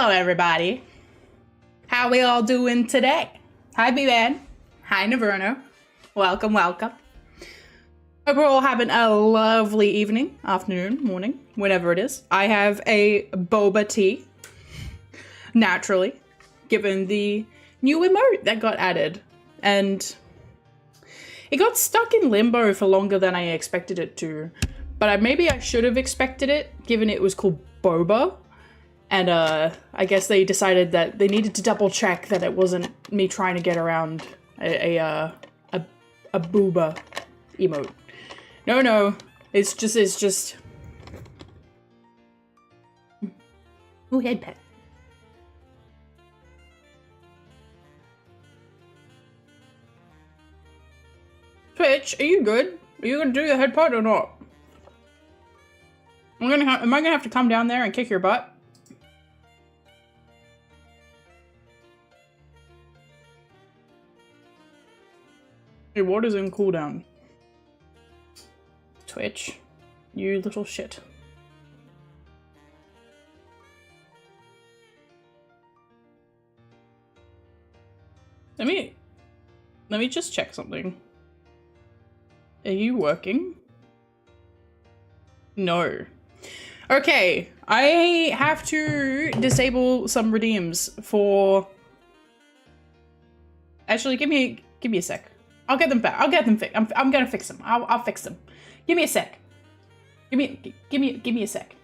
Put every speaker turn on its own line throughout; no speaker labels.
Hello, everybody. How we all doing today? Hi, B-Man. Hi, Naverno. Welcome, welcome. Hope we're all having a lovely evening, afternoon, morning, whenever it is. I have a boba tea, naturally, given the new emote that got added. And it got stuck in limbo for longer than I expected it to. But maybe I should have expected it, given it was called boba. And I guess they decided that they needed to double check that it wasn't me trying to get around a booba emote. No, it's just. Ooh, head pet. Twitch, are you good? Are you gonna do the head pet or not? Am I gonna have to come down there and kick your butt? Hey, what is in cooldown? Twitch, you little shit. Let me just check something. Are you working? No. Okay, I have to disable some redeems for... Actually, give me a sec. I'll get them back. I'll get them fixed. I'm gonna fix them. I'll fix them. Give me a sec. Give me a sec.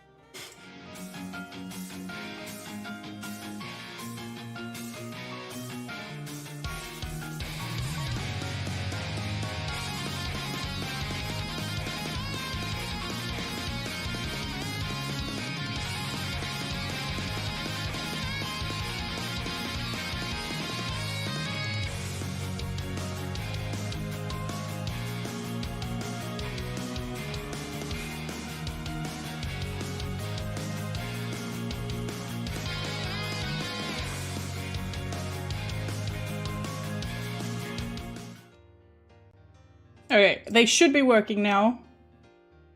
Okay, they should be working now.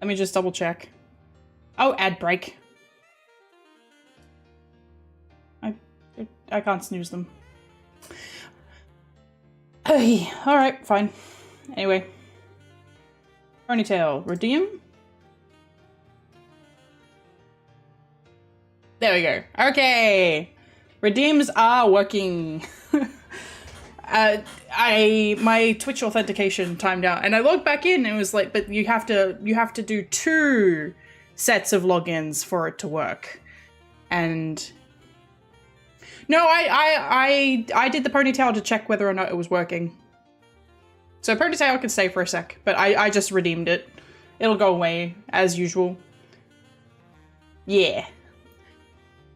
Let me just double check. Oh, ad break. I can't snooze them. Hey, alright, fine. Anyway. Ponytail, redeem? There we go. Okay. Redeems are working. My Twitch authentication timed out, and I logged back in and it was like, but you have to do 2 sets of logins for it to work. And no, I did the ponytail to check whether or not it was working. So ponytail can stay for a sec, but I just redeemed it. It'll go away as usual. Yeah.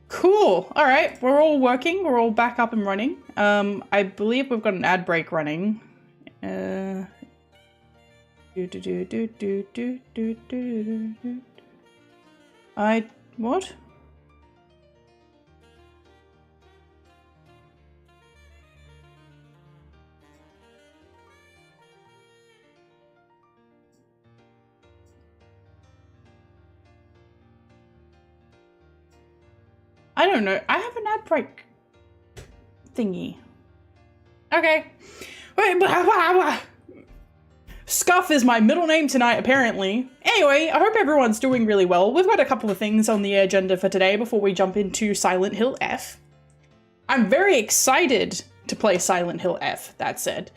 Cool. All right, we're all working. We're all back up and running. I believe we've got an ad break running. What? I don't know. I have an ad break thingy. Okay. Wait, Scuff is my middle name tonight, apparently. Anyway, I hope everyone's doing really well. We've got a couple of things on the agenda for today before we jump into Silent Hill F. I'm very excited to play Silent Hill F, that said.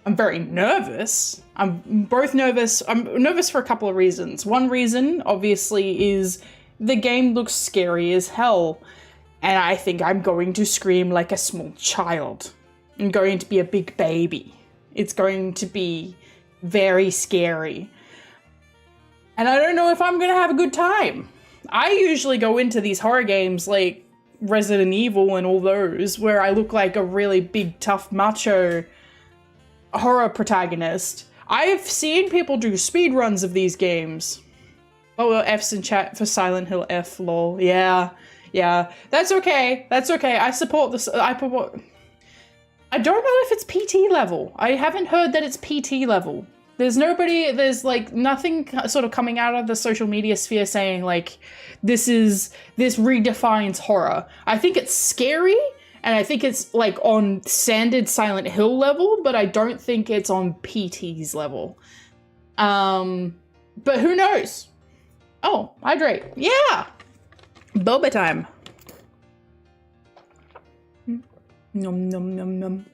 I'm very nervous. I'm both nervous. I'm nervous for a couple of reasons. One reason, obviously, is the game looks scary as hell. And I think I'm going to scream like a small child. I'm going to be a big baby. It's going to be very scary. And I don't know if I'm going to have a good time. I usually go into these horror games like Resident Evil and all those, where I look like a really big, tough, macho horror protagonist. I've seen people do speedruns of these games. Oh, well, F's in chat for Silent Hill F, lol. Yeah, that's okay. That's okay. I support this. I don't know if it's PT level. I haven't heard that it's PT level. There's nobody, there's like nothing sort of coming out of the social media sphere saying like, this redefines horror. I think it's scary, and I think it's like on standard Silent Hill level, but I don't think it's on PT's level. But who knows? Oh, hydrate. Yeah! Boba time. Nom nom nom nom.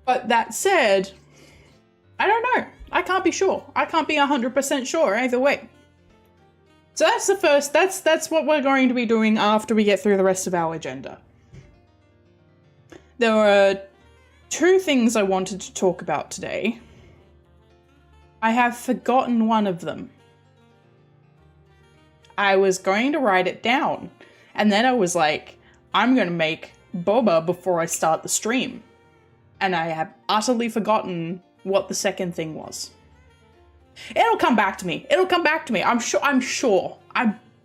But that said, I don't know. I can't be sure. I can't be 100% sure either way. So that's the first, that's what we're going to be doing after we get through the rest of our agenda. There were 2 things I wanted to talk about today. I have forgotten one of them. I was going to write it down, and then I was like, I'm going to make boba before I start the stream. And I have utterly forgotten what the second thing was. It'll come back to me. It'll come back to me. I'm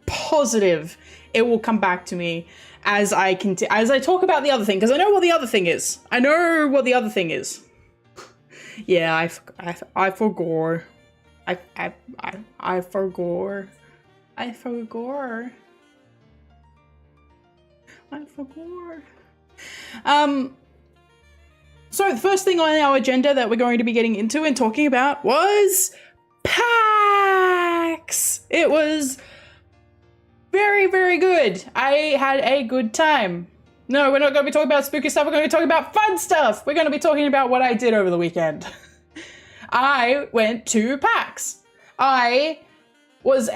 positive it will come back to me as I talk about the other thing, because I know what the other thing is. I know what the other thing is. Yeah, I forgot. I forgot. So the first thing on our agenda that we're going to be getting into and talking about was PAX. It was very, very good. I had a good time. No, we're not going to be talking about spooky stuff. We're going to be talking about fun stuff. We're going to be talking about what I did over the weekend. I went to PAX. I was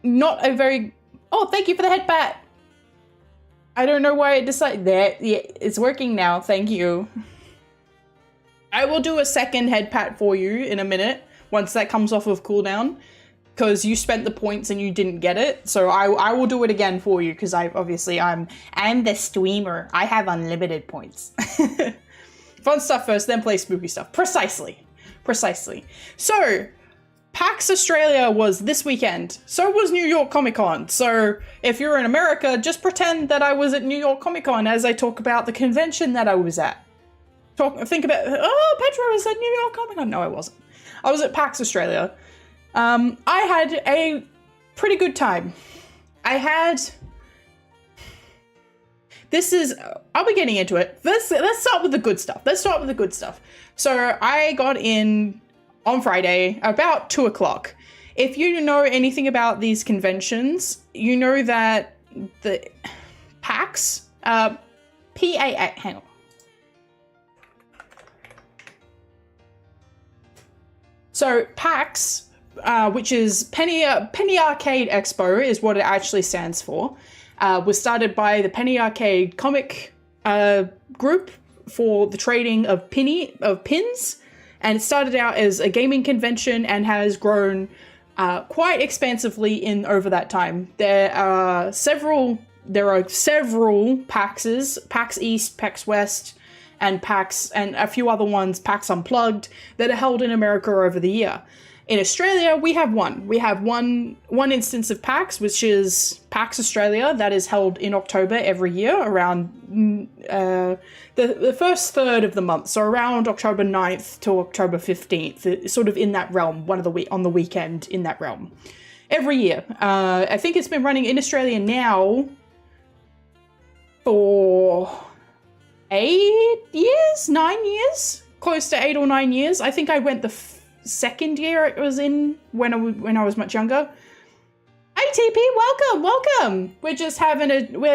not a very... Oh, thank you for the head pat. I don't know why it decided that. Yeah, it's working now. Thank you. I will do a second head pat for you in a minute once that comes off of cooldown, because you spent the points and you didn't get it. So I will do it again for you, because I'm the streamer. I have unlimited points. Fun stuff first, then play spooky stuff. Precisely. So PAX Australia was this weekend. So was New York Comic Con. So if you're in America, just pretend that I was at New York Comic Con as I talk about the convention that I was at. Think about, oh, Petra was at New York Comic Con. No, I wasn't. I was at PAX Australia. I had a pretty good time. I'll be getting into it. Let's start with the good stuff. So I got in on Friday about 2 o'clock. If you know anything about these conventions, you know that the PAX, hang on. So PAX, which is Penny Arcade Expo, is what it actually stands for, was started by the Penny Arcade comic group for the trading of pins, and it started out as a gaming convention and has grown quite expansively over that time. There are several PAXs, PAX East, PAX West, and PAX, and a few other ones, PAX Unplugged, that are held in America over the year. In Australia, we have one. We have one instance of PAX, which is PAX Australia, that is held in October every year, around the first third of the month, so around October 9th to October 15th, sort of in that realm, on the weekend in that realm. Every year. I think it's been running in Australia now for 9 years? Close to 8 or 9 years. I think I went the second year it was in when I was much younger. Hey TP, welcome. We're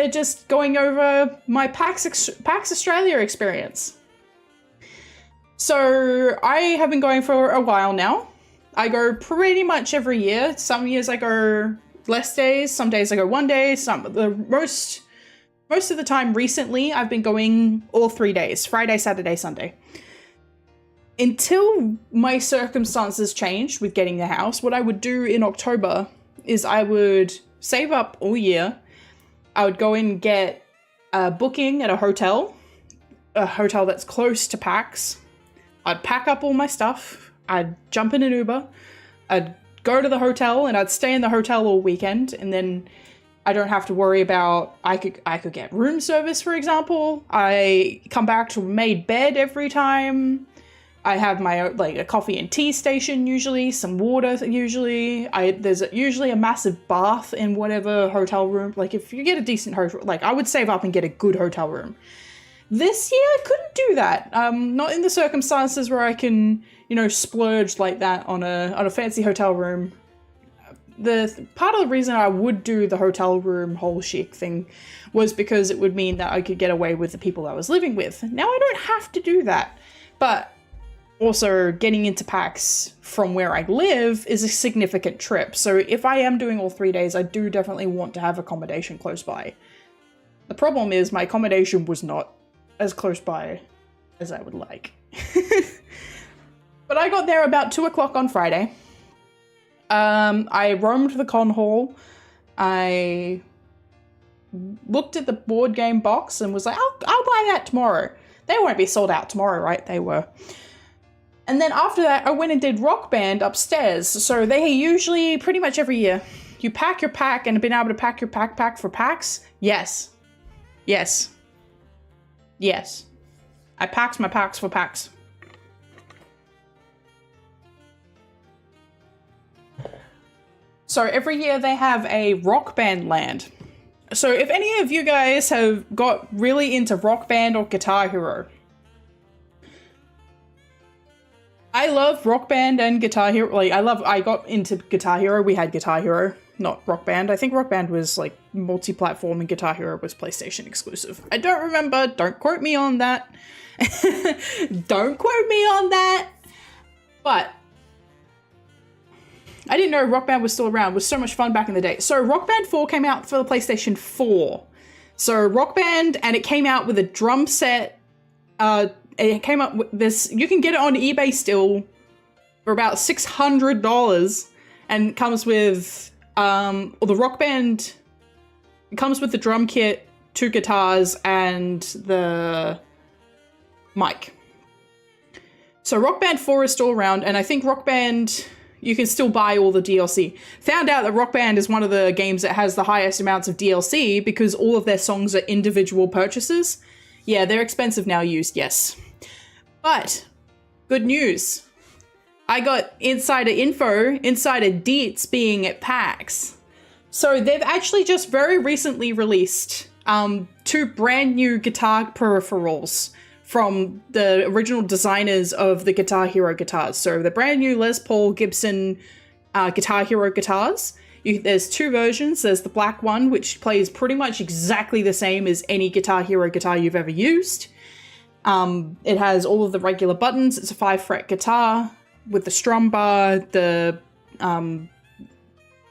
just going over my PAX Australia experience. So I have been going for a while now. I go pretty much every year. Some years I go less days, some days I go 1 day, most of the time recently, I've been going all 3 days, Friday, Saturday, Sunday. Until my circumstances changed with getting the house, what I would do in October is I would save up all year. I would go and get a booking at a hotel that's close to PAX. I'd pack up all my stuff. I'd jump in an Uber. I'd go to the hotel and I'd stay in the hotel all weekend, and then I don't have to worry about, I could get room service, for example. I come back to a made bed every time. I have my own, like, a coffee and tea station usually, some water usually. There's usually a massive bath in whatever hotel room. Like, if you get a decent hotel, like, I would save up and get a good hotel room. This year, I couldn't do that. Not in the circumstances where I can, you know, splurge like that on a fancy hotel room. The part of the reason I would do the hotel room whole chic thing was because it would mean that I could get away with the people I was living with. Now I don't have to do that, but also getting into PAX from where I live is a significant trip. So if I am doing all 3 days, I do definitely want to have accommodation close by. The problem is my accommodation was not as close by as I would like. But I got there about 2 o'clock on Friday. I roamed the con hall. I looked at the board game box and was like, I'll buy that tomorrow. They won't be sold out tomorrow, right? They were. And then after that, I went and did Rock Band upstairs. So they usually, pretty much every year, you pack your pack, and been able to pack your pack for PAX? Yes. Yes. Yes. I packed my packs for PAX. So every year they have a Rock Band land. So if any of you guys have got really into Rock Band or Guitar Hero, I love Rock Band and Guitar Hero. Like, I got into Guitar Hero. We had Guitar Hero, not Rock Band. I think Rock Band was like multi-platform and Guitar Hero was PlayStation exclusive. I don't remember. Don't quote me on that. Don't quote me on that. But I didn't know Rock Band was still around. It was so much fun back in the day. So Rock Band 4 came out for the PlayStation 4. So Rock Band, and it came out with a drum set. It came up with this, you can get it on eBay still for about $600, and comes with, the Rock Band, it comes with the drum kit, 2 guitars, and the mic. So Rock Band 4 is still around, and I think Rock Band, you can still buy all the DLC. Found out that Rock Band is one of the games that has the highest amounts of DLC because all of their songs are individual purchases. Yeah, they're expensive now used, yes. But, good news. I got insider info, insider deets being at PAX. So they've actually just very recently released 2 brand new guitar peripherals from the original designers of the Guitar Hero guitars. So the brand new Les Paul Gibson Guitar Hero guitars. There's 2 versions. There's the black one, which plays pretty much exactly the same as any Guitar Hero guitar you've ever used. It has all of the regular buttons. It's a 5-fret guitar with the strum bar, the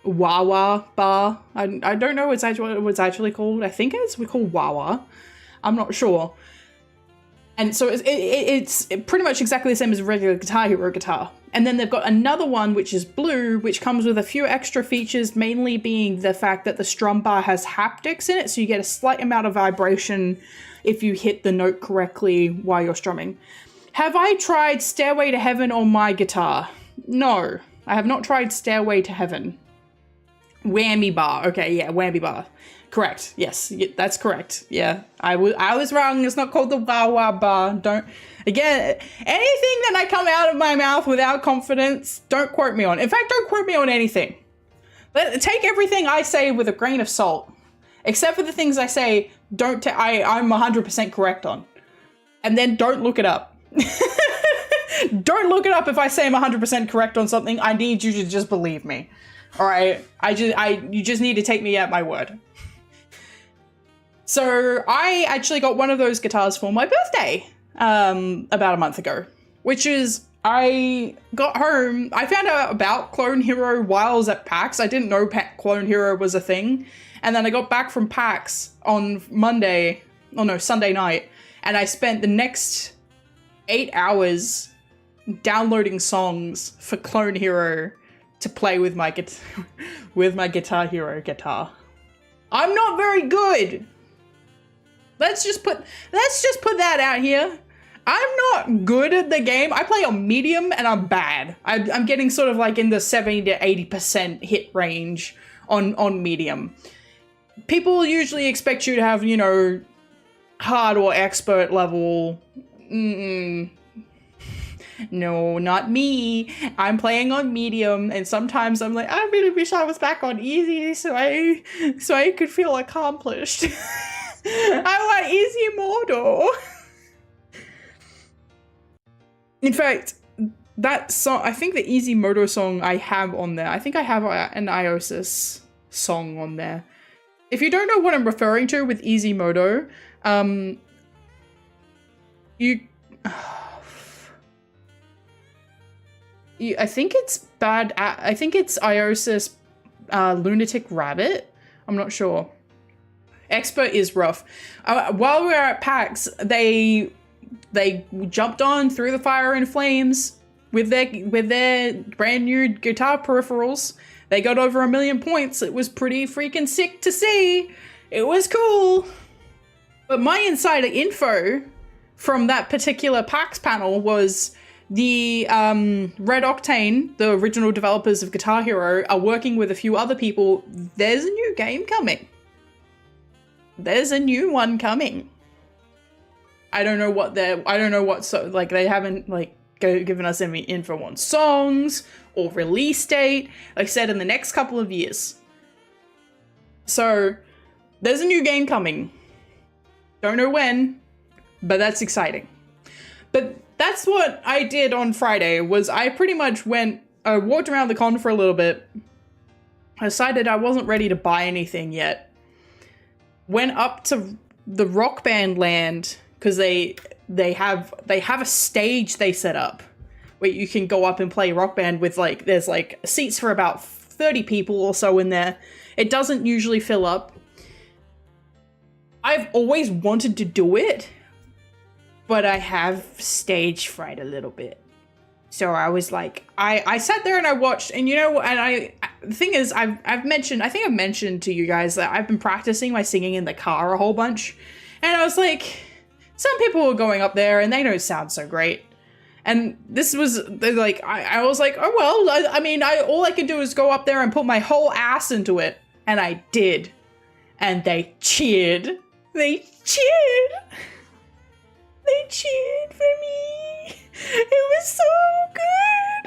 wah-wah bar. I don't know what it's actually called. I think it's called wah-wah. I'm not sure. And so it's pretty much exactly the same as a regular Guitar Hero guitar. And then they've got another one, which is blue, which comes with a few extra features, mainly being the fact that the strum bar has haptics in it, so you get a slight amount of vibration if you hit the note correctly while you're strumming. Have I tried Stairway to Heaven on my guitar? No, I have not tried Stairway to Heaven. Whammy bar. Okay, yeah, whammy bar. Correct. Yes, that's correct. Yeah, I was wrong. It's not called the wah-wah bar. Don't, again, anything that I come out of my mouth without confidence, don't quote me on. In fact, don't quote me on anything. Take everything I say with a grain of salt. Except for the things I say, I'm 100% correct on. And then don't look it up. Don't look it up if I say I'm 100% correct on something. I need you to just believe me. All right? You just need to take me at my word. So I actually got one of those guitars for my birthday about a month ago, which is, I got home, I found out about Clone Hero while I was at PAX. I didn't know Clone Hero was a thing. And then I got back from PAX on Sunday night, and I spent the next 8 hours downloading songs for Clone Hero to play with my Guitar Hero guitar. I'm not very good. Let's just put that out here. I'm not good at the game. I play on medium and I'm bad. I'm getting sort of like in the 70 to 80% hit range on medium. people usually expect you to have, you know, hard or expert level. No, not me. I'm playing on medium, and sometimes I'm like, I really wish I was back on easy so I could feel accomplished. I want easy modo. In fact, that song, I think the Easy Modo song I have on there, I think I have an Iosis song on there. If you don't know what I'm referring to with Easy Modo, I think it's I think it's Iosis Lunatic Rabbit. I'm not sure. Expert is rough. While we were at PAX, they jumped on through the fire and flames with their brand new guitar peripherals. They got over 1 million points. It was pretty freaking sick to see. It was cool. But my insider info from that particular PAX panel was the Red Octane, the original developers of Guitar Hero, are working with a few other people. There's a new game coming. There's a new one coming. I don't know what they haven't like given us any info on songs or release date. Like I said, in the next couple of years. So there's a new game coming. Don't know when, but that's exciting. But that's what I did on Friday, was I pretty much walked around the con for a little bit. I decided I wasn't ready to buy anything yet. Went up to the Rock Band land, because they have a stage they set up where you can go up and play Rock Band with there's seats for about 30 people or so in there. It doesn't usually fill up. I've always wanted to do it, but I have stage fright a little bit. So I was like, I sat there and I watched, and the thing is, I think I've mentioned to you guys that I've been practicing my singing in the car a whole bunch. And I was like, some people are going up there and they don't sound so great. And this was like, I was like, oh, well, all I could do is go up there and put my whole ass into it. And I did. And they cheered. They cheered. They cheered for me. It was so good.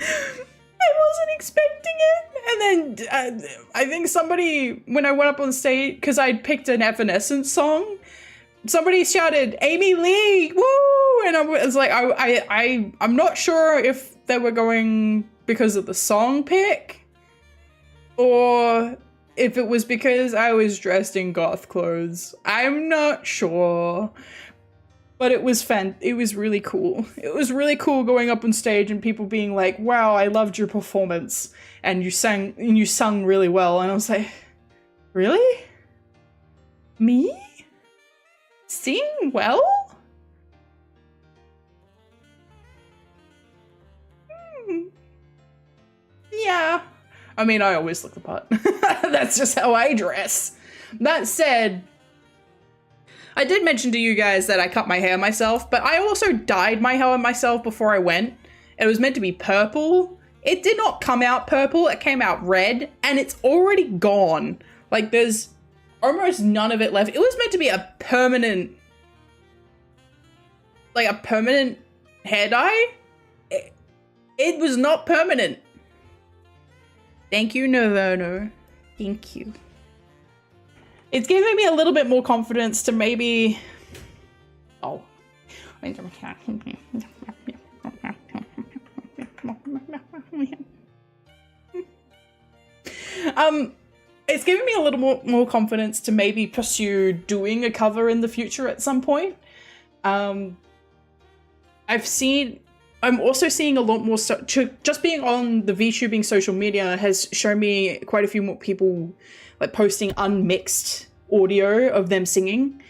I wasn't expecting it. And then I think somebody, when I went up on stage, because I'd picked an Evanescence song, somebody shouted, Amy Lee, woo! And I was like, I'm not sure if they were going because of the song pick, or if it was because I was dressed in goth clothes. I'm not sure. But it was it was really cool. It was really cool going up on stage and people being like, wow, I loved your performance. And you sung really well. And I was like, really? Me? Sing well? Yeah. I mean, I always look the part. That's just how I dress. That said, I did mention to you guys that I cut my hair myself, but I also dyed my hair myself before I went. It was meant to be purple. It did not come out purple. It came out red, and it's already gone. Like, there's almost none of it left. It was meant to be a permanent hair dye. It was not permanent. Thank you, Novono. Thank you. It's giving me a little bit more confidence to maybe... Oh. It's giving me a little more confidence to maybe pursue doing a cover in the future at some point. I'm also seeing a lot more just being on the VTubing social media has shown me quite a few more people like posting unmixed audio of them singing.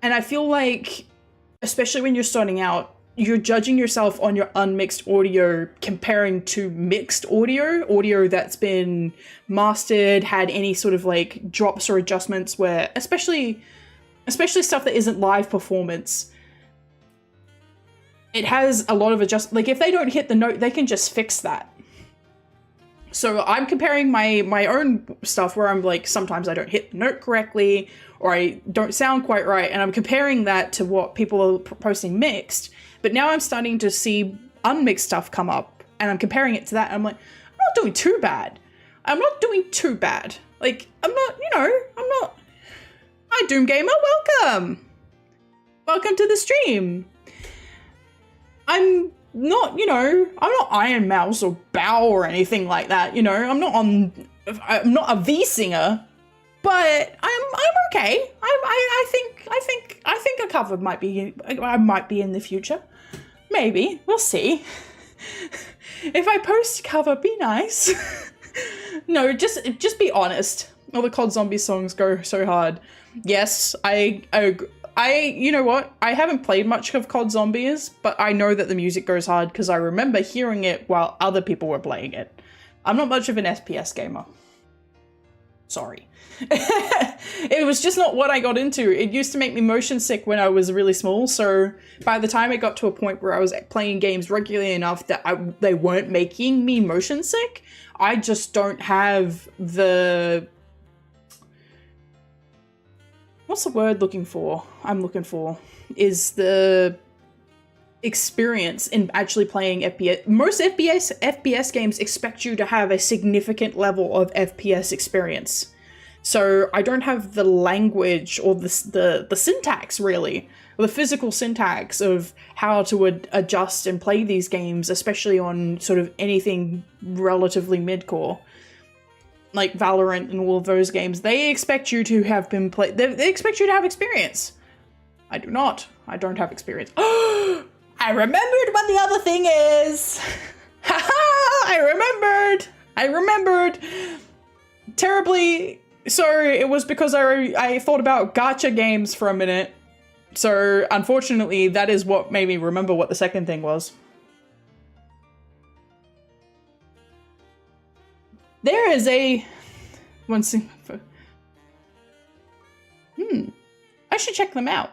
And I feel like, especially when you're starting out, you're judging yourself on your unmixed audio comparing to mixed audio that's been mastered, had any sort of like drops or adjustments where, especially stuff that isn't live performance, it has a lot of like if they don't hit the note, they can just fix that. So I'm comparing my own stuff where I'm like, sometimes I don't hit the note correctly or I don't sound quite right. And I'm comparing that to what people are posting mixed. But now I'm starting to see unmixed stuff come up and I'm comparing it to that. And I'm like, I'm not doing too bad. I'm not doing too bad. Like, I'm not, I'm not. Hi, Doom Gamer, welcome. Welcome to the stream. I'm not, I'm not Iron Mouse or Bow or anything like that, I'm not a V singer, but I'm okay. I think a cover might be, I might be in the future. Maybe, we'll see. If I post a cover, be nice. No, just be honest. All the COD Zombie songs go so hard. Yes, you know what? I haven't played much of COD Zombies, but I know that the music goes hard because I remember hearing it while other people were playing it. I'm not much of an FPS gamer. Sorry. It was just not what I got into. It used to make me motion sick when I was really small, so by the time it got to a point where I was playing games regularly enough that they weren't making me motion sick, I just don't have the... What's the word I'm looking for is the experience in actually playing FPS. Most FPS games expect you to have a significant level of FPS experience. So I don't have the language or the syntax really, or the physical syntax of how to adjust and play these games, especially on sort of anything relatively mid-core. Like Valorant and all of those games, they expect you to have been played. They expect you to have experience. I do not. I don't have experience. Oh, I remembered what the other thing is. Haha! I remembered. Terribly. So it was because I thought about gacha games for a minute. So unfortunately, that is what made me remember what the second thing was. There is a... I should check them out.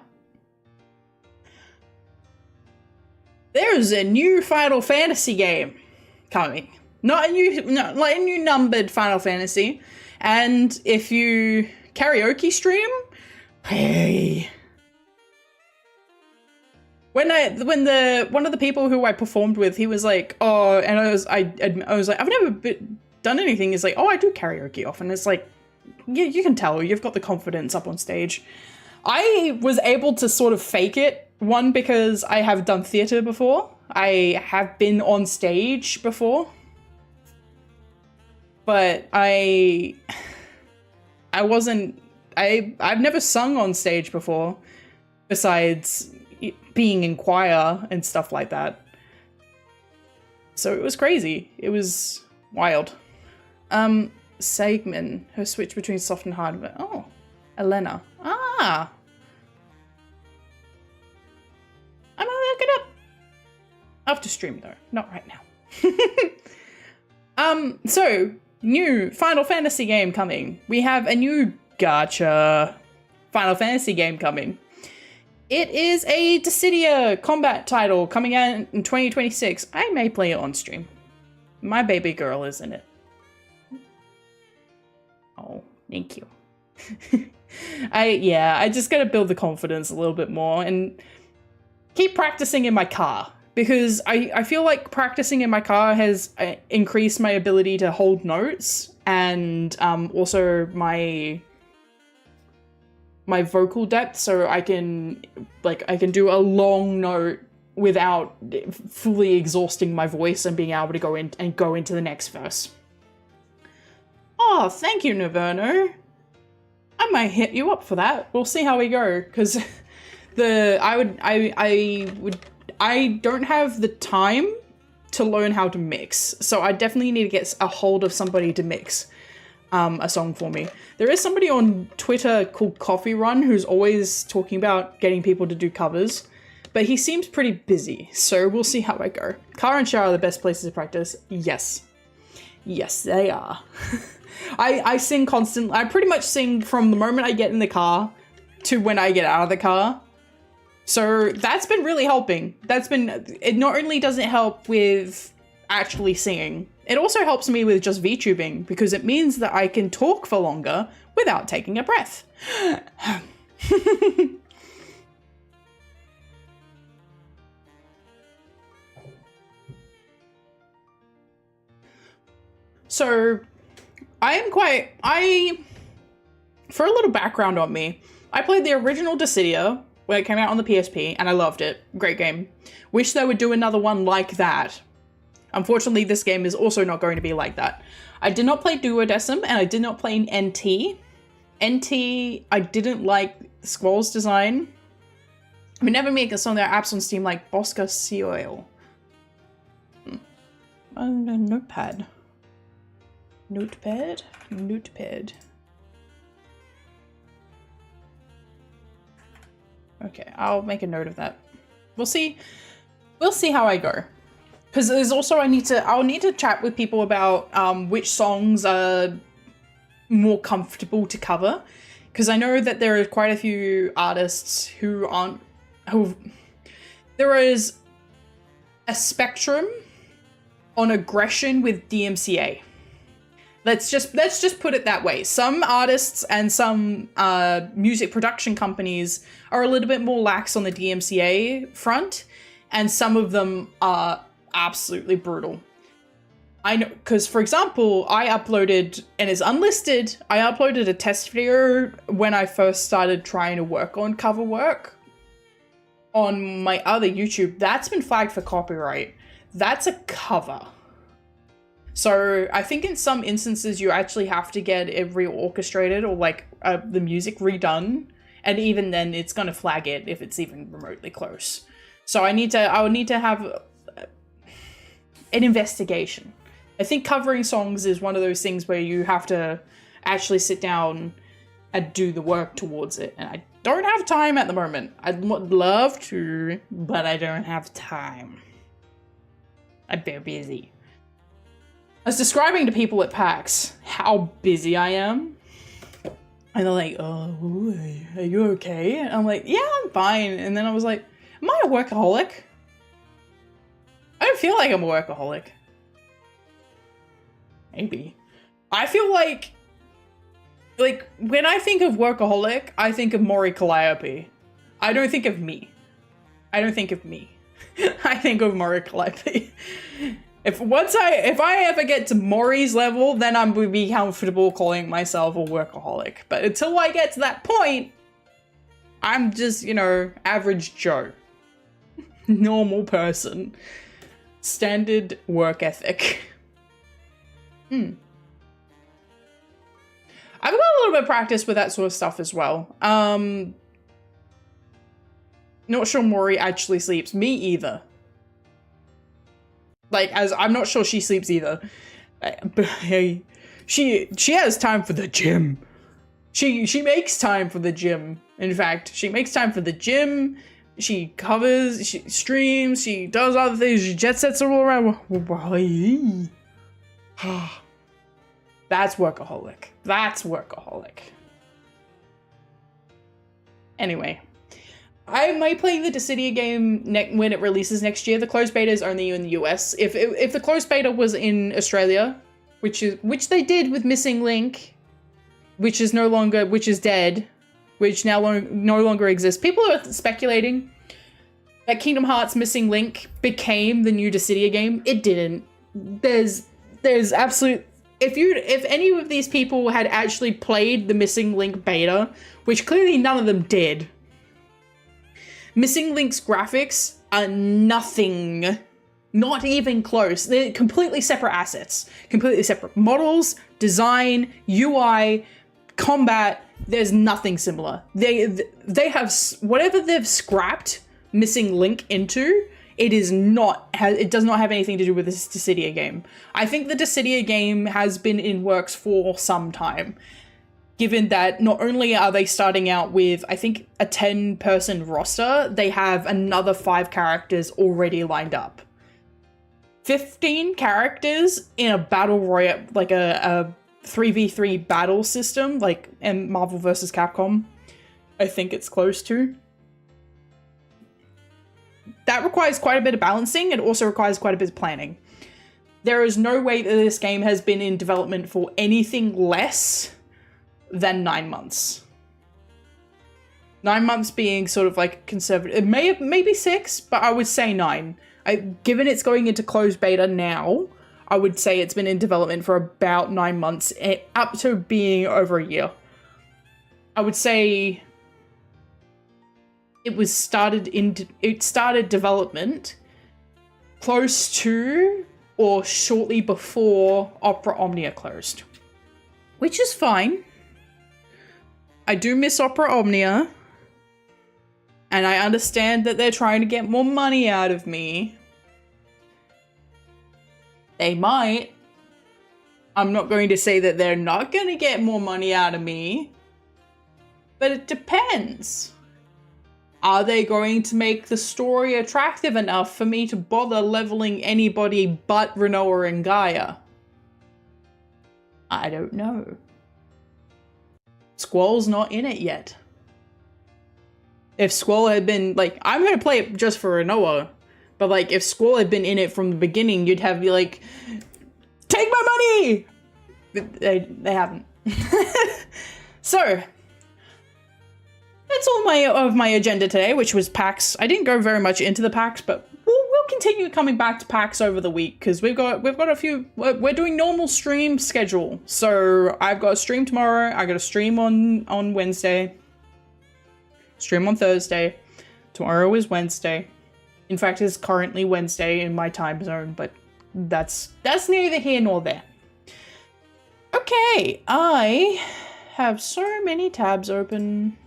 There's a new Final Fantasy game coming. Not a new numbered Final Fantasy. And if you karaoke stream, hey. One of the people who I performed with, he was like, oh, and I was like, I've never done anything. Is like, oh, I do karaoke often. It's like, yeah, you can tell you've got the confidence up on stage. I was able to sort of fake it. One, because I have done theater before. I have been on stage before. But I've never sung on stage before, besides being in choir and stuff like that. So it was crazy. It was wild. Sagman, her switch between soft and hard. Oh, Elena. Ah. I'm gonna look it up. After stream though, not right now. So new Final Fantasy game coming. We have a new gacha Final Fantasy game coming. It is a Dissidia combat title coming out in 2026. I may play it on stream. My baby girl is in it. Oh, thank you. I just gotta build the confidence a little bit more and keep practicing in my car, because I feel like practicing in my car has increased my ability to hold notes and also my vocal depth, so I can do a long note without fully exhausting my voice and being able to go into the next verse. Oh, thank you, Naverno. I might hit you up for that. We'll see how we go, because I don't have the time to learn how to mix, so I definitely need to get a hold of somebody to mix a song for me. There is somebody on Twitter called Coffee Run who's always talking about getting people to do covers, but he seems pretty busy, so we'll see how I go. Car and shower are the best places to practice. Yes. Yes, they are. I sing constantly. I pretty much sing from the moment I get in the car to when I get out of the car. So that's been really helping. It not only does it help with actually singing, It also helps me with just VTubing because it means that I can talk for longer without taking a breath. So, for a little background on me, I played the original Dissidia when it came out on the PSP, and I loved it. Great game. Wish they would do another one like that. Unfortunately, this game is also not going to be like that. I did not play Duodecim, and I did not play NT. NT, I didn't like Squall's design. I mean, never make some of their apps on Steam like Bosca Sea Oil. Notepad. Notepad? Notepad. Okay, I'll make a note of that. We'll see how I go. Because there's also, I'll need to chat with people about which songs are more comfortable to cover. Because I know that there are quite a few artists there is a spectrum on aggression with DMCA. Let's just put it that way. Some artists and some music production companies are a little bit more lax on the DMCA front, and some of them are absolutely brutal. I know, because for example, I uploaded, and it's unlisted, I uploaded a test video when I first started trying to work on cover work on my other YouTube. That's been flagged for copyright. That's a cover. So I think in some instances you actually have to get it reorchestrated or like the music redone, and even then it's going to flag it if it's even remotely close. So I would need to have an investigation. I think covering songs is one of those things where you have to actually sit down and do the work towards it, and I don't have time at the moment. I'd love to, but I don't have time. I'm very busy. I was describing to people at PAX how busy I am. And they're like, oh, are you okay? And I'm like, yeah, I'm fine. And then I was like, am I a workaholic? I don't feel like I'm a workaholic. Maybe. I feel like when I think of workaholic, I think of Mori Calliope. I don't think of me. I think of Mori Calliope. If I ever get to Maury's level, then I would be comfortable calling myself a workaholic. But until I get to that point, I'm just, average Joe. Normal person. Standard work ethic. I've got a little bit of practice with that sort of stuff as well. Not sure Maury actually sleeps. Me either. As I'm not sure she sleeps either. But hey, she has time for the gym. She makes time for the gym. In fact, she makes time for the gym. She covers, she streams, she does other things, she jet sets all around. That's workaholic. That's workaholic. Anyway. I might play the Dissidia game when it releases next year. The closed beta is only in the US. If the closed beta was in Australia, which they did with Missing Link, which is dead, which now no longer exists. People are speculating that Kingdom Hearts Missing Link became the new Dissidia game. It didn't. There's absolute. If any of these people had actually played the Missing Link beta, which clearly none of them did. Missing Link's graphics are nothing, not even close. They're completely separate assets, completely separate models, design, UI, combat. There's nothing similar. They have whatever they've scrapped Missing Link into. It does not have anything to do with this Dissidia game. I think the Dissidia game has been in works for some time. Given that not only are they starting out with, I think, a 10-person roster, they have another 5 characters already lined up. 15 characters in a battle royale, like a 3v3 battle system, like in Marvel vs. Capcom, I think it's close to. That requires quite a bit of balancing. It also requires quite a bit of planning. there is no way that this game has been in development for anything less than 9 months. 9 months being sort of like conservative. It maybe 6, but I would say 9. Given it's going into closed beta now, I would say it's been in development for about 9 months, up to being over a year. I would say it started development close to or shortly before Opera Omnia closed, which is fine. I do miss Opera Omnia, and I understand that they're trying to get more money out of me. They might. I'm not going to say that they're not going to get more money out of me, but it depends. Are they going to make the story attractive enough for me to bother leveling anybody but Renoa and Gaia? I don't know. Squall's not in it yet. If Squall had been, like, I'm going to play it just for Renoa, but, like, if Squall had been in it from the beginning, you'd have be like, take my money! They haven't. So, that's all of my agenda today, which was PAX. I didn't go very much into the PAX, but we'll continue coming back to PAX over the week, because we've got a few. We're doing normal stream schedule. So I've got a stream tomorrow. I got a stream on Wednesday. Stream on Thursday. Tomorrow is Wednesday. In fact, it's currently Wednesday in my time zone, but that's neither here nor there. Okay, I have so many tabs open.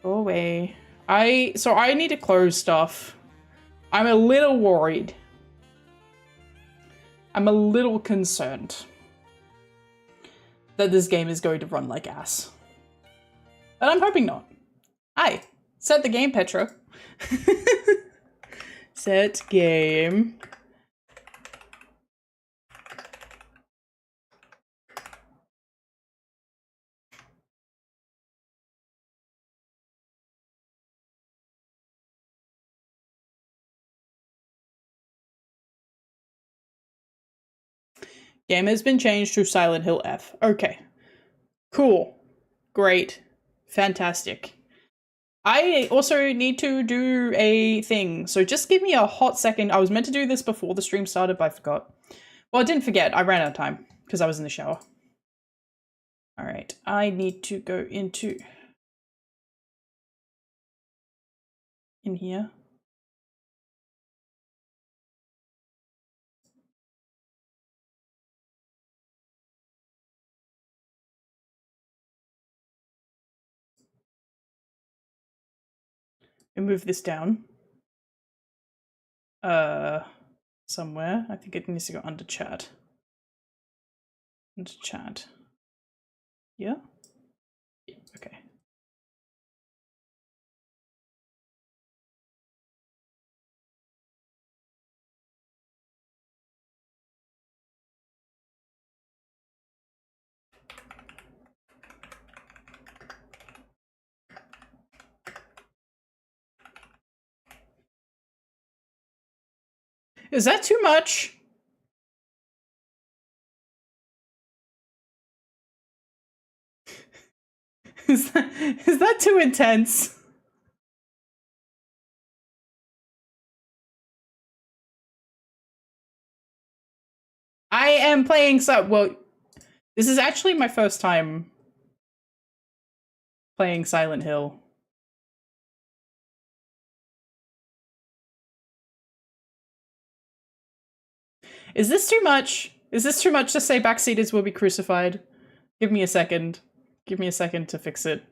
Go away. So I need to close stuff. I'm a little worried. I'm a little concerned that this game is going to run like ass. But I'm hoping not. Hi. Set the game, Petra. Set game. Game has been changed to Silent Hill F. Okay. Cool. Great. Fantastic. I also need to do a thing, so just give me a hot second. I was meant to do this before the stream started, but I forgot. Well, I didn't forget. I ran out of time because I was in the shower. All right. I need to go in here. And move this down. Somewhere. I think it needs to go under chat. Under chat. Yeah? Yeah, okay. Is that too much? Is that too intense? I am playing well, this is actually my first time playing Silent Hill. Is this too much? Is this too much to say backseaters will be crucified? Give me a second. Give me a second to fix it.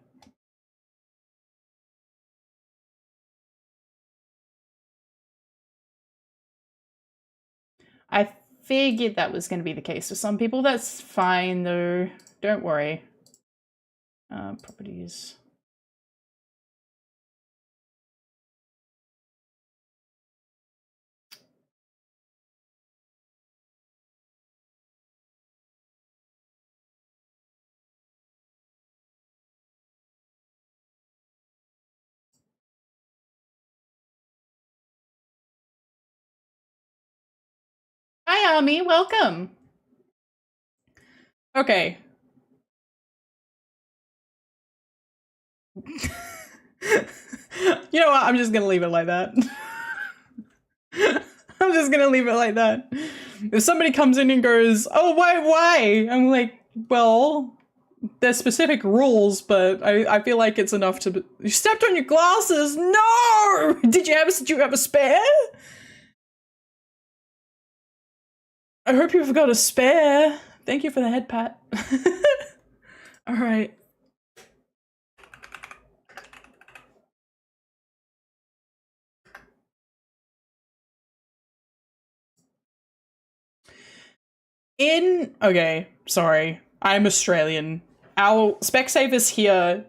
I figured that was going to be the case. For some people, that's fine, though. Don't worry. Properties. Hi, Ami. Welcome. Okay. You know what? I'm just gonna leave it like that. I'm just gonna leave it like that. If somebody comes in and goes, "Oh, why?" I'm like, well, there's specific rules, but I feel like it's enough to. You stepped on your glasses. No! Did you have a spare? I hope you've got a spare. Thank you for the head pat. All right. Okay, sorry. I'm Australian. Our Specsavers here,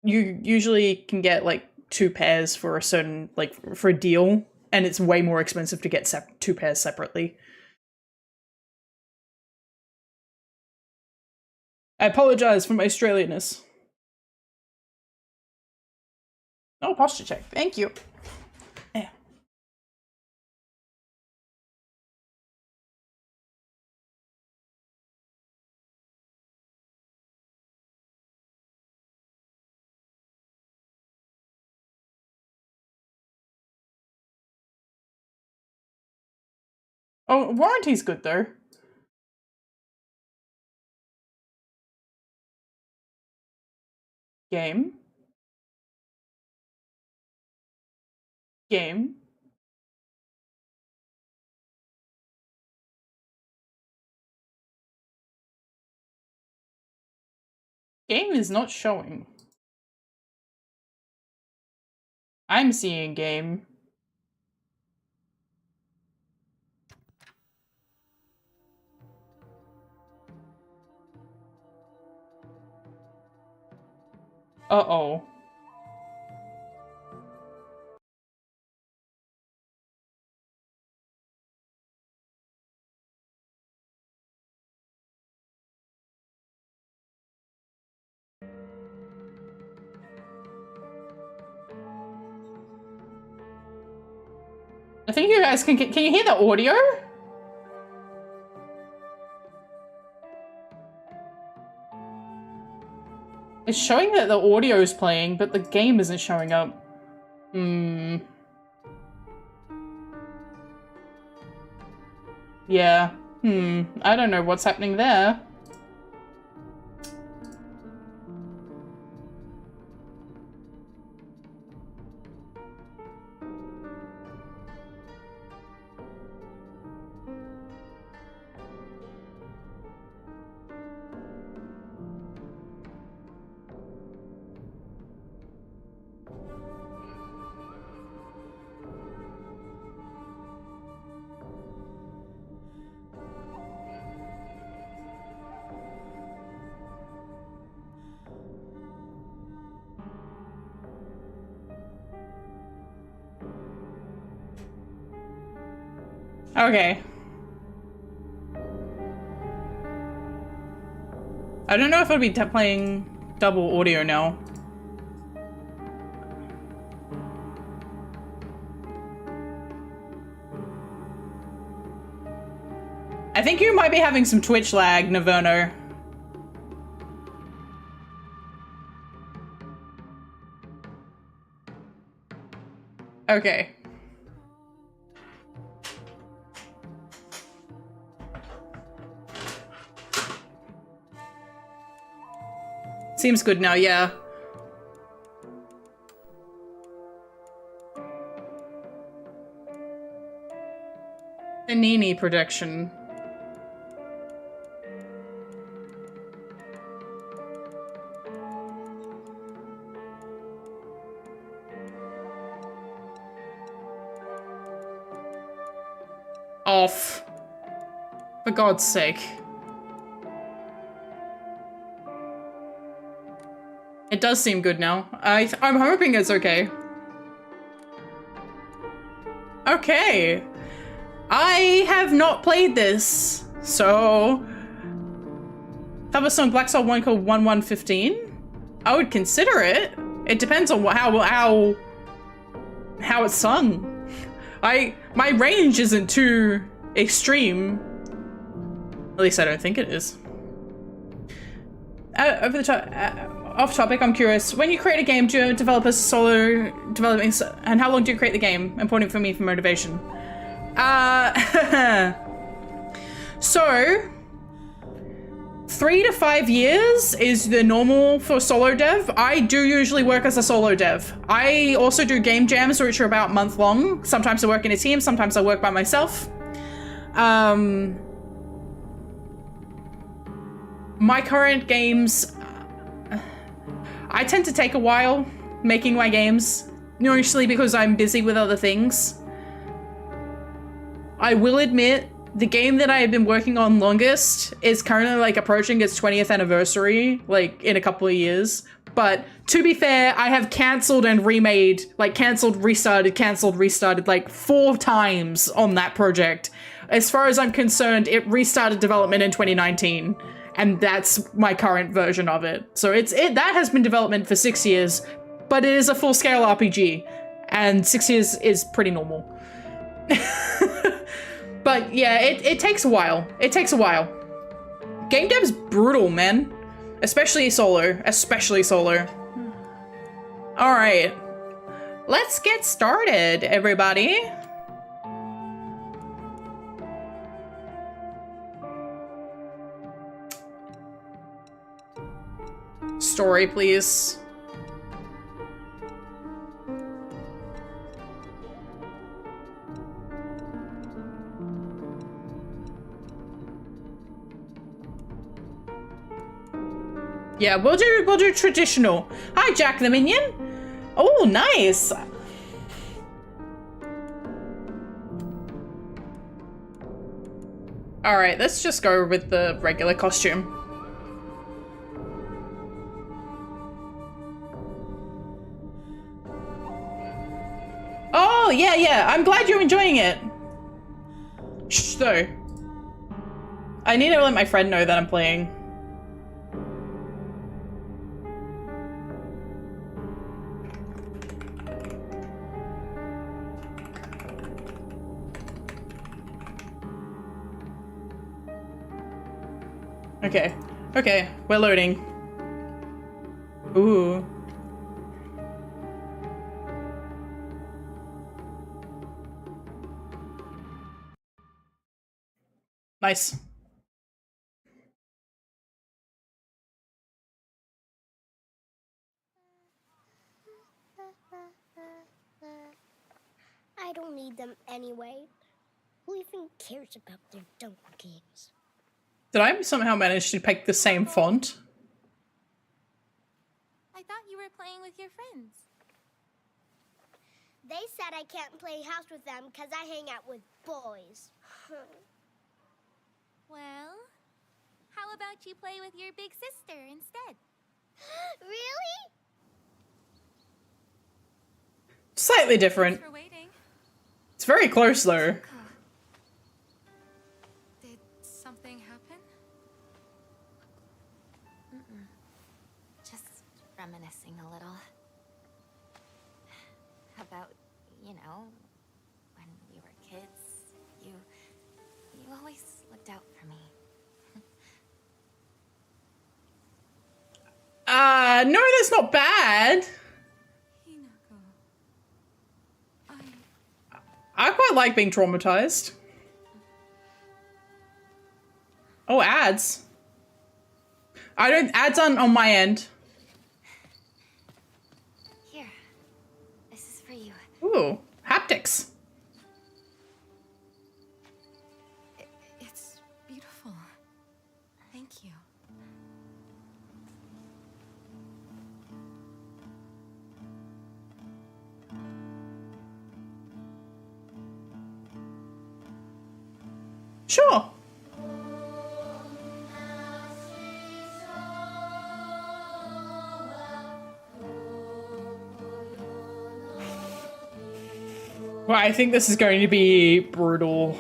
you usually can get like 2 pairs for a certain, like, for a deal, and it's way more expensive to get 2 pairs separately. I apologize for my Australianness. Oh, posture check. Thank you. Yeah. Oh, warranty's good though. Game. Game. Game is not showing. I'm seeing game. Uh-oh. I think you guys can you hear the audio? It's showing that the audio is playing, but the game isn't showing up. Yeah. I don't know what's happening there. Okay. I don't know if I'll be playing double audio now. I think you might be having some Twitch lag, Naverno. Okay. Seems good now, yeah. Panini prediction. Off. For God's sake. It does seem good now. I'm hoping it's okay. Okay. I have not played this, so... Cover song Black Soul 1 called 1115? I would consider it. It depends on how it's sung. My My range isn't too extreme. At least I don't think it is. Over the top, off topic, I'm curious. When you create a game, do you develop a solo developing, and how long do you create the game? Important for me for motivation. So 3 to 5 years is the normal for solo dev. I do usually work as a solo dev. I also do game jams, which are about a month long. Sometimes I work in a team, sometimes I work by myself. My current games, I tend to take a while making my games, usually because I'm busy with other things. I will admit, the game that I have been working on longest is currently like approaching its 20th anniversary, like in a couple of years. But to be fair, I have cancelled and remade, like cancelled, restarted like 4 times on that project. As far as I'm concerned, it restarted development in 2019. And that's my current version of it. So that has been development for 6 years, but it is a full-scale RPG, and 6 years is pretty normal. But yeah, it takes a while. It takes a while. Game dev's brutal, man. Especially solo. Especially solo. All right. Let's get started, everybody. Story, please. Yeah, we'll do traditional. Hi, Jack the Minion. Oh, nice. All right, let's just go with the regular costume. Oh, yeah. I'm glad you're enjoying it. Shh, though. I need to let my friend know that I'm playing. Okay, we're loading. Ooh. Nice.
I don't need them anyway. Who even cares about their dumb games?
Did I somehow manage to pick the same font?
I thought you were playing with your friends.
They said I can't play house with them because I hang out with boys.
Well, how about you play with your big sister instead?
Really?
Slightly different.
Thanks for waiting.
It's very close though.
Did something happen?
Just reminiscing a little. About, you know, when we were kids, you always looked out for me.
No, that's not bad.
Hinako.
I quite like being traumatized. Oh, ads. Ads aren't on my end.
Here, this is for you.
Ooh, haptics.
It's beautiful. Thank you.
Sure. Well, I think this is going to be brutal.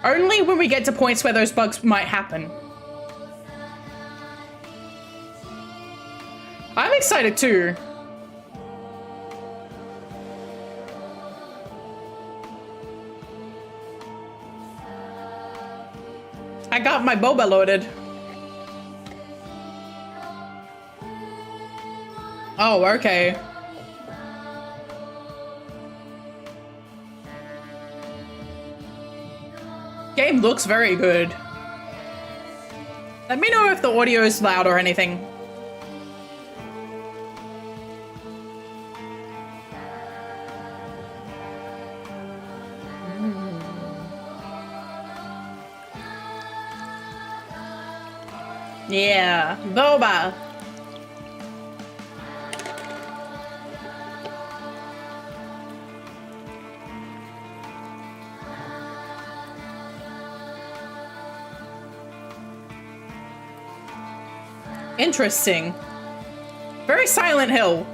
Only when we get to points where those bugs might happen. excited too. I got my boba loaded. Oh, okay. Game looks very good. Let me know if the audio is loud or anything. Yeah, boba. Interesting. Very Silent Hill.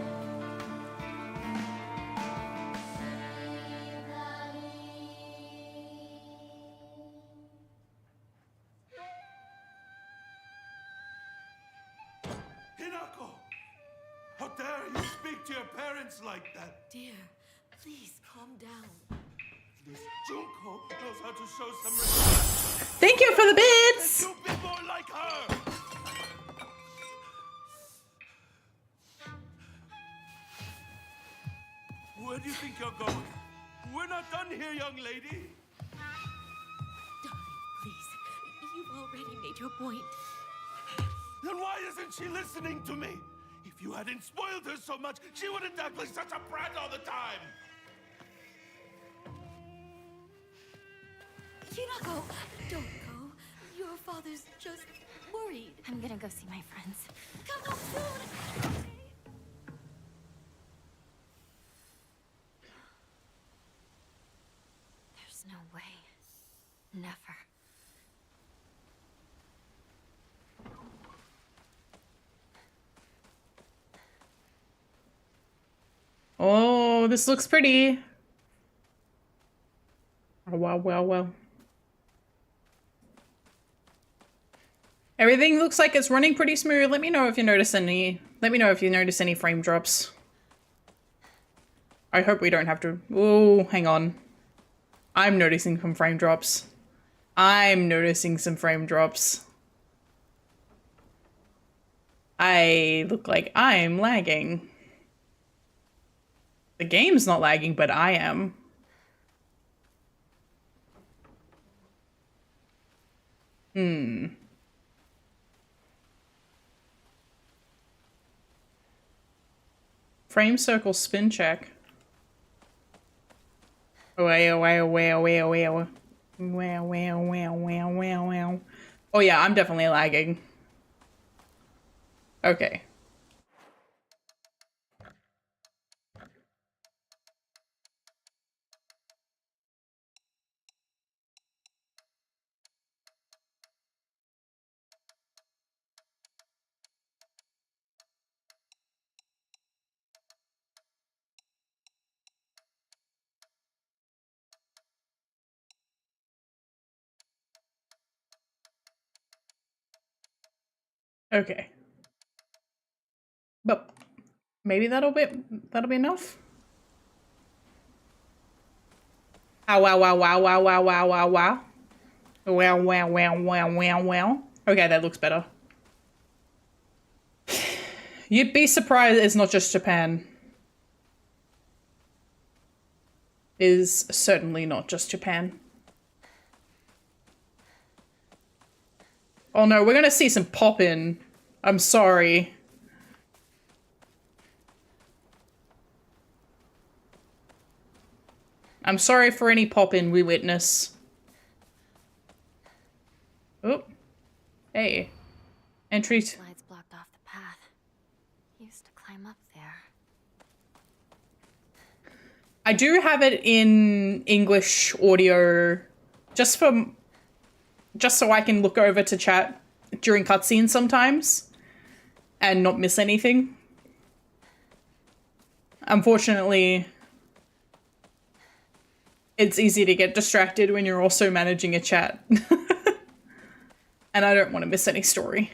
Hinako! How dare you speak to your parents like that?
Dear, please calm down.
This Junko knows how to show some respect.
Thank you for the bits!
You be more like her! Where do you think you're going? We're not done here, young lady.
Darling, please. You've already made your point.
Then why isn't she listening to me? If you hadn't spoiled her so much, she wouldn't act like such a brat all the time.
Hinako, don't go. Your father's just worried.
I'm gonna go see my friends.
Come home soon.
There's no way. Never.
Oh, this looks pretty. Oh, wow, wow, wow. Everything looks like it's running pretty smooth. Let me know if you notice any. Let me know if you notice any frame drops. I hope we don't have to. Oh, hang on. I'm noticing some frame drops. I'm noticing some frame drops. I look like I'm lagging. The game's not lagging, but I am. Frame circle spin check. Wow. Oh yeah, I'm definitely lagging. Okay. Okay. But maybe that'll be enough. Ow, wow, wow, wow, wow, wow, wow, wow, wow. Wow, wow, wow, wow, wow, wow. Okay, that looks better. You'd be surprised it's not just Japan. Is certainly not just Japan. Oh no, we're gonna see some pop-in. I'm sorry. I'm sorry for any pop-in we witness. Oh. Hey. Entry.
Slides blocked off the path. Used to climb up there.
I do have it in English audio just so I can look over to chat during cutscenes sometimes and not miss anything. Unfortunately, it's easy to get distracted when you're also managing a chat. And I don't want to miss any story.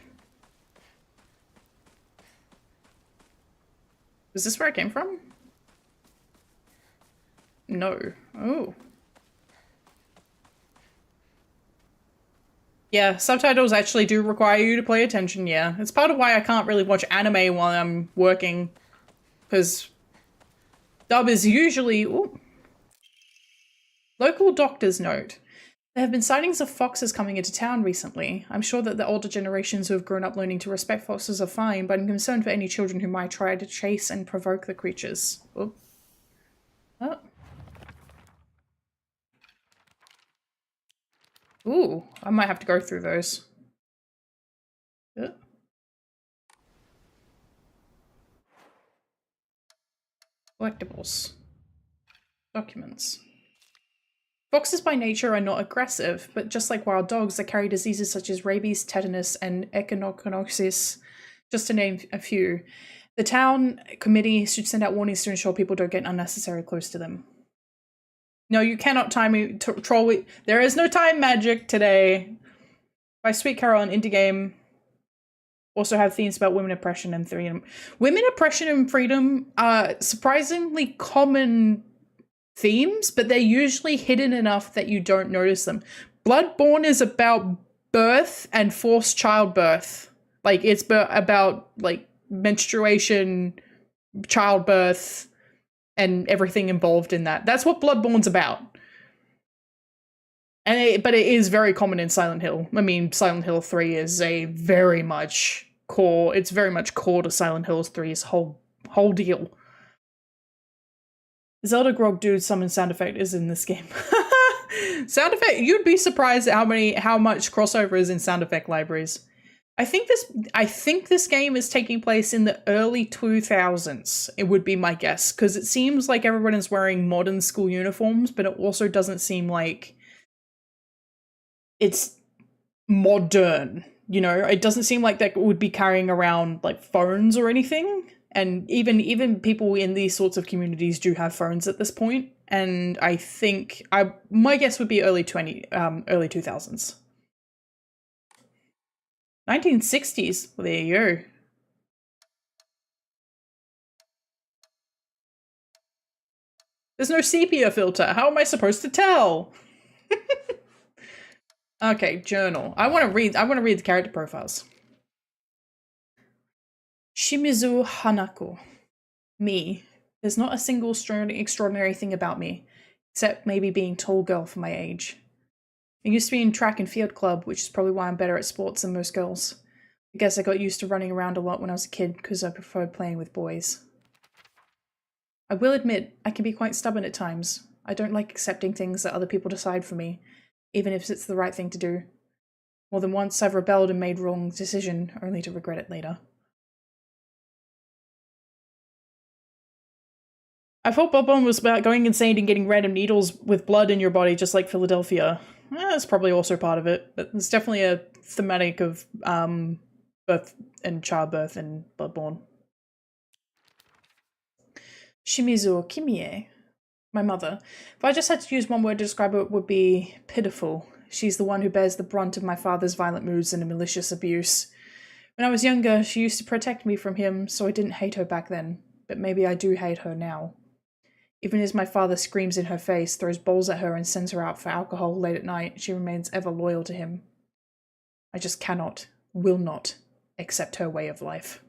Is this where I came from? No. Oh. Yeah, subtitles actually do require you to pay attention, yeah. It's part of why I can't really watch anime while I'm working. Because dub is usually... Ooh. Local doctor's note. There have been sightings of foxes coming into town recently. I'm sure that the older generations who have grown up learning to respect foxes are fine, but I'm concerned for any children who might try to chase and provoke the creatures. Oh. Oh. Ooh, I might have to go through those. Collectibles. Documents. Foxes by nature are not aggressive, but just like wild dogs, they carry diseases such as rabies, tetanus, and echinoconosis, just to name a few. The town committee should send out warnings to ensure people don't get unnecessarily close to them. No, you cannot troll it. There is no time magic today. By Sweet Carol, an indie game, also have themes about women oppression and freedom. Women oppression and freedom are surprisingly common themes, but they're usually hidden enough that you don't notice them. Bloodborne is about birth and forced childbirth. Like, it's about, like, menstruation, childbirth, and everything involved in that. That's what Bloodborne's about. But it is very common in Silent Hill. I mean, Silent Hill 3 is a very much core. It's very much core to Silent Hill 3's whole deal. Zelda Grog Dude summon sound effect is in this game. Sound effect, you'd be surprised at how much crossover is in sound effect libraries. I think this game is taking place in the early 2000s. It would be my guess, because it seems like everyone is wearing modern school uniforms, but it also doesn't seem like it's modern. You know, it doesn't seem like they would be carrying around like phones or anything. And even people in these sorts of communities do have phones at this point. And I think my guess would be early 2000s. 1960s. Well, there you go. There's no sepia filter. How am I supposed to tell? Okay, journal. I want to read the character profiles. Shimizu Hanako. Me. There's not a single extraordinary thing about me, except maybe being tall girl for my age. I used to be in track and field club, which is probably why I'm better at sports than most girls. I guess I got used to running around a lot when I was a kid because I preferred playing with boys. I will admit, I can be quite stubborn at times. I don't like accepting things that other people decide for me, even if it's the right thing to do. More than once I've rebelled and made wrong decision, only to regret it later. I thought Bloodborne was about going insane and getting random needles with blood in your body, just like Philadelphia. That's probably also part of it, but there's definitely a thematic of birth and childbirth in Bloodborne. Shimizu Kimie, my mother. If I just had to use one word to describe her, it would be pitiful. She's the one who bears the brunt of my father's violent moods and malicious abuse. When I was younger, she used to protect me from him, so I didn't hate her back then, but maybe I do hate her now. Even as my father screams in her face, throws bowls at her and sends her out for alcohol late at night, she remains ever loyal to him. I just cannot, will not, accept her way of life.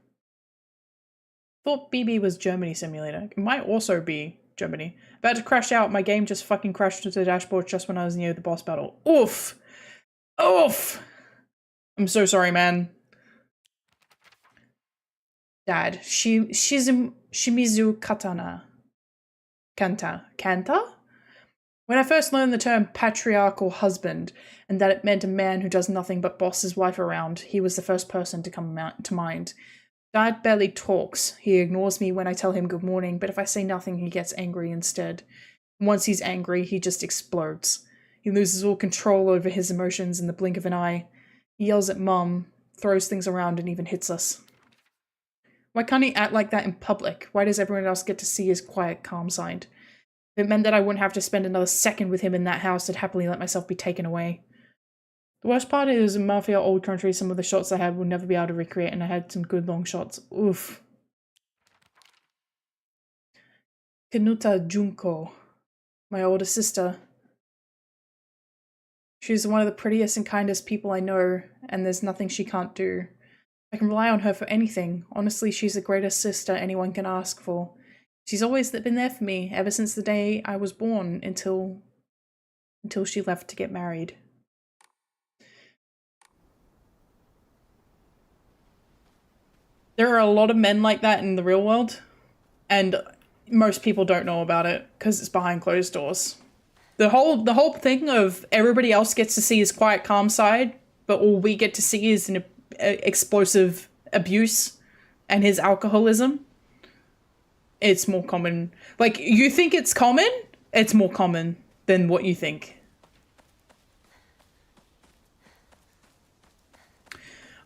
Thought BB was Germany Simulator. It might also be Germany. About to crash out, my game just fucking crashed to the dashboard just when I was near the boss battle. Oof! Oof! I'm so sorry, man. Dad. Shimizu Katana. Kanta? When I first learned the term patriarchal husband, and that it meant a man who does nothing but boss his wife around, he was the first person to come to mind. Dad barely talks. He ignores me when I tell him good morning, but if I say nothing, he gets angry instead. Once he's angry, he just explodes. He loses all control over his emotions in the blink of an eye. He yells at Mum, throws things around, and even hits us. Why can't he act like that in public? Why does everyone else get to see his quiet, calm side? If it meant that I wouldn't have to spend another second with him in that house, I'd happily let myself be taken away. The worst part is in Mafia Old Country, some of the shots I had would never be able to recreate, and I had some good long shots. Oof. Kanuta Junko, my older sister. She's one of the prettiest and kindest people I know, and there's nothing she can't do. I can rely on her for anything. Honestly, she's the greatest sister anyone can ask for. She's always been there for me, ever since the day I was born, until she left to get married. There are a lot of men like that in the real world, and most people don't know about it because it's behind closed doors. The whole thing of everybody else gets to see his quiet, calm side, but all we get to see is an explosive abuse and his alcoholism. It's more common. Like, you think it's common? It's more common than what you think.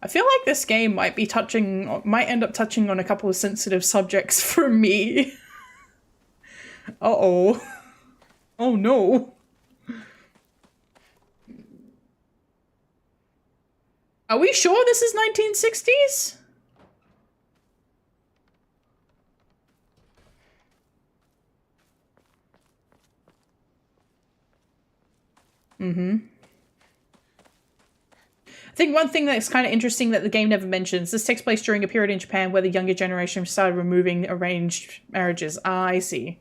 I feel like this game might end up touching on a couple of sensitive subjects for me. Uh-oh. Oh no. Are we sure this is 1960s? Mm-hmm. I think one thing that's kind of interesting that the game never mentions, this takes place during a period in Japan where the younger generation started removing arranged marriages. Ah, I see.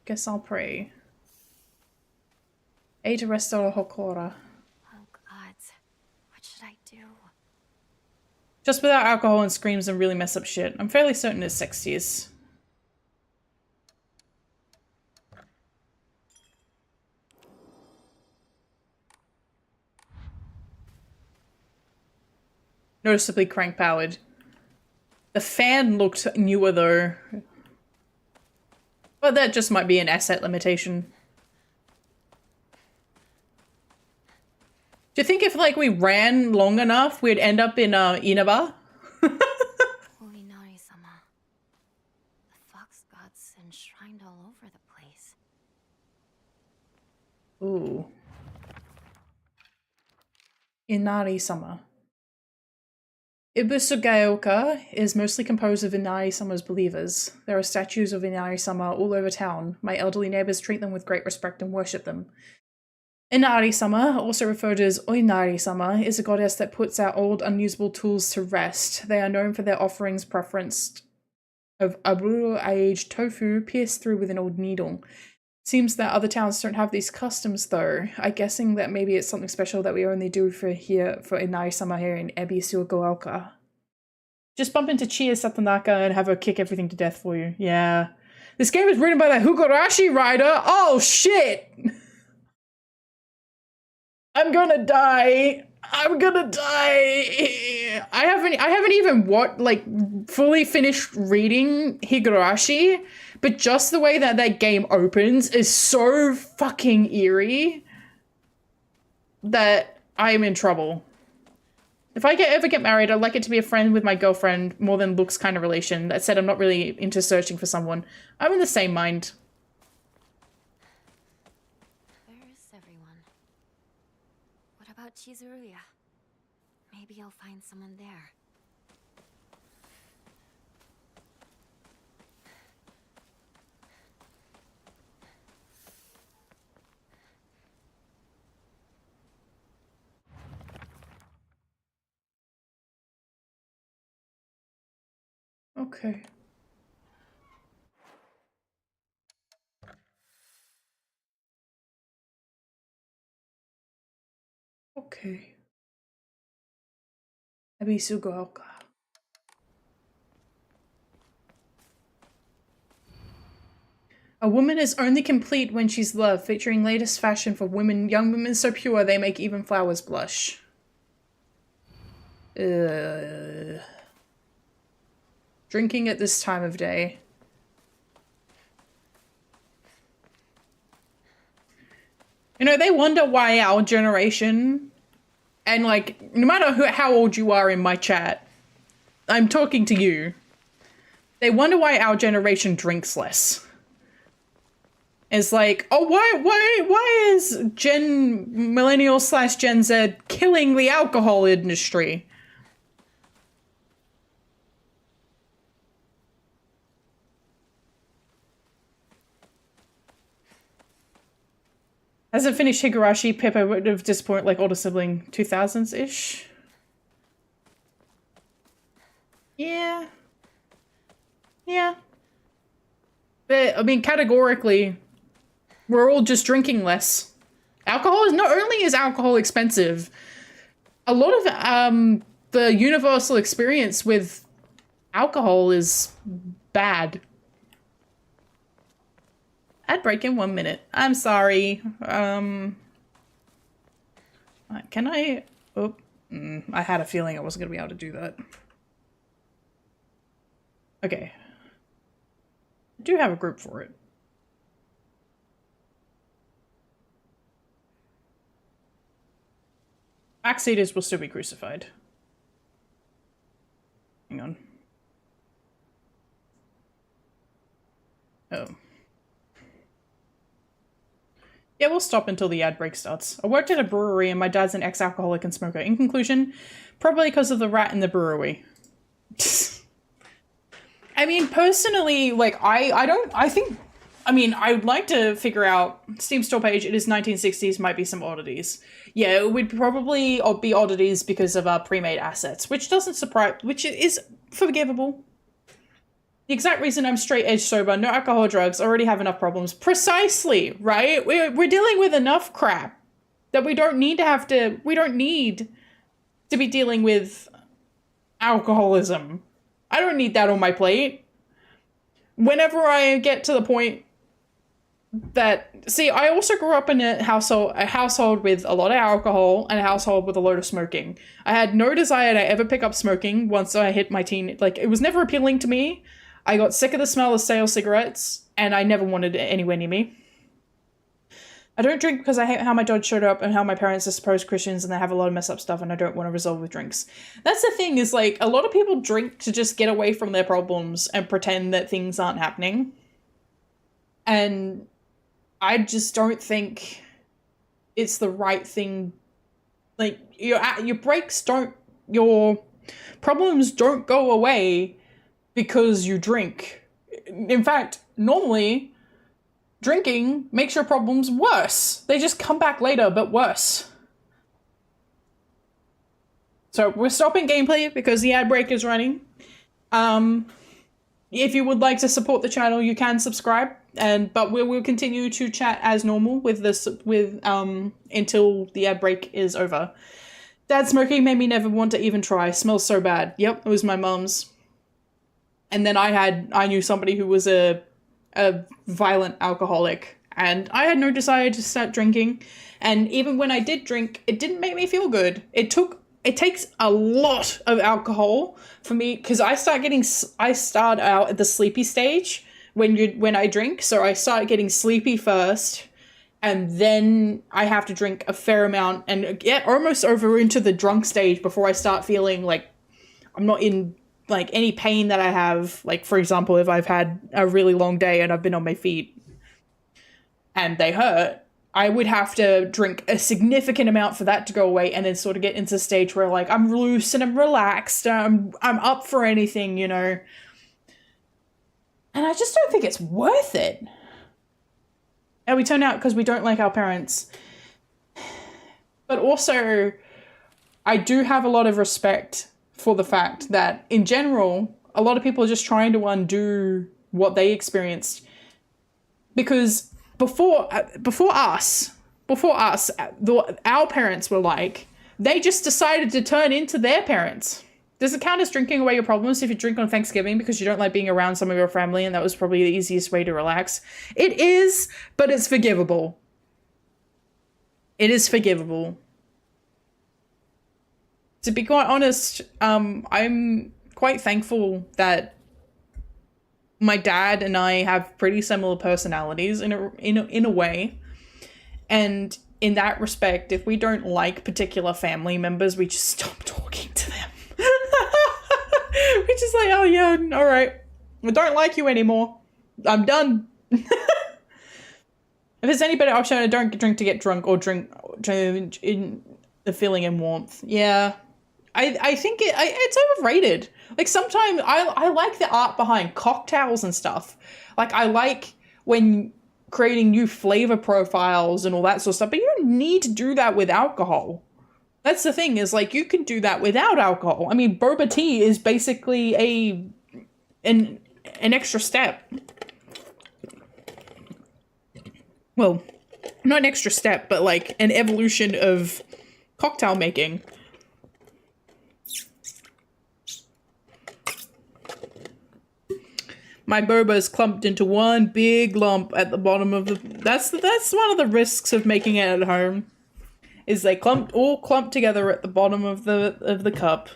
Guess I'll pray. Eita restaura hokora.
Oh gods, what should I do?
Just without alcohol and screams and really mess up shit. I'm fairly certain it's 60s. Noticeably crank-powered. The fan looked newer though. But that just might be an asset limitation. Do you think if, like, we ran long enough, we'd end up in, Inaba?
Holy Nari-sama. The fox god's enshrined all over the place.
Ooh. Inari-sama. Ibusugaoka is mostly composed of Inari-sama's believers. There are statues of Inari-sama all over town. My elderly neighbors treat them with great respect and worship them. Inari-sama, also referred to as Oinari-sama, is a goddess that puts our old, unusable tools to rest. They are known for their offerings preference of aburo-aged tofu pierced through with an old needle. Seems that other towns don't have these customs though. I'm guessing that maybe it's something special that we only do for Inari-sama here in Ebisugaoka. Just bump into Chia Satanaka and have her kick everything to death for you. Yeah. This game is written by the Higurashi writer. Oh shit! I'm gonna die. I'm gonna die. I haven't even fully finished reading Higurashi. But just the way that that game opens is so fucking eerie that I am in trouble. If I ever get married, I'd like it to be a friend with my girlfriend more than looks kind of relation. That said, I'm not really into searching for someone. I'm in the same mind.
Where is everyone? What about Chizuruya? Maybe I'll find someone there.
Okay. Okay. Ebisugaoka. A woman is only complete when she's loved, featuring latest fashion for young women so pure they make even flowers blush. Drinking at this time of day. You know, they wonder why our generation, and like, no matter how old you are in my chat, I'm talking to you. They wonder why our generation drinks less. It's like, oh, why is Millennial / Gen Z killing the alcohol industry? Hasn't finished Higurashi. Pippa would have disappointed like older sibling 2000s-ish. Yeah. Yeah. But, I mean, categorically, we're all just drinking less. Alcohol is, not only is alcohol expensive, a lot of the universal experience with alcohol is bad. Ad break in 1 minute. I'm sorry. Can I? Oh, I had a feeling I wasn't gonna be able to do that. Okay. I do have a group for it. Backseaters will still be crucified. Hang on. Oh. Yeah, we'll stop until the ad break starts. I worked at a brewery and my dad's an ex-alcoholic and smoker. In conclusion, probably because of the rat in the brewery. I mean, personally, like, I mean, I would like to figure out, Steam store page, it is 1960s, might be some oddities. Yeah, it would probably be oddities because of our pre-made assets, which doesn't surprise, which is forgivable. The exact reason I'm straight edge sober, no alcohol or drugs, already have enough problems. Precisely, right? We're dealing with enough crap that we don't need to be dealing with alcoholism. I don't need that on my plate. Whenever I get to the point that, see, I also grew up in a household with a lot of alcohol and a household with a load of smoking. I had no desire to ever pick up smoking once I hit my teen, like, it was never appealing to me. I got sick of the smell of stale cigarettes, and I never wanted it anywhere near me. I don't drink because I hate how my dad showed up and how my parents are supposed Christians and they have a lot of messed up stuff and I don't want to resolve with drinks. That's the thing, is like, a lot of people drink to just get away from their problems and pretend that things aren't happening. And I just don't think it's the right thing. Like, your problems don't go away because you drink. In fact, normally, drinking makes your problems worse. They just come back later, but worse. So we're stopping gameplay because the ad break is running. If you would like to support the channel, you can subscribe, but we will continue to chat as normal with this until the ad break is over. Dad smoking made me never want to even try. Smells so bad. Yep, it was my mum's. And then I knew somebody who was a violent alcoholic, and I had no desire to start drinking. And even when I did drink, it didn't make me feel good. It takes a lot of alcohol for me, because I start out at the sleepy stage when I drink. So I start getting sleepy first, and then I have to drink a fair amount and get almost over into the drunk stage before I start feeling like I'm not in like any pain that I have. Like, for example, if I've had a really long day and I've been on my feet and they hurt, I would have to drink a significant amount for that to go away, and then sort of get into a stage where like I'm loose and I'm relaxed, and I'm up for anything, you know. And I just don't think it's worth it. And we turn out because we don't like our parents. But also, I do have a lot of respect for the fact that, in general, a lot of people are just trying to undo what they experienced. Because before us, our parents were like, they just decided to turn into their parents. Does it count as drinking away your problems if you drink on Thanksgiving because you don't like being around some of your family and that was probably the easiest way to relax? It is, but it's forgivable. It is forgivable. To be quite honest, I'm quite thankful that my dad and I have pretty similar personalities in a way. And in that respect, if we don't like particular family members, we just stop talking to them. We're just like, oh yeah, all right. I don't like you anymore. I'm done. If there's any better option, I don't drink to get drunk or drink in the feeling and warmth. Yeah. I think it's overrated. Like, sometimes I like the art behind cocktails and stuff. Like, I like when creating new flavor profiles and all that sort of stuff, but you don't need to do that with alcohol. That's the thing, is like you can do that without alcohol. I mean, boba tea is basically an extra step. Well, not an extra step, but like an evolution of cocktail making. My boba is clumped into one big lump at the bottom of the... That's one of the risks of making it at home. Is they all clumped together at the bottom of the cup.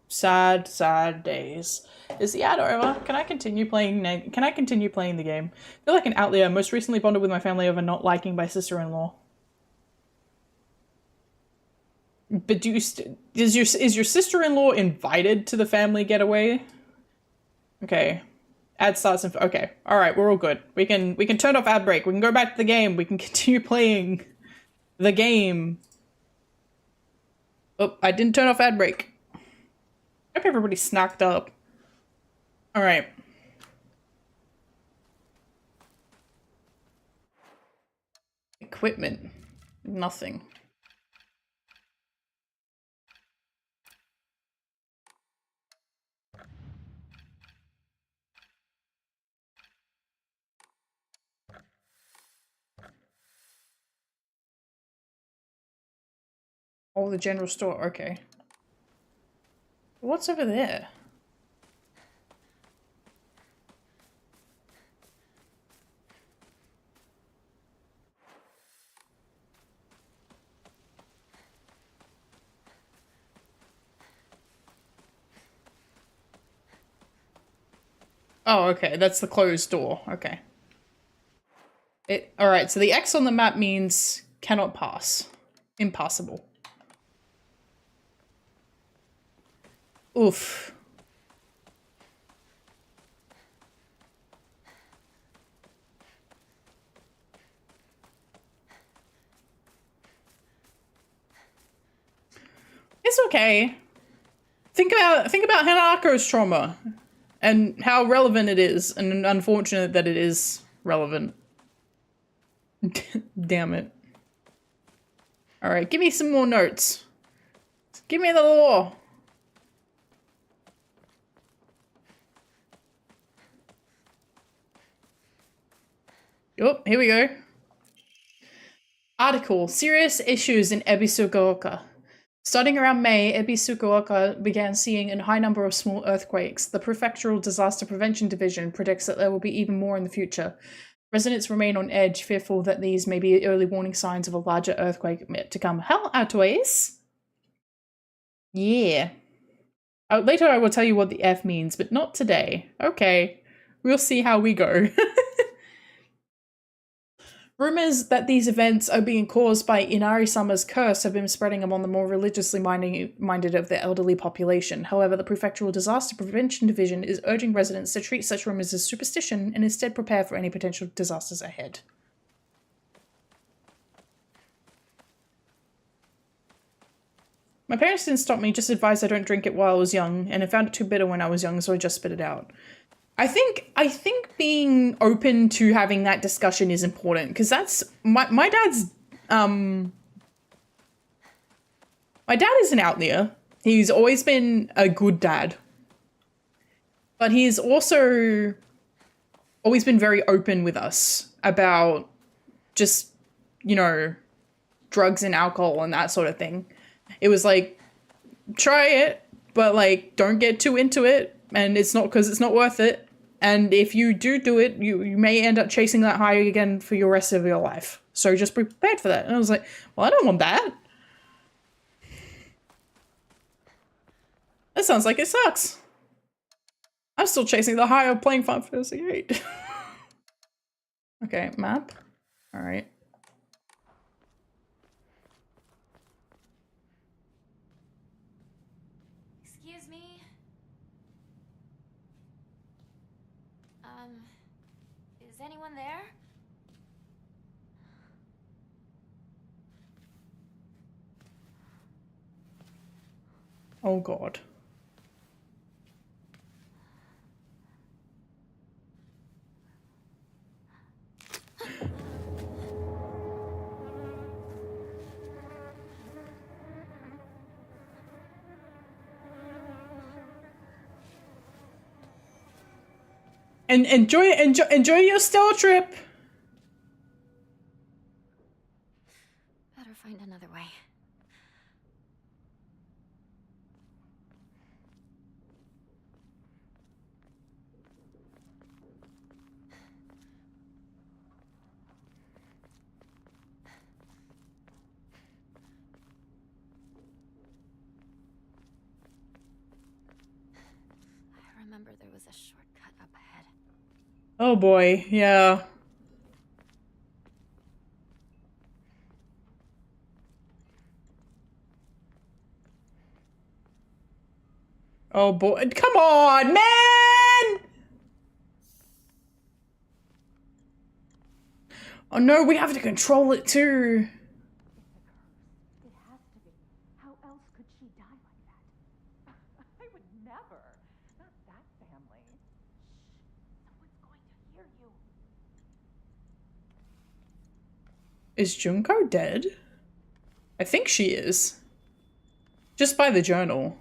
Sad, sad days. Is the ad over? Can I continue playing the game? I feel like an outlier. Most recently bonded with my family over not liking my sister-in-law. But is your sister-in-law invited to the family getaway? Okay. Ad starts in... Okay. Alright, we're all good. We can turn off ad break. We can go back to the game. We can continue playing the game. Oh, I didn't turn off ad break. I hope everybody snacked up. Alright. Equipment. Nothing. Oh, the general store. Okay. What's over there? Oh, okay. That's the closed door. Okay. Alright, so the X on the map means cannot pass. Impossible. Oof. It's okay. Think about Hanako's trauma and how relevant it is, and unfortunate that it is relevant. Damn it. Alright, give me some more notes. Give me the lore. Oh, here we go. Article: Serious issues in Ebisugaoka. Starting around May, Ebisugaoka began seeing a high number of small earthquakes. The Prefectural Disaster Prevention Division predicts that there will be even more in the future. Residents remain on edge, fearful that these may be early warning signs of a larger earthquake yet to come. Hell, Atways? Yeah. Later I will tell you what the F means, but not today. Okay. We'll see how we go. Rumors that these events are being caused by Inari-sama's curse have been spreading among the more religiously minded of the elderly population. However, the Prefectural Disaster Prevention Division is urging residents to treat such rumors as superstition and instead prepare for any potential disasters ahead. My parents didn't stop me, just advised I don't drink it while I was young, and I found it too bitter when I was young, so I just spit it out. I think being open to having that discussion is important, because that's my dad's my dad is an outlier. He's always been a good dad. But he's also always been very open with us about just, you know, drugs and alcohol and that sort of thing. It was like, try it, but like don't get too into it, and it's not because it's not worth it. And if you do it, you may end up chasing that high again for your rest of your life. So just be prepared for that. And I was like, well, I don't want that. That sounds like it sucks. I'm still chasing the high of playing Final Fantasy VIII. Okay, map. All right.
Excuse me. Is anyone there?
Oh God. And enjoy your Stella trip.
Better find another way. I remember there was a shortcut up ahead.
Oh boy, yeah. Oh boy, come on, man! Oh no, we have to control it too.
It has to be. How else could she die like that? I would never. Not that family. Shh. Someone's going to hear you.
Is Junko dead? I think she is. Just by the journal.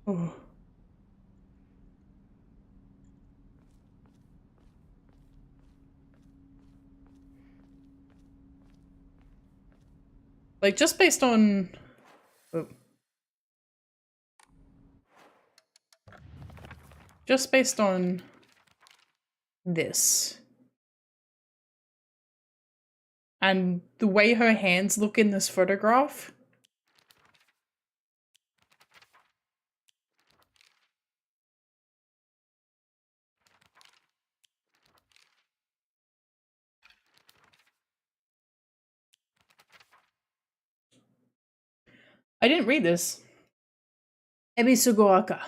Oh. Like, just based on... Oh. Just based on this. And the way her hands look in this photograph. I didn't read this. Ebisugaoka.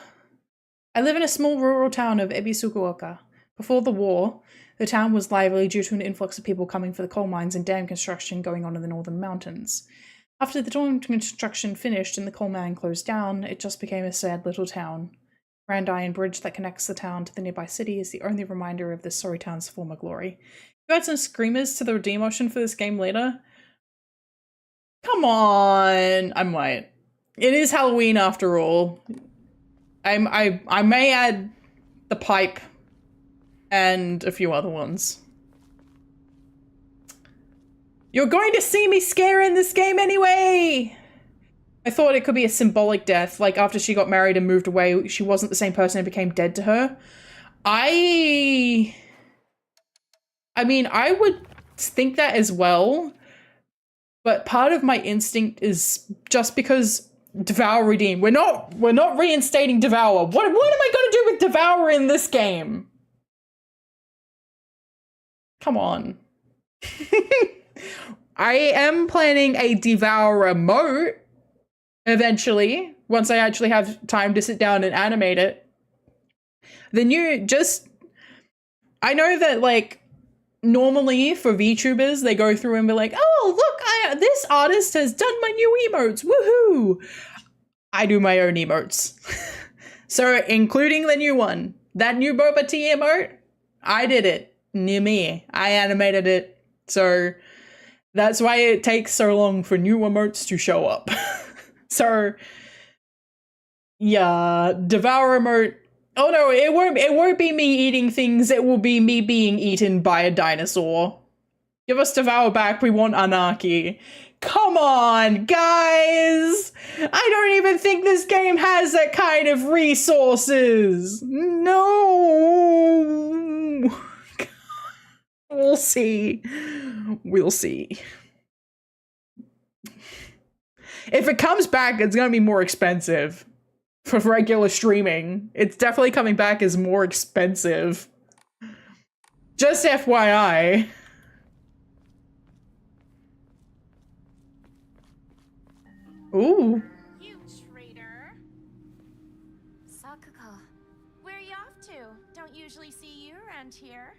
I live in a small rural town of Ebisugaoka. Before the war, the town was lively due to an influx of people coming for the coal mines and dam construction going on in the northern mountains. After the dam construction finished and the coal mine closed down, it just became a sad little town. Grand Iron Bridge that connects the town to the nearby city is the only reminder of this sorry town's former glory. You add some screamers to the redeem option for this game later? Come on! I'm white. It is Halloween after all. I may add the pipe and a few other ones. You're going to see me scare in this game anyway! I thought it could be a symbolic death, like after she got married and moved away, she wasn't the same person and became dead to her. I mean, I would think that as well, but part of my instinct is just because Devour Redeem. We're not reinstating Devour. What am I gonna do with Devour in this game? Come on. I am planning a Devour emote eventually, once I actually have time to sit down and animate it. I know that, like, normally for VTubers, they go through and be like, oh, look, this artist has done my new emotes, woohoo! I do my own emotes. So, including the new one. That new Boba Tea emote, I did it. Near me. I animated it. So, that's why it takes so long for new emotes to show up. So, yeah, Devour emote. Oh no, it won't be me eating things, it will be me being eaten by a dinosaur. Give us Devour back, we want anarchy. Come on, guys! I don't even think this game has that kind of resources! No! We'll see. We'll see. If it comes back, it's gonna be more expensive. For regular streaming. It's definitely coming back as more expensive. Just FYI. Ooh.
You traitor.
Sakuko.
Where are you off to? Don't usually see you around here.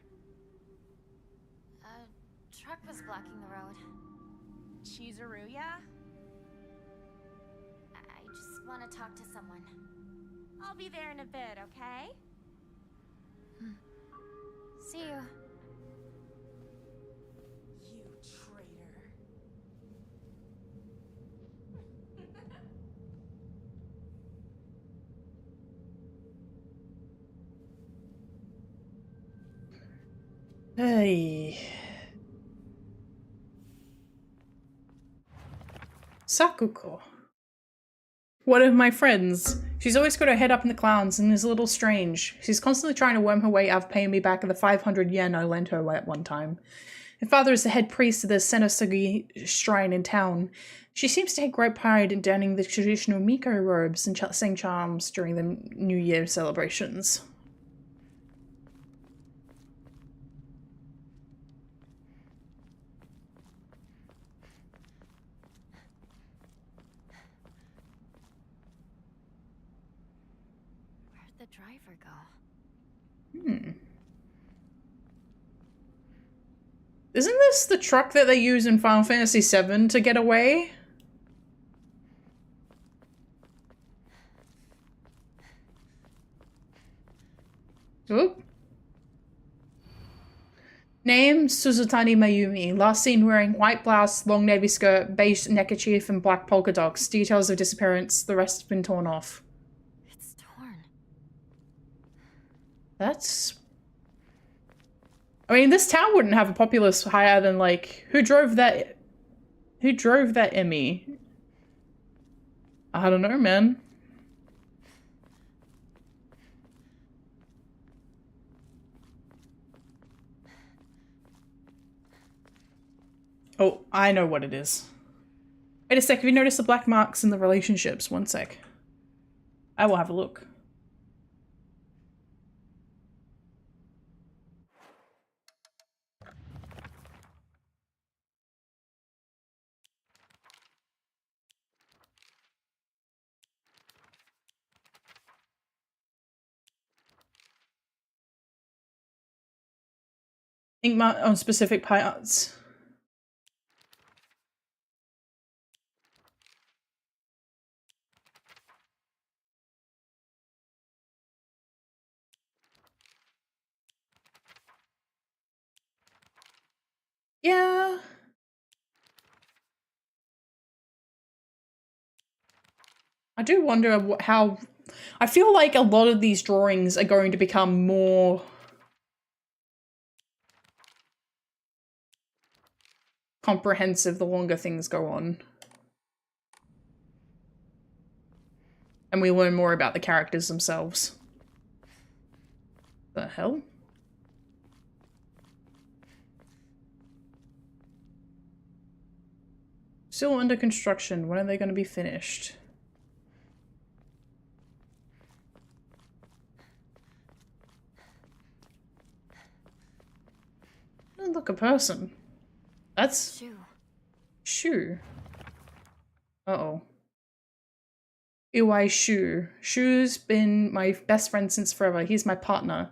A truck was blocking the road.
Chizuruya?
I just want to talk to someone.
I'll be there in a bit, okay?
See you.
You traitor.
Hey. Sakuko. One of my friends. She's always got her head up in the clouds and is a little strange. She's constantly trying to worm her way out of paying me back the 500 yen I lent her at one time. Her father is the head priest of the Senosagi shrine in town. She seems to take great pride in donning the traditional Miko robes and sing charms during the New Year celebrations.
Where'd the driver go?
Isn't this the truck that they use in Final Fantasy VII to get away? Oop. Name, Suzutani Mayumi. Last seen wearing white blouse, long navy skirt, beige neckerchief, and black polka dots. Details of disappearance, the rest have been torn off.
It's torn.
That's... I mean, this town wouldn't have a populace higher than, like... Who drove that Emmy? I don't know, man. Oh, I know what it is. Wait a sec, have you noticed the black marks in the relationships? One sec. I will have a look. Ink mark on specific parts. Yeah. I do wonder how... I feel like a lot of these drawings are going to become more... comprehensive the longer things go on. And we learn more about the characters themselves. The hell? Still under construction. When are they going to be finished? Doesn't look a person. That's...
Shoe.
Shu. Uh-oh. Iwai Shu. Shu's been my best friend since forever. He's my partner.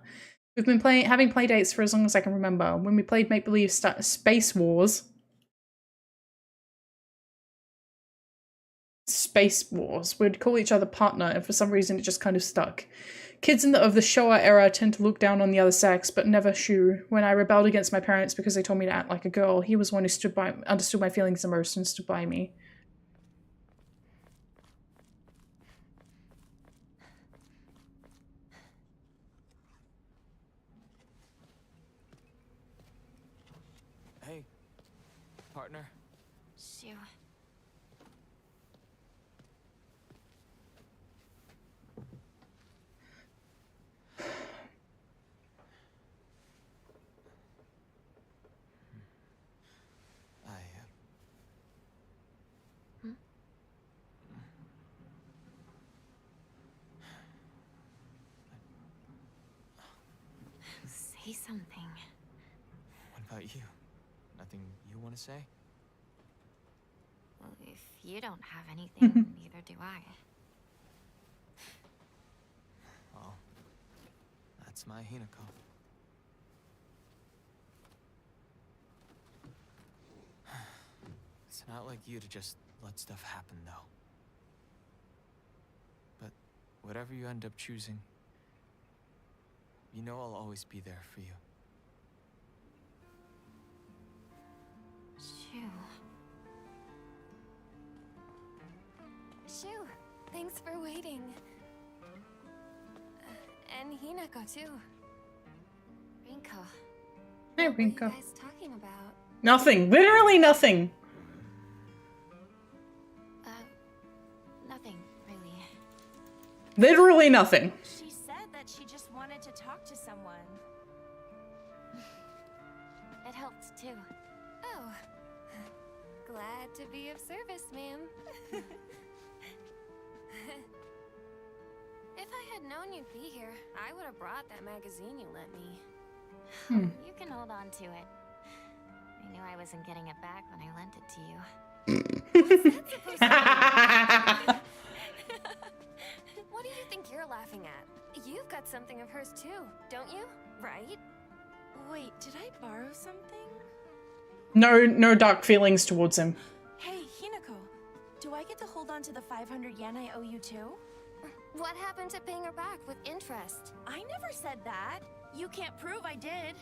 We've been having play dates for as long as I can remember. When we played Make-Believe Space Wars... we'd call each other partner, and for some reason it just kind of stuck. Kids of the Showa era tend to look down on the other sex, but never Shu. When I rebelled against my parents because they told me to act like a girl, he was one who understood my feelings the most and stood by me.
Hey, partner.
Shoe. Say something.
What about you? Nothing you want to say?
Well, if you don't have anything, neither do I.
Well, that's my Hinako. It's not like you to just let stuff happen, though. But whatever you end up choosing, you know I'll always be there for you.
Shoe.
Shoo, thanks for waiting. And Hinako, too.
Rinko.
There
What
we
were you
go.
guys talking about?
Nothing. Literally nothing.
Nothing, really.
Literally nothing.
She said that she just wanted to talk to someone.
It helped too. Oh. Glad to be of service, ma'am. If I had known you'd be here, I would have brought that magazine you lent me.
You can hold on to it. I knew I wasn't getting it back when I lent it to you.
What do you think you're laughing at? You've got something of hers too, don't you? Right?
Wait, did I borrow something?
No dark feelings towards him.
Hey, Hinako, do I get to hold on to the 500 yen I owe you too?
What happened to paying her back with interest?
I never said that. You can't prove I did.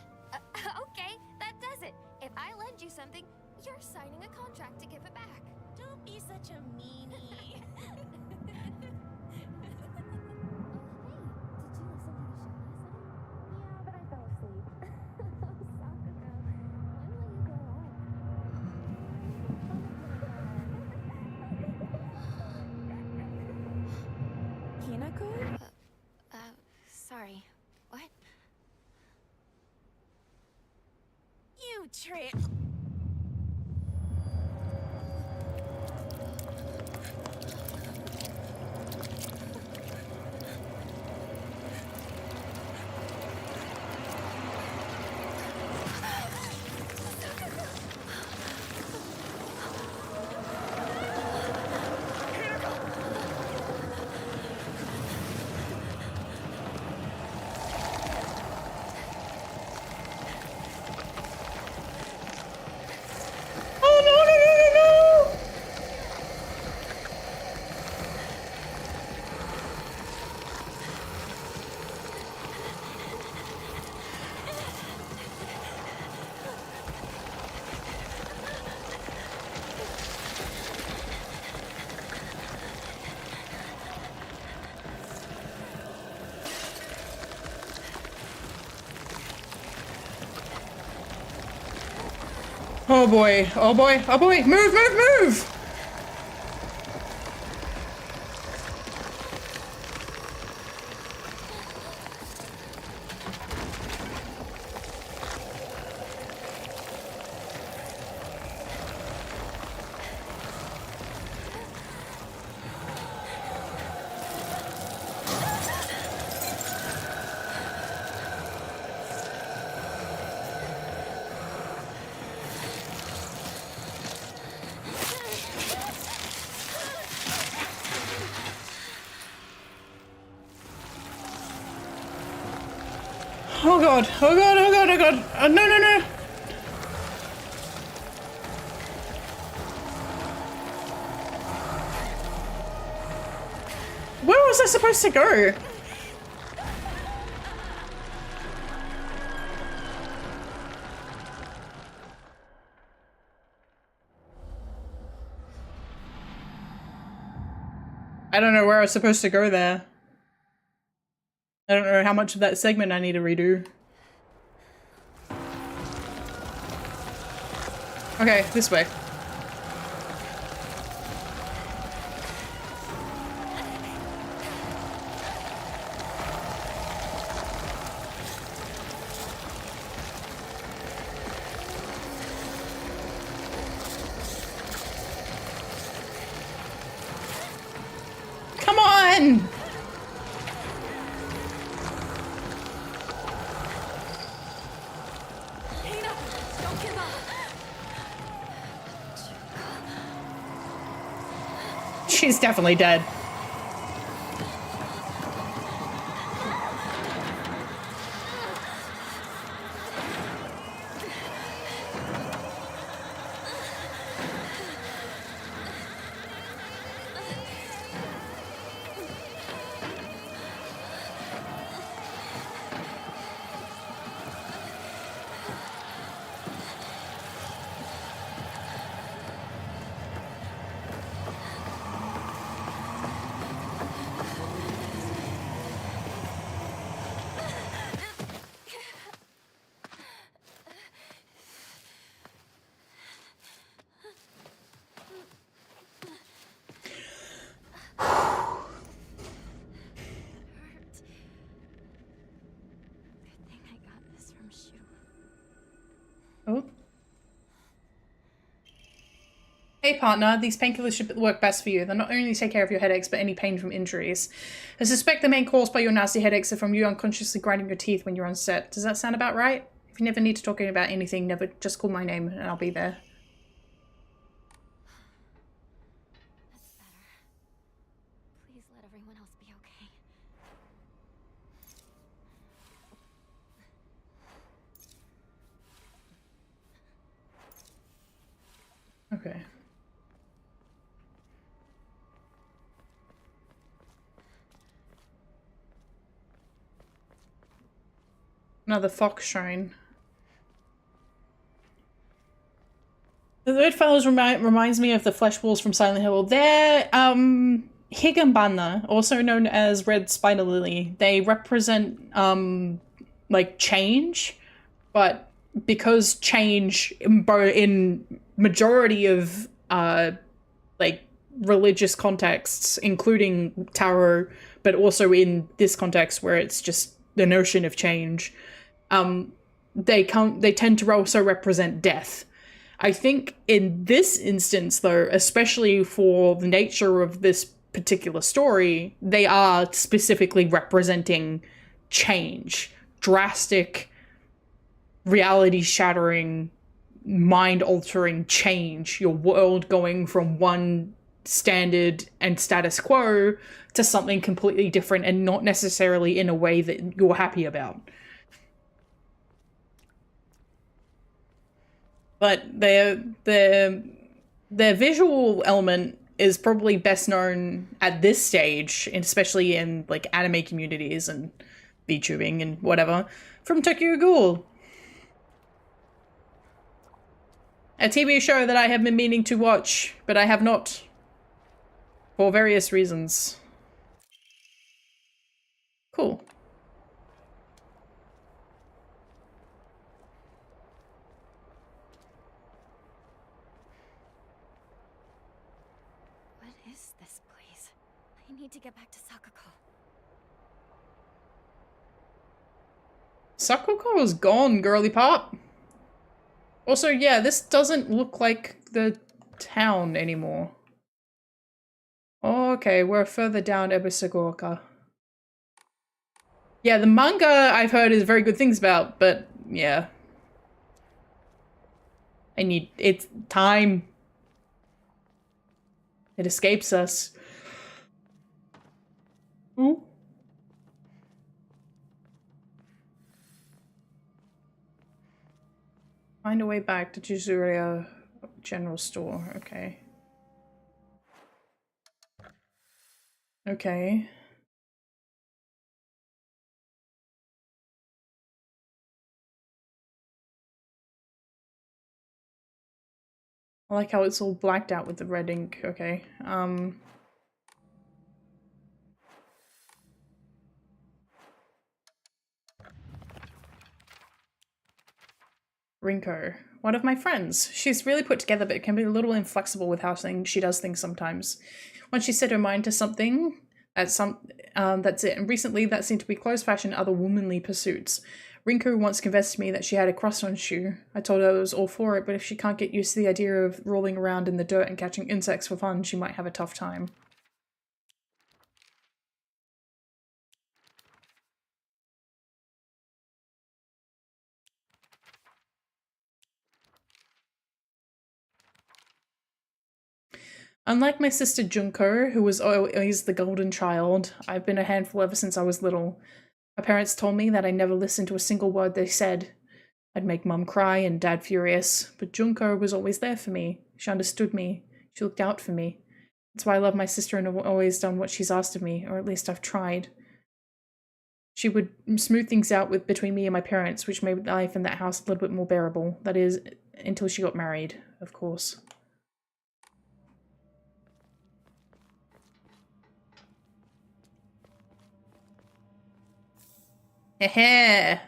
Okay, that does it. If I lend you something, you're signing a contract to give it back.
Don't be such a meanie. Hinako?
Sorry. What?
You trick.
Oh boy, oh boy, oh boy, move, move, move! Oh god, oh god, oh god, oh god. No, no, no. Where was I supposed to go? I don't know where I was supposed to go there. I don't know how much of that segment I need to redo. Okay, this way. Come on! She's definitely dead. Hey partner, these painkillers should work best for you. They'll not only take care of your headaches, but any pain from injuries. I suspect the main cause by your nasty headaches are from you unconsciously grinding your teeth when you're on set. Does that sound about right? If you never need to talk about anything, never just call my name and I'll be there.
That's better. Please let everyone else be okay.
Okay. Another fox shrine. The third fellows reminds me of the flesh wolves from Silent Hill. They're, Higginbana, also known as Red Spider Lily. They represent, like, change, but because change in majority of, like, religious contexts, including tarot, but also in this context where it's just the notion of change, they tend to also represent death. I think in this instance, though, especially for the nature of this particular story, they are specifically representing change, drastic, reality-shattering, mind-altering change. Your world going from one standard and status quo to something completely different, and not necessarily in a way that you're happy about. But their visual element is probably best known at this stage, especially in like anime communities and VTubing and whatever, from Tokyo Ghoul, a TV show that I have been meaning to watch, but I have not, for various reasons. Cool.
What is this place? I need to get back to Sakuko.
Sakuko is gone, girly pop. Also, yeah, this doesn't look like the town anymore. Okay, we're further down Ebisugaoka. Yeah, the manga I've heard is very good things about, but yeah. It's time. It escapes us. Ooh. Find a way back to Chizuria General Store. Okay. Okay. I like how it's all blacked out with the red ink. Okay. Rinko. One of my friends. She's really put together, but can be a little inflexible with how she does things sometimes. Once she set her mind to something, that's it. And recently, that seemed to be clothes fashion and other womanly pursuits. Rinko once confessed to me that she had a crush on Shu. I told her I was all for it, but if she can't get used to the idea of rolling around in the dirt and catching insects for fun, she might have a tough time. Unlike my sister Junko, who was always the golden child, I've been a handful ever since I was little. My parents told me that I never listened to a single word they said. I'd make mum cry and dad furious, but Junko was always there for me. She understood me. She looked out for me. That's why I love my sister and have always done what she's asked of me, or at least I've tried. She would smooth things out between me and my parents, which made life in that house a little bit more bearable. That is, until she got married, of course. Heh.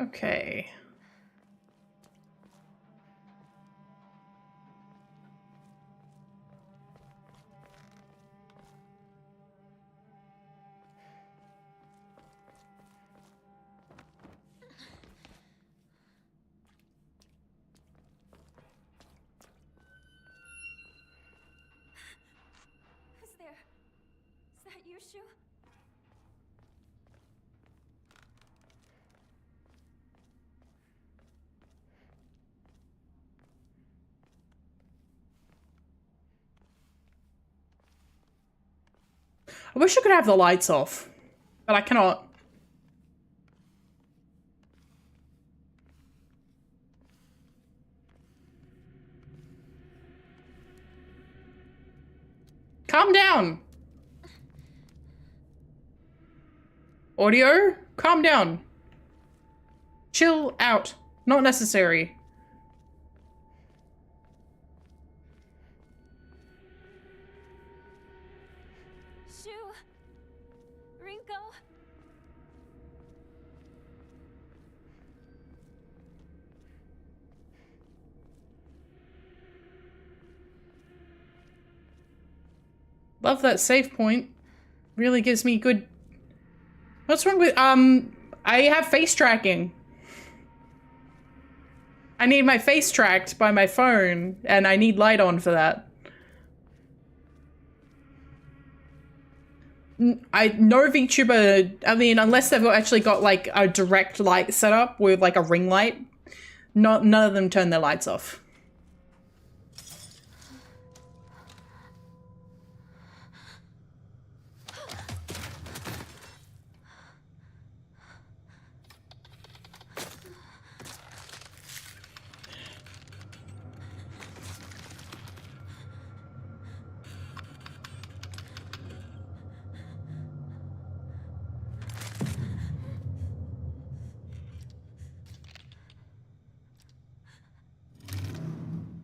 Okay.
you, Shu?
I wish I could have the lights off, but I cannot. Calm down. Audio, calm down. Chill out. Not necessary.
Shu. Rinko.
Love that save point. Really gives me good... What's wrong with... I have face tracking. I need my face tracked by my phone, and I need light on for that. No VTuber, I mean, unless they've actually got like a direct light setup with like a ring light, none of them turn their lights off.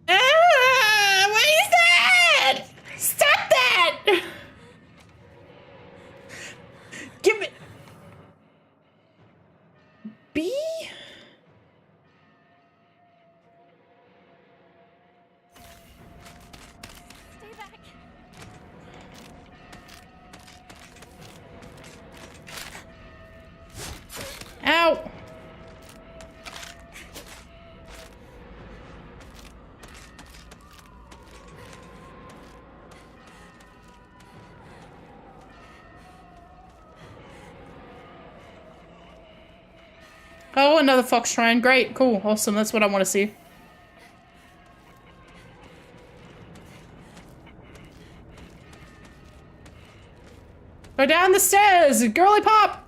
What is that? Stop that! Give it. B?
Stay back.
Ow. Oh, another fox shrine. Great, cool, awesome. That's what I want to see. Go down the stairs, girly pop!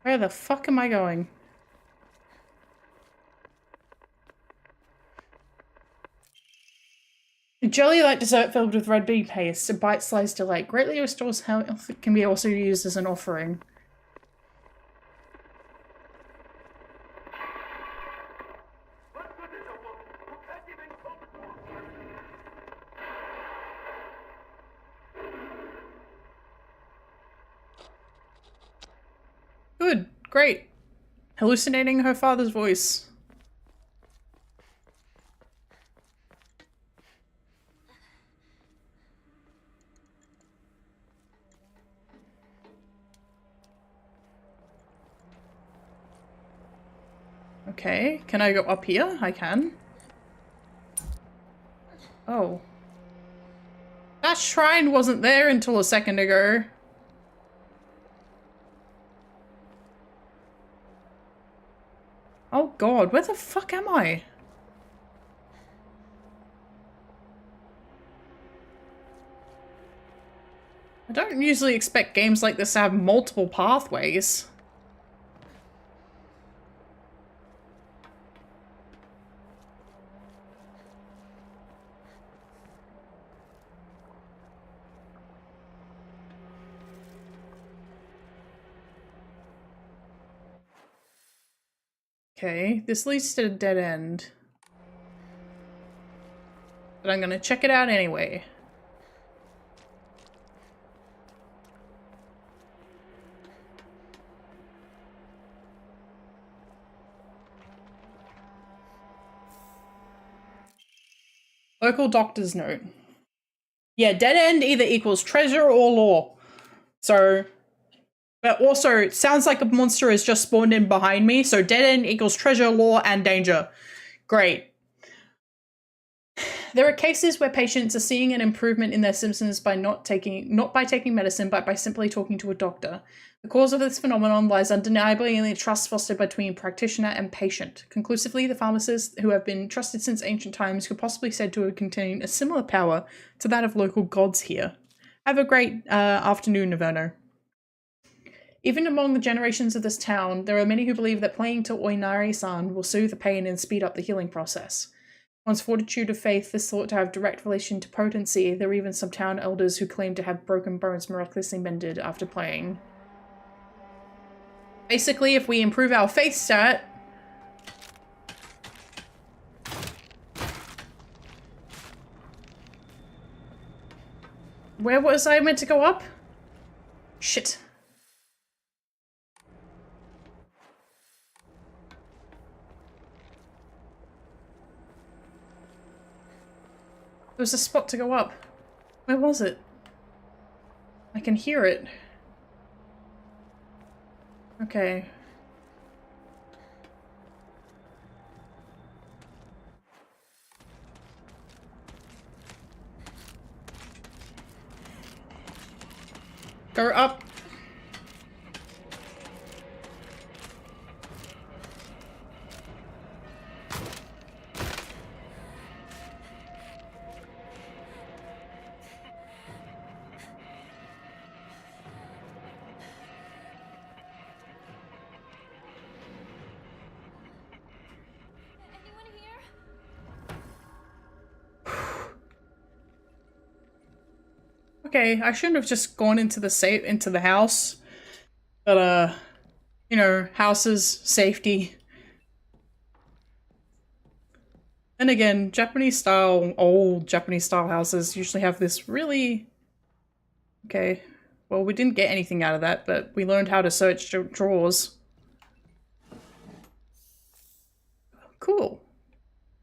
Where the fuck am I going? Jelly like dessert filled with red bean paste, a bite-sized delight. Greatly restores health. It can be also used as an offering. Good, great. Hallucinating her father's voice. Okay, can I go up here? I can. Oh. That shrine wasn't there until a second ago. Oh god, where the fuck am I? I don't usually expect games like this to have multiple pathways. Okay, this leads to a dead end. But I'm gonna check it out anyway. Local doctor's note. Yeah, dead end either equals treasure or lore. So, but also, it sounds like a monster has just spawned in behind me. So dead end equals treasure, lore, and danger. Great. There are cases where patients are seeing an improvement in their symptoms by not by taking medicine, but by simply talking to a doctor. The cause of this phenomenon lies undeniably in the trust fostered between practitioner and patient. Conclusively, the pharmacists, who have been trusted since ancient times, could possibly be said to have contained a similar power to that of local gods here. Have a great afternoon, Naverno. Even among the generations of this town, there are many who believe that playing to Oinari-san will soothe the pain and speed up the healing process. One's fortitude of faith is thought to have direct relation to potency. There are even some town elders who claim to have broken bones miraculously mended after playing. Basically, if we improve our faith stat... Where was I meant to go up? Shit. There was a spot to go up. Where was it? I can hear it. Okay. Go up. Okay, I shouldn't have just gone into the house. But you know, houses, safety. Then again, old Japanese style houses usually have this really... Okay, well, we didn't get anything out of that, but we learned how to search drawers. Cool.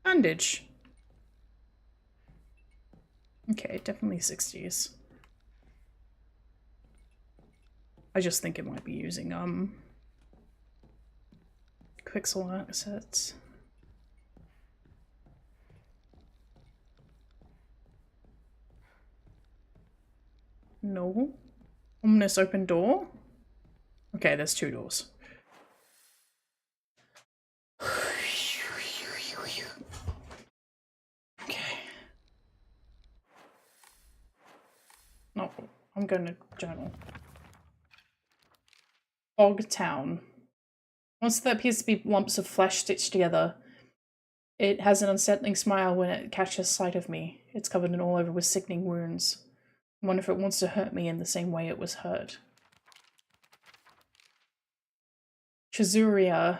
Bandage. Okay, definitely 60s. I just think it might be using, Quixel assets. No. Ominous open door? Okay, there's 2 doors. Okay. No, I'm gonna journal. Bog Town. Monster that appears to be lumps of flesh stitched together. It has an unsettling smile when it catches sight of me. It's covered in all over with sickening wounds. I wonder if it wants to hurt me in the same way it was hurt. Chizuria.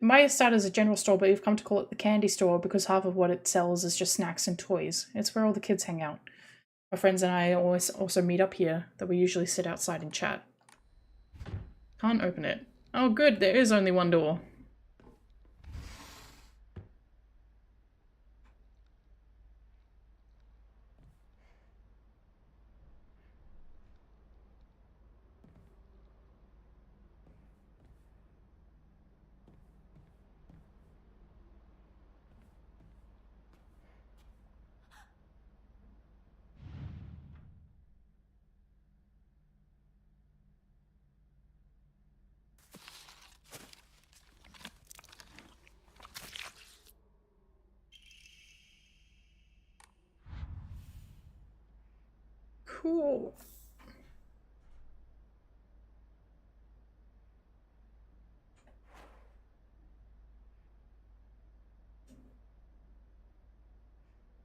It might have started as a general store, but we've come to call it the candy store because half of what it sells is just snacks and toys. It's where all the kids hang out. My friends and I always also meet up here, though we usually sit outside and chat. Can't open it. Oh good, there is only 1 door. Cool.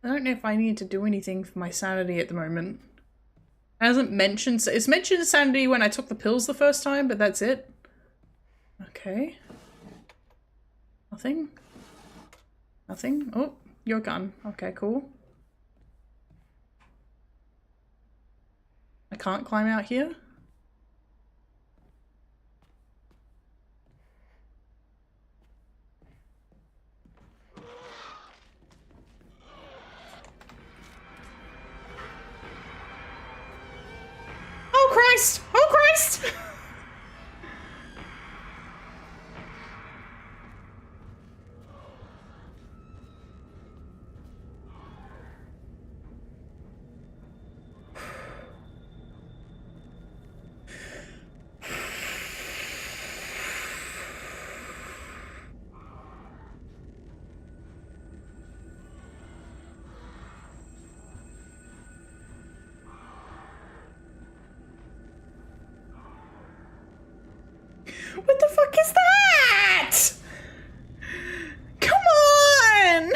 I don't know if I need to do anything for my sanity at the moment. It hasn't mentioned... It's mentioned sanity when I took the pills the first time, but that's it. Okay. Nothing? Nothing? Oh, your gun. Okay, cool. I can't climb out here? Christ! Oh Christ! What the fuck is that? Come on!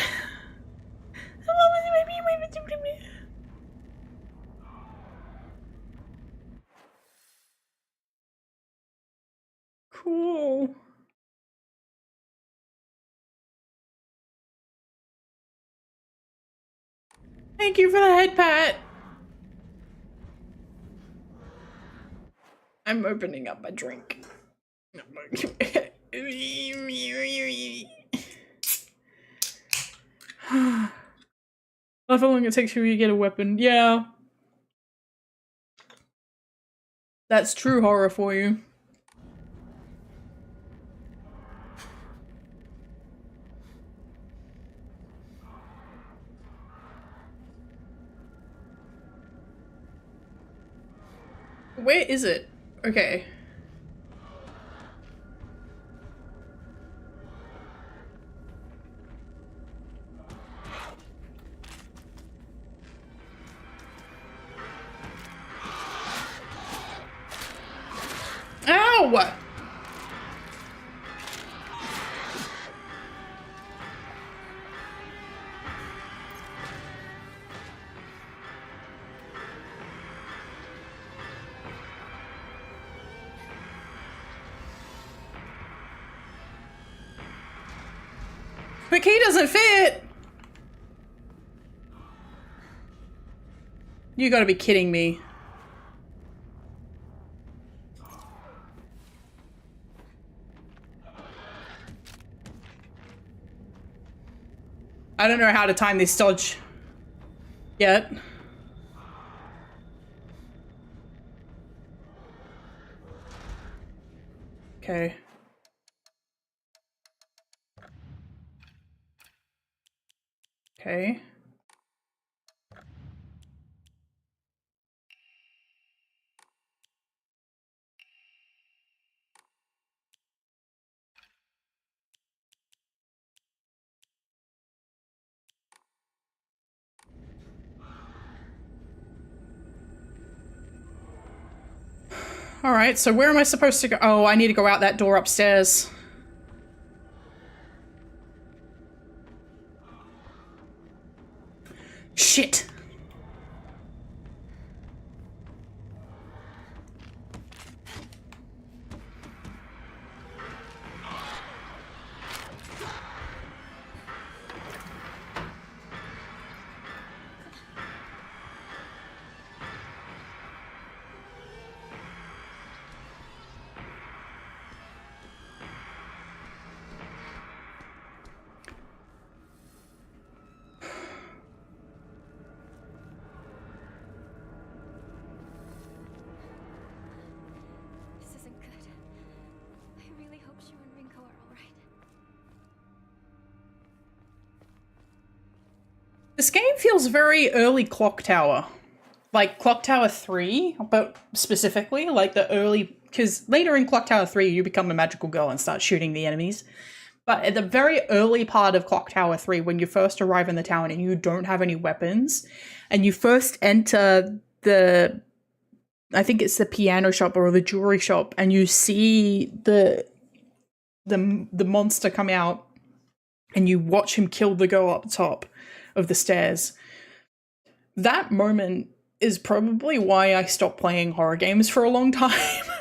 Cool. Thank you for the head pat. I'm opening up my drink. Love how long it takes you to get a weapon. Yeah. That's true horror for you. Where is it? Okay. Ow! The key doesn't fit! You gotta be kidding me. I don't know how to time this dodge yet. Okay. Okay. Alright, so where am I supposed to go? Oh, I need to go out that door upstairs. Shit! This game feels very early Clock Tower. Like Clock Tower 3, but specifically like the early, because later in Clock Tower 3 you become a magical girl and start shooting the enemies. But at the very early part of Clock Tower 3, when you first arrive in the town and you don't have any weapons, and you first enter the, I think it's the piano shop or the jewelry shop, and you see the monster come out, and you watch him kill the girl up top of the stairs. That moment is probably why I stopped playing horror games for a long time.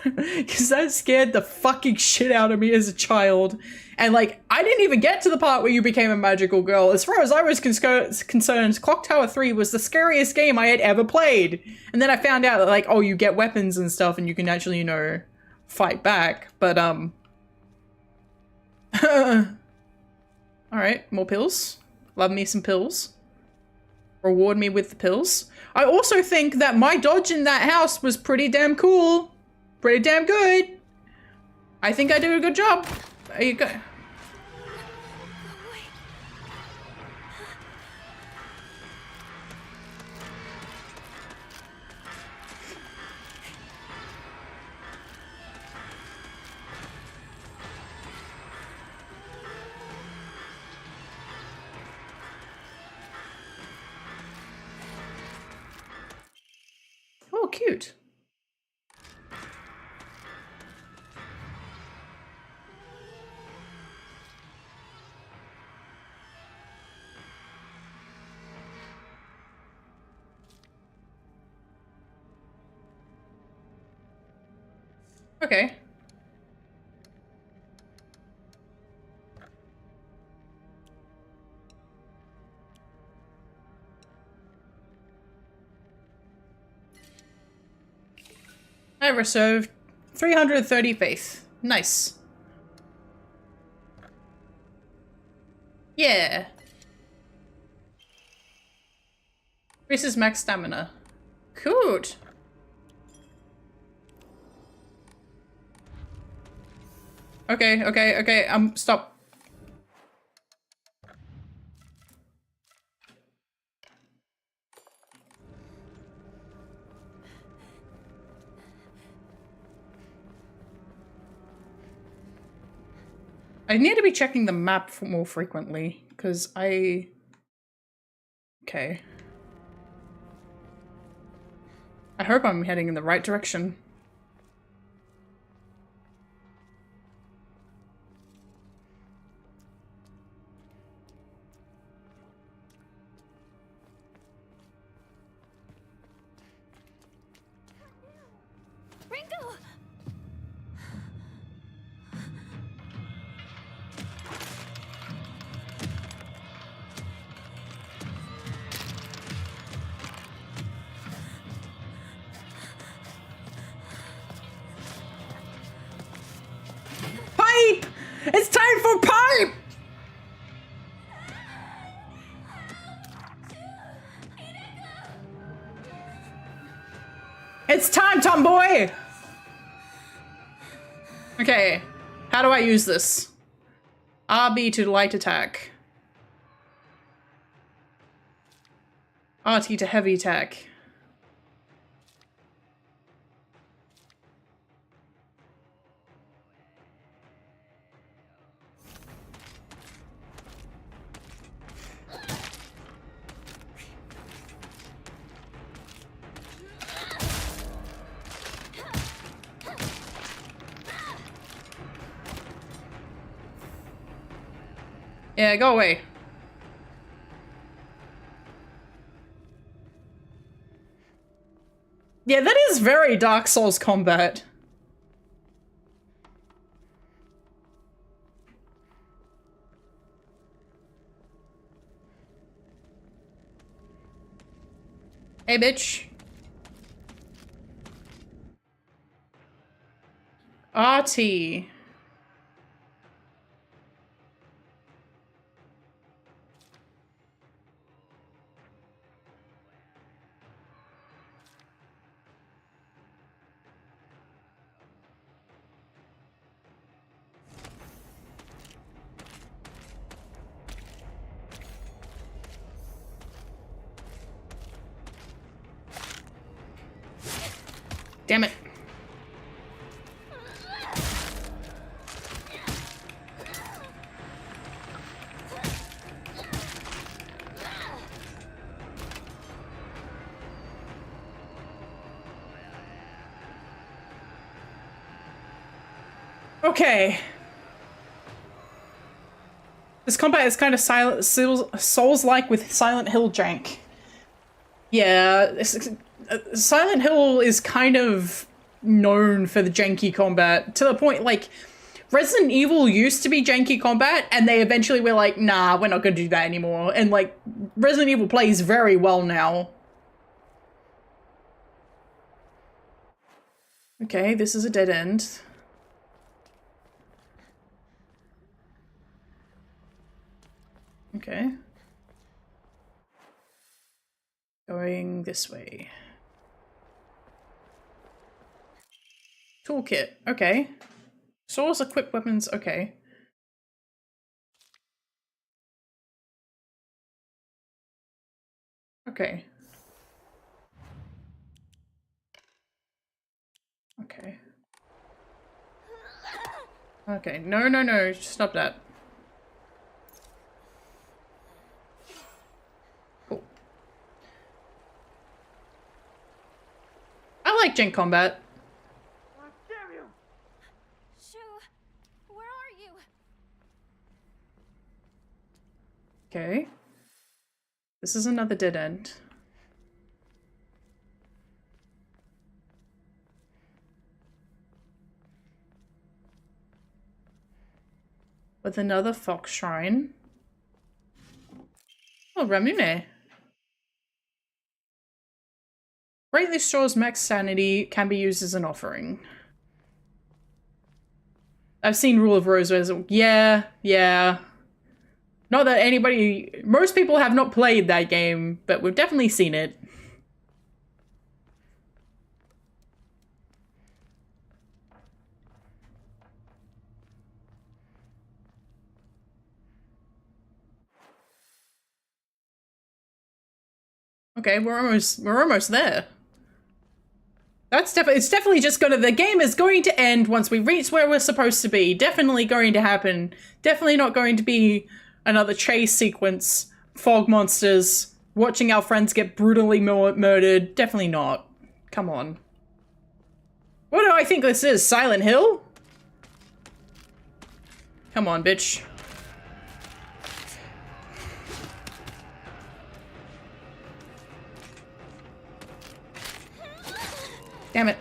Because that scared the fucking shit out of me as a child. And like, I didn't even get to the part where you became a magical girl. As far as I was concerned, Clock Tower 3 was the scariest game I had ever played. And then I found out that like, oh, you get weapons and stuff and you can actually, you know, fight back. But, alright, more pills. Love me some pills. reward me with the pills. I also think that my dodge in that house was pretty damn cool. Pretty damn good. I think I did a good job. There you go. Oh, cute. Okay. I reserved 330 faith. Nice. Yeah. Increases max stamina. Good. Okay. Stop. I need to be checking the map more frequently, because I... Okay. I hope I'm heading in the right direction.
Ringo!
Pipe! It's time for pipe! It's time, tomboy! Okay, how do I use this? RB to light attack. RT to heavy attack. Yeah, go away. Yeah, that is very Dark Souls combat. Hey, bitch. RT. Damn it. Okay. This combat is kind of Souls-like with Silent Hill jank. Yeah, Silent Hill is kind of known for the janky combat, to the point, like, Resident Evil used to be janky combat, and they eventually were like, nah, we're not gonna do that anymore. And, like, Resident Evil plays very well now. Okay, this is a dead end. Okay. Going this way. Toolkit. Okay. Swords, equipped weapons. Okay. Okay. Okay. Okay. No, no, no. Stop that. Cool. I like Gen Combat.
Shu, where are you?
Okay. This is another dead end. With another fox shrine. Oh, Ramune. Greatly stores max sanity, can be used as an offering. I've seen Rule of Rose. Yeah, yeah. Not that anybody... Most people have not played that game, but we've definitely seen it. Okay, we're almost there. It's definitely just the game is going to end once we reach where we're supposed to be. Definitely going to happen. Definitely not going to be another chase sequence, fog monsters, watching our friends get brutally murdered. Definitely not. Come on. What do I think this is? Silent Hill? Come on, bitch. Damn it.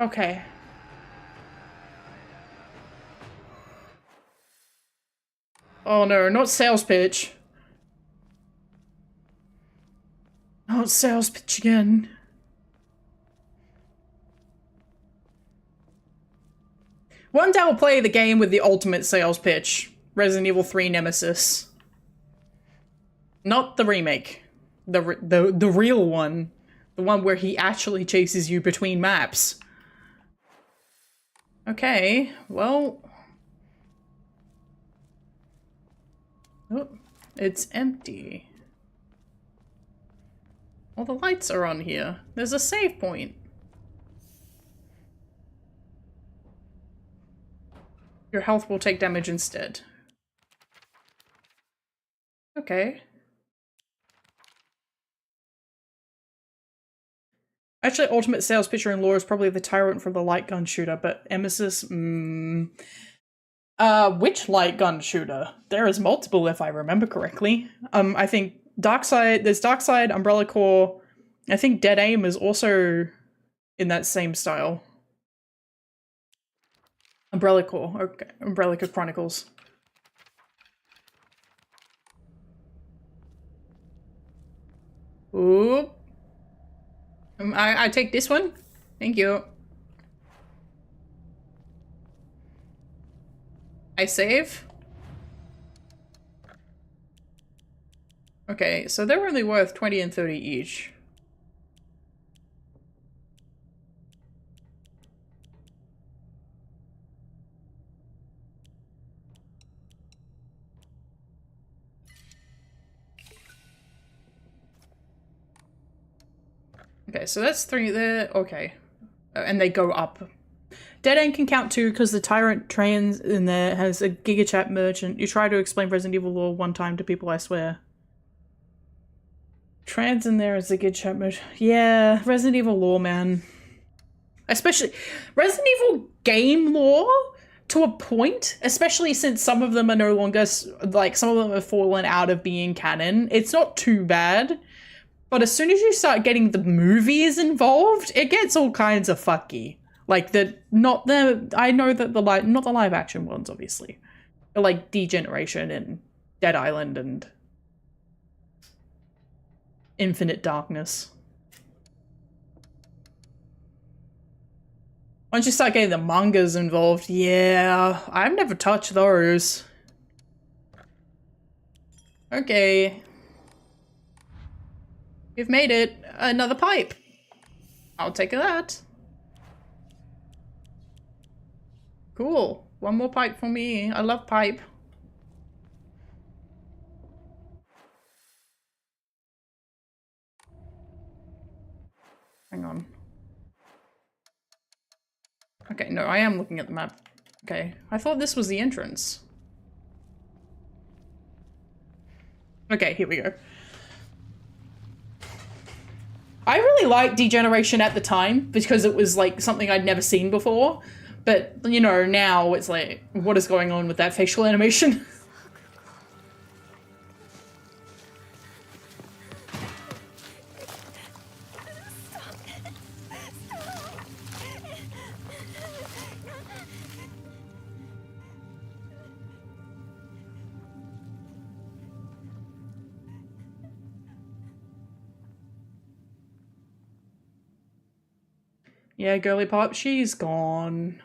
Okay. Oh no, not sales pitch. Not sales pitch again. One day I'll play the game with the ultimate sales pitch. Resident Evil 3 Nemesis. Not the remake. The real one. The one where he actually chases you between maps. Okay, well... Oh, it's empty. All the lights are on here. There's a save point. Your health will take damage instead. Okay. Actually, ultimate sales pitcher in lore is probably the tyrant from the light gun shooter, but Emesis, which light gun shooter? There is multiple, if I remember correctly. I think there's Darkside, Umbrella Corps. I think Dead Aim is also in that same style. Umbrella Corps, okay. Umbrella Corps Chronicles. Oop. I take this one. Thank you. I save. Okay, so they're only worth 20 and 30 each. Okay, so that's 3 there. Okay. And they go up. Dead End can count 2 because the Tyrant trains in there has a GigaChat merchant. You try to explain Resident Evil lore one time to people, I swear. Trans in there is a good chat merchant. Yeah, Resident Evil lore, man. Especially Resident Evil game lore to a point, especially since some of them are no longer, like, some of them have fallen out of being canon. It's not too bad. But as soon as you start getting the movies involved, it gets all kinds of fucky. Like I know that not the live action ones, obviously. But like Degeneration and Dead Island and infinite darkness. Once you start getting the mangas involved, yeah, I've never touched those. Okay. We've made it. Another pipe. I'll take that. Cool. One more pipe for me. I love pipe. Hang on. Okay, no, I am looking at the map. Okay, I thought this was the entrance. Okay, here we go. I really liked Degeneration at the time because it was like something I'd never seen before. But, you know, now it's like, what is going on with that facial animation? Yeah, Girly Pop, she's gone.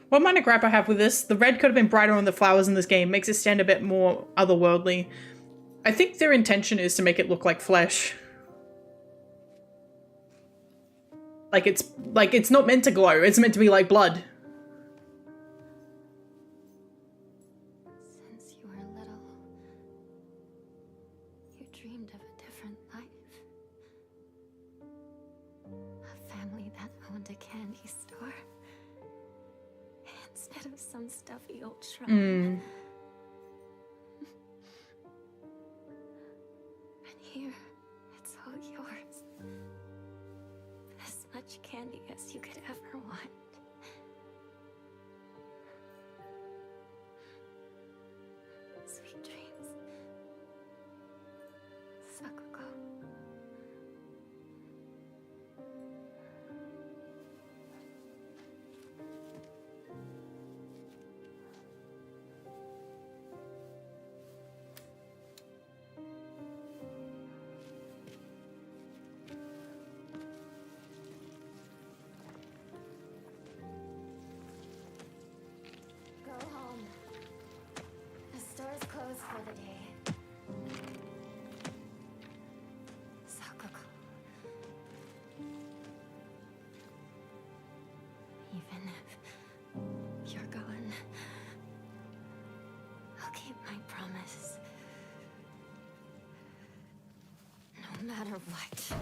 One minor gripe I have with this, the red could have been brighter on the flowers in this game, makes it stand a bit more otherworldly. I think their intention is to make it look like flesh. Like it's not meant to glow, it's meant to be like blood.
Since you were little, you dreamed of a different life. A family that owned a candy store. Instead of some stuffy old shrine. And here, it's all yours. As much candy as you could ever want. Sweet dreams. Sakuko. Go home. The store's closed for the day. Sakuko. Even if you're gone, I'll keep my promise. No matter what.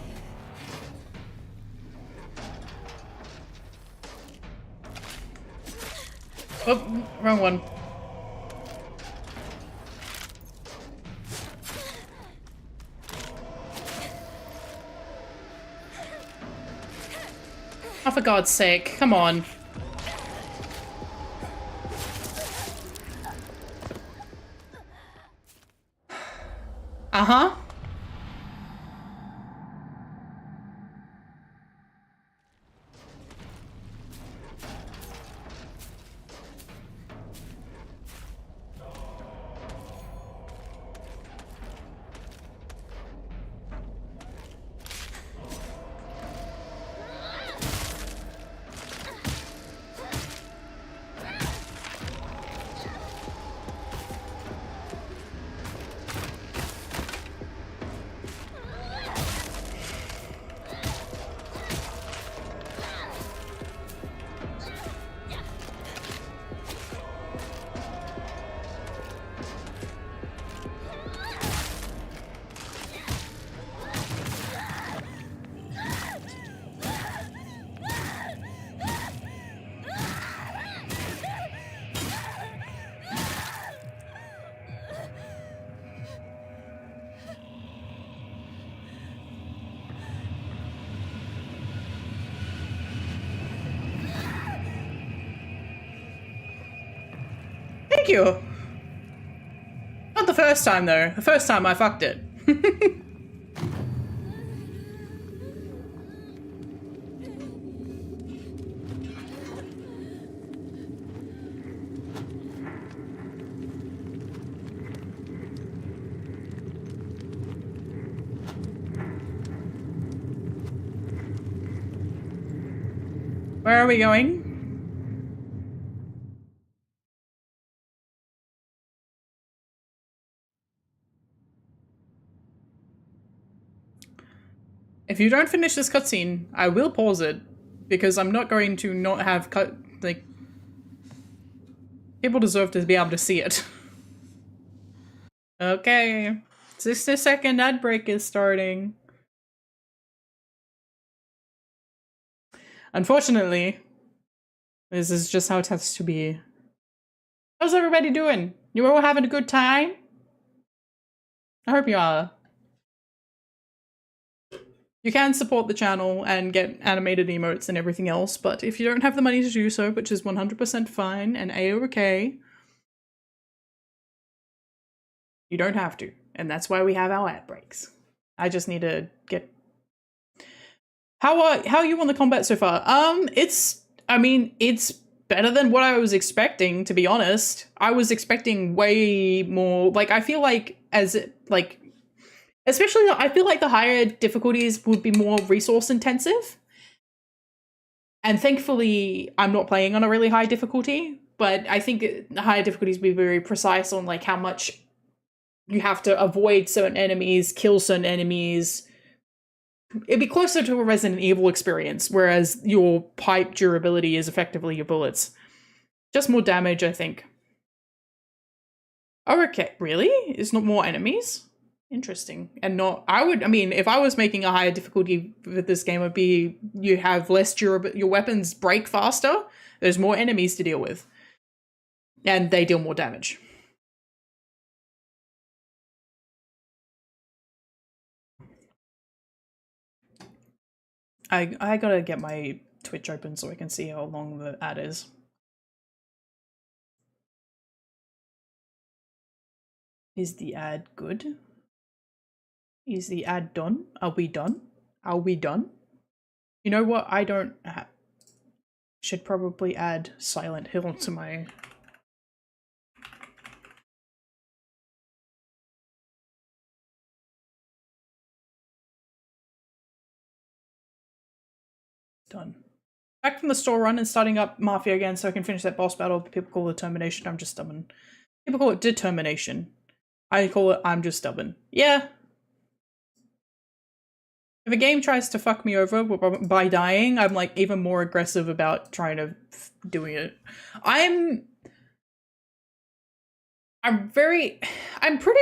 Oh, wrong one. Oh, for God's sake, come on. Uh-huh. you. Not the first time though. The first time I fucked it. Where are we going? If you don't finish this cutscene, I will pause it because I'm not going to not have like people deserve to be able to see it. Okay, 60-second ad break is starting. Unfortunately, this is just how it has to be. How's everybody doing? You all having a good time? I hope you are. You can support the channel and get animated emotes and everything else, but if you don't have the money to do so, which is 100% fine and a-okay, you don't have to. And that's why we have our ad breaks. I just need to get... How are you on the combat so far? It's better than what I was expecting, to be honest. I was expecting way more, like, I feel like especially, I feel like the higher difficulties would be more resource intensive. And thankfully, I'm not playing on a really high difficulty, but I think the higher difficulties will be very precise on like how much you have to avoid certain enemies, kill certain enemies. It'd be closer to a Resident Evil experience, whereas your pipe durability is effectively your bullets. Just more damage, I think. Oh, okay, really? It's not more enemies? Interesting. And not, if I was making a higher difficulty with this game, it would be you have less durability, your weapons break faster, there's more enemies to deal with, and they deal more damage. I gotta get my Twitch open so I can see how long the ad is. Is the ad good? Is the ad done? Are we done? Are we done? You know what? I don't should probably add Silent Hill to my... Done. Back from the store run and starting up Mafia again so I can finish that boss battle. People call it termination. I'm just stubborn. People call it determination. I call it I'm just stubborn. Yeah. If a game tries to fuck me over by dying, I'm like even more aggressive about trying to doing it. I'm pretty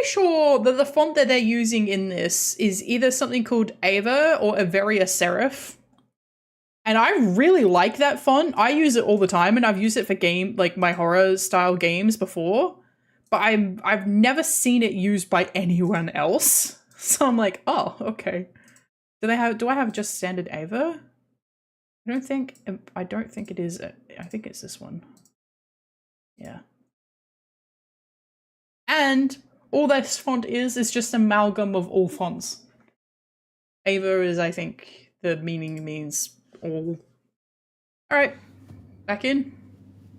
sure that the font that they're using in this is either something called Ava or Averia Serif. And I really like that font. I use it all the time and I've used it for my horror style games before, but I've never seen it used by anyone else. So I'm like, oh, okay. Do I have just standard Ava? I don't think it is. I think it's this one. Yeah. And all this font is just an amalgam of all fonts. Ava is, I think, the meaning means all. Alright. Back in.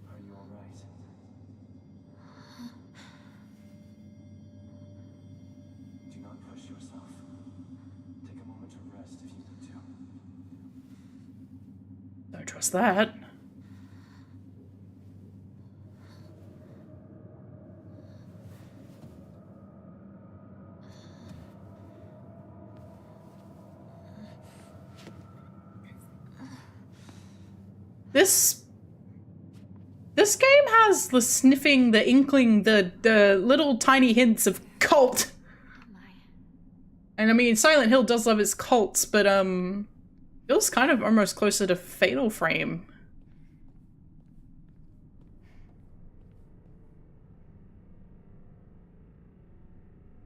Are you alright? Do not push yourself. Take a moment to rest if you need to.
Don't trust that. This game has the sniffing, the inkling, the little tiny hints of cult. And I mean, Silent Hill does love its cults, but feels kind of almost closer to Fatal Frame.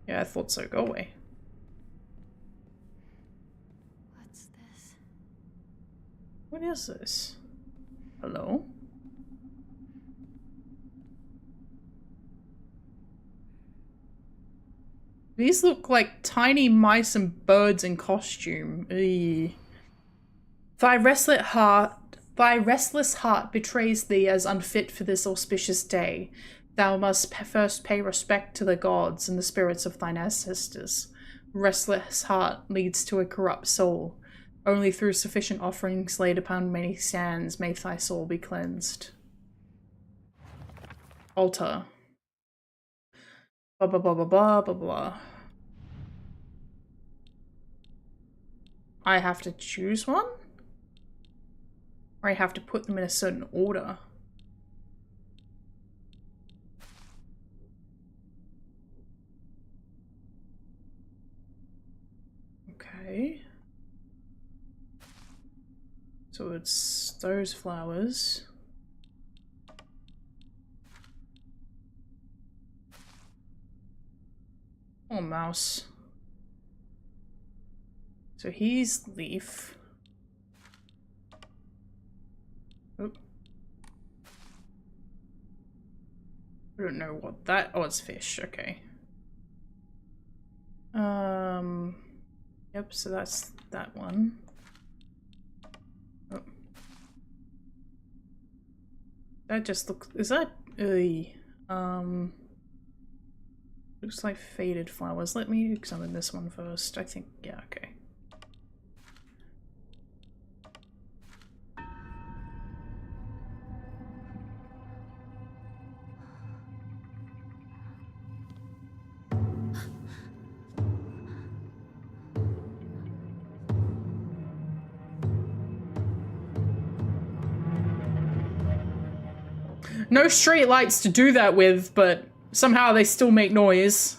Yeah, I thought so. Go away.
What's this?
What is this? Hello? These look like tiny mice and birds in costume. Eey. Thy restless heart betrays thee as unfit for this auspicious day. Thou must first pay respect to the gods and the spirits of thine ancestors. Restless heart leads to a corrupt soul. Only through sufficient offerings laid upon many sands may thy soul be cleansed. Altar. Blah blah blah blah blah blah blah. I have to choose one? Or I have to put them in a certain order? Okay. So it's those flowers. Oh, mouse. So he's leaf. Oop. I don't know what that. Oh, it's fish. Okay. Yep. So that's that one. Oh. That just looks. Is that? Looks like faded flowers. Let me examine this one first. I think. Yeah. Okay. No street lights to do that with, but somehow they still make noise.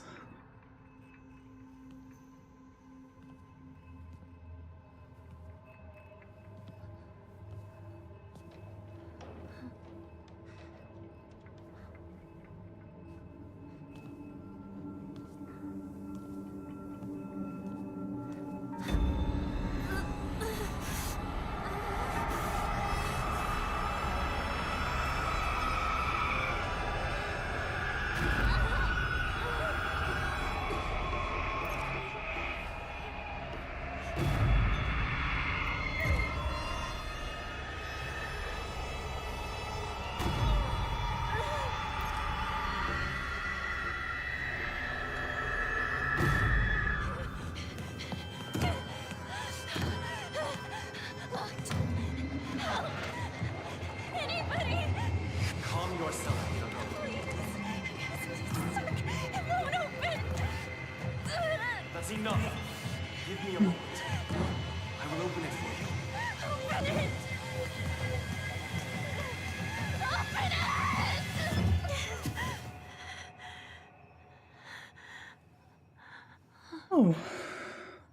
Oh.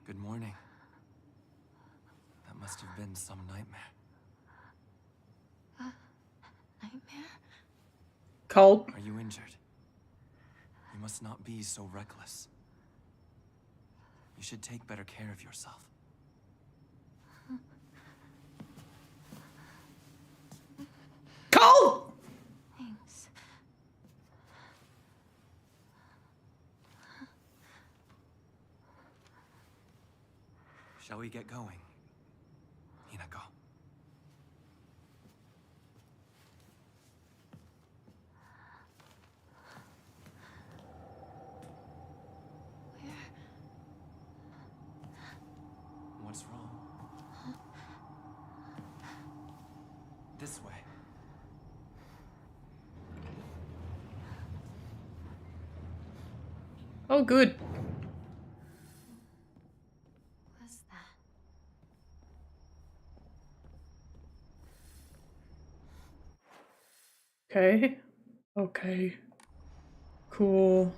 Good morning. That must have been some nightmare.
Nightmare?
Cold.
Are you injured? You must not be so reckless. You should take better care of yourself.
Cold!
Thanks.
Shall we get going? Hinako. What's wrong? This way.
Oh, good.
What's that?
Okay. Okay. Cool.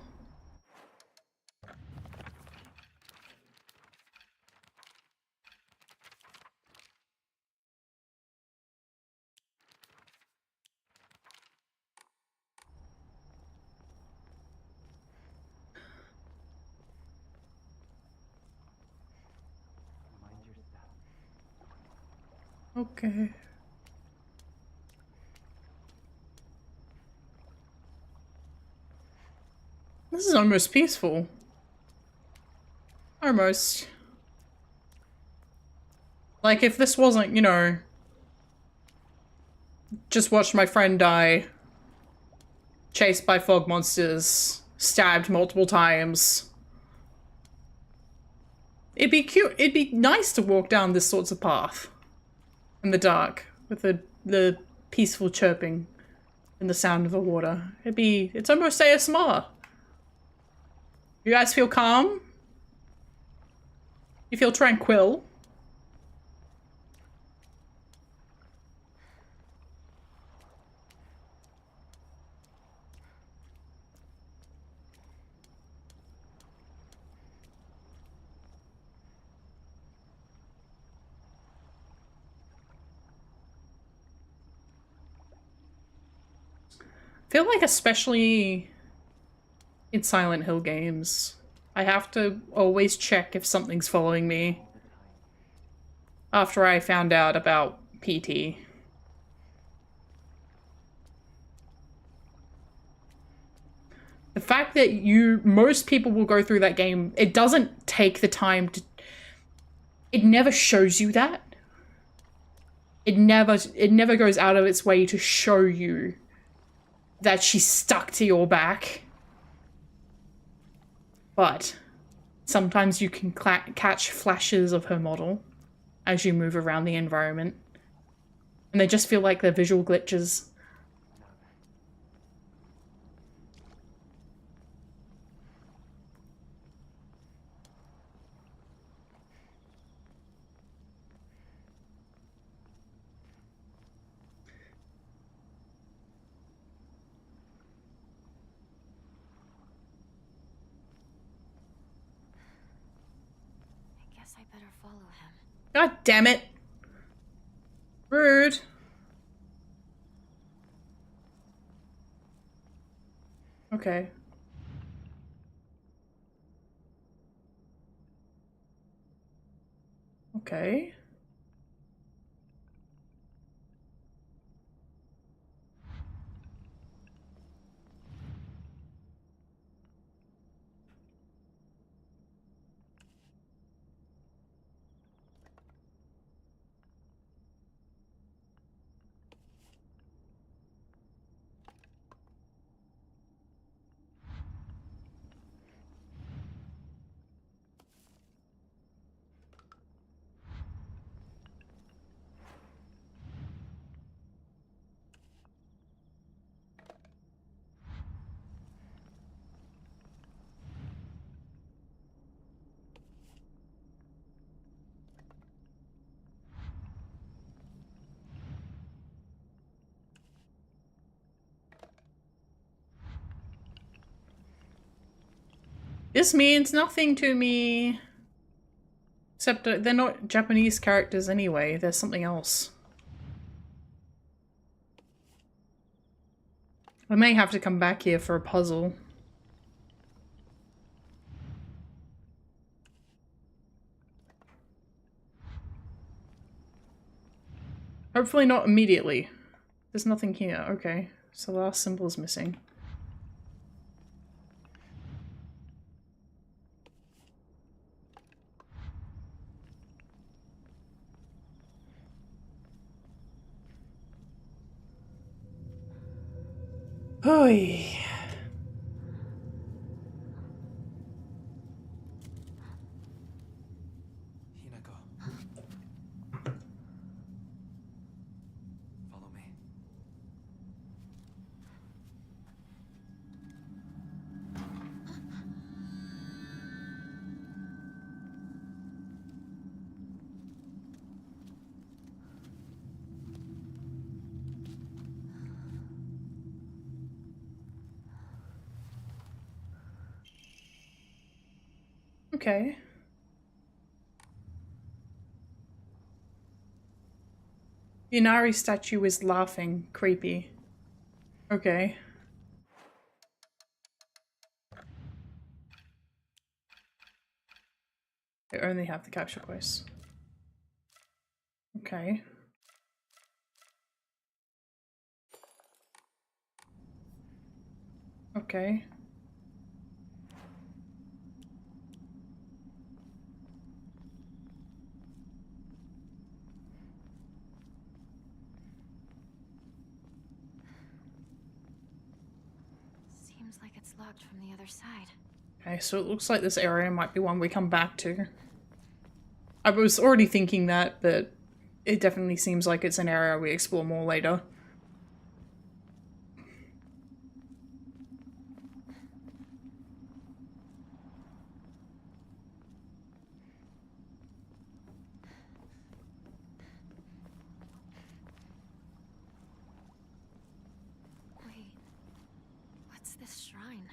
Okay. This is almost peaceful. Almost. Like, if this wasn't, you know, just watched my friend die, chased by fog monsters, stabbed multiple times. It'd be cute. It'd be nice to walk down this sorts of path in the dark with the peaceful chirping and the sound of the water. It's almost ASMR. You guys feel calm? You feel tranquil? I feel like especially in Silent Hill games, I have to always check if something's following me after I found out about PT. The fact that most people will go through that game, it doesn't take the time to, it never shows you that. It never goes out of its way to show you that she's stuck to your back. But sometimes you can catch flashes of her model as you move around the environment. And they just feel like they're visual glitches.
I better follow him.
God damn it. Rude. Okay. Okay. This means nothing to me. Except they're not Japanese characters anyway, there's something else. I may have to come back here for a puzzle. Hopefully not immediately. There's nothing here, okay. So the last symbol is missing. Oy.
Hinako. Follow me.
Okay. The Inari statue is laughing. Creepy. Okay. They only have the capture quest. Okay. Okay.
Seems like it's locked from the other side.
Okay, so it looks like this area might be one we come back to. I was already thinking that, but it definitely seems like it's an area we explore more later.
Wait, what's this shrine?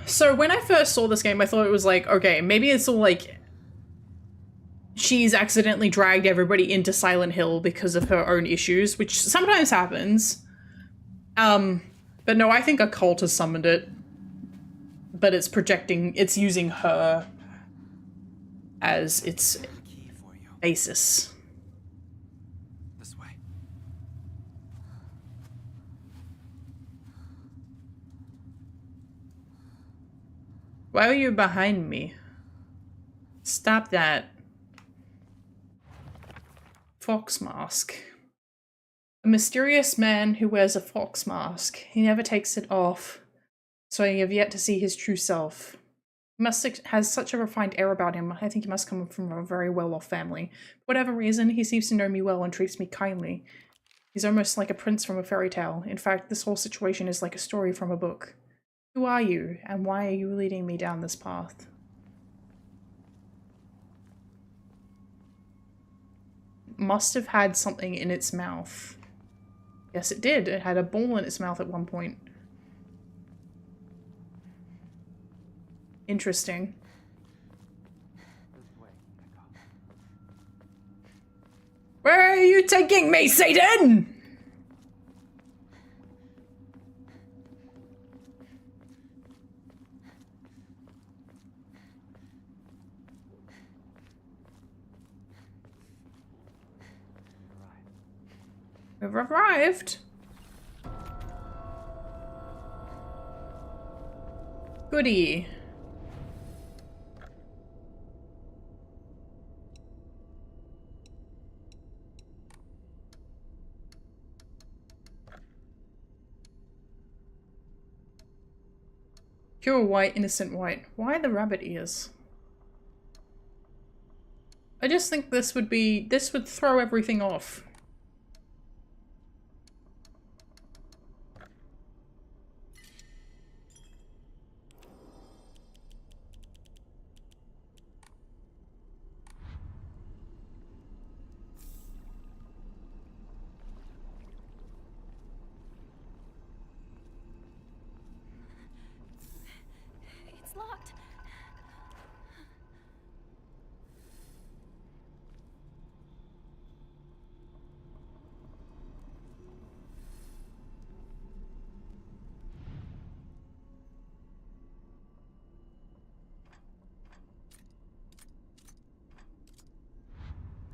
So when I first saw this game, I thought it was like, okay, maybe it's all like she's accidentally dragged everybody into Silent Hill because of her own issues, which sometimes happens. But no, I think a cult has summoned it. But it's projecting, it's using her as its
Key for you.
basis.
This way.
Why are you behind me? Stop that. Fox mask. A mysterious man who wears a fox mask. He never takes it off, so I have yet to see his true self. He has such a refined air about him. I think he must come from a very well-off family. For whatever reason, he seems to know me well and treats me kindly. He's almost like a prince from a fairy tale. In fact, this whole situation is like a story from a book. Who are you, and why are you leading me down this path? Must have had something in its mouth. Yes, it did. It had a ball in its mouth at one point. Interesting. Where are you taking me, Satan? We've arrived. Goody. Pure white, innocent white. Why the rabbit ears? I just think this would throw everything off.
It's locked.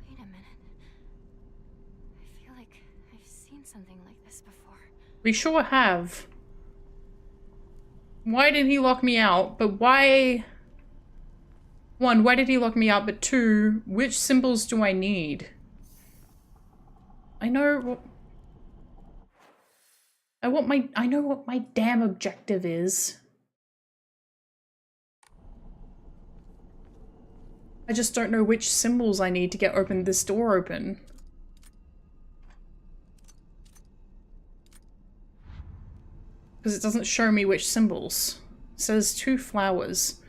Wait a minute. I feel like I've seen something like this before.
We sure have. Why did he lock me out? But why... One, why did he lock me out? But two, which symbols do I need? I know what... I know what my damn objective is. I just don't know which symbols I need to get this door open. Because it doesn't show me which symbols. It says 2 flowers.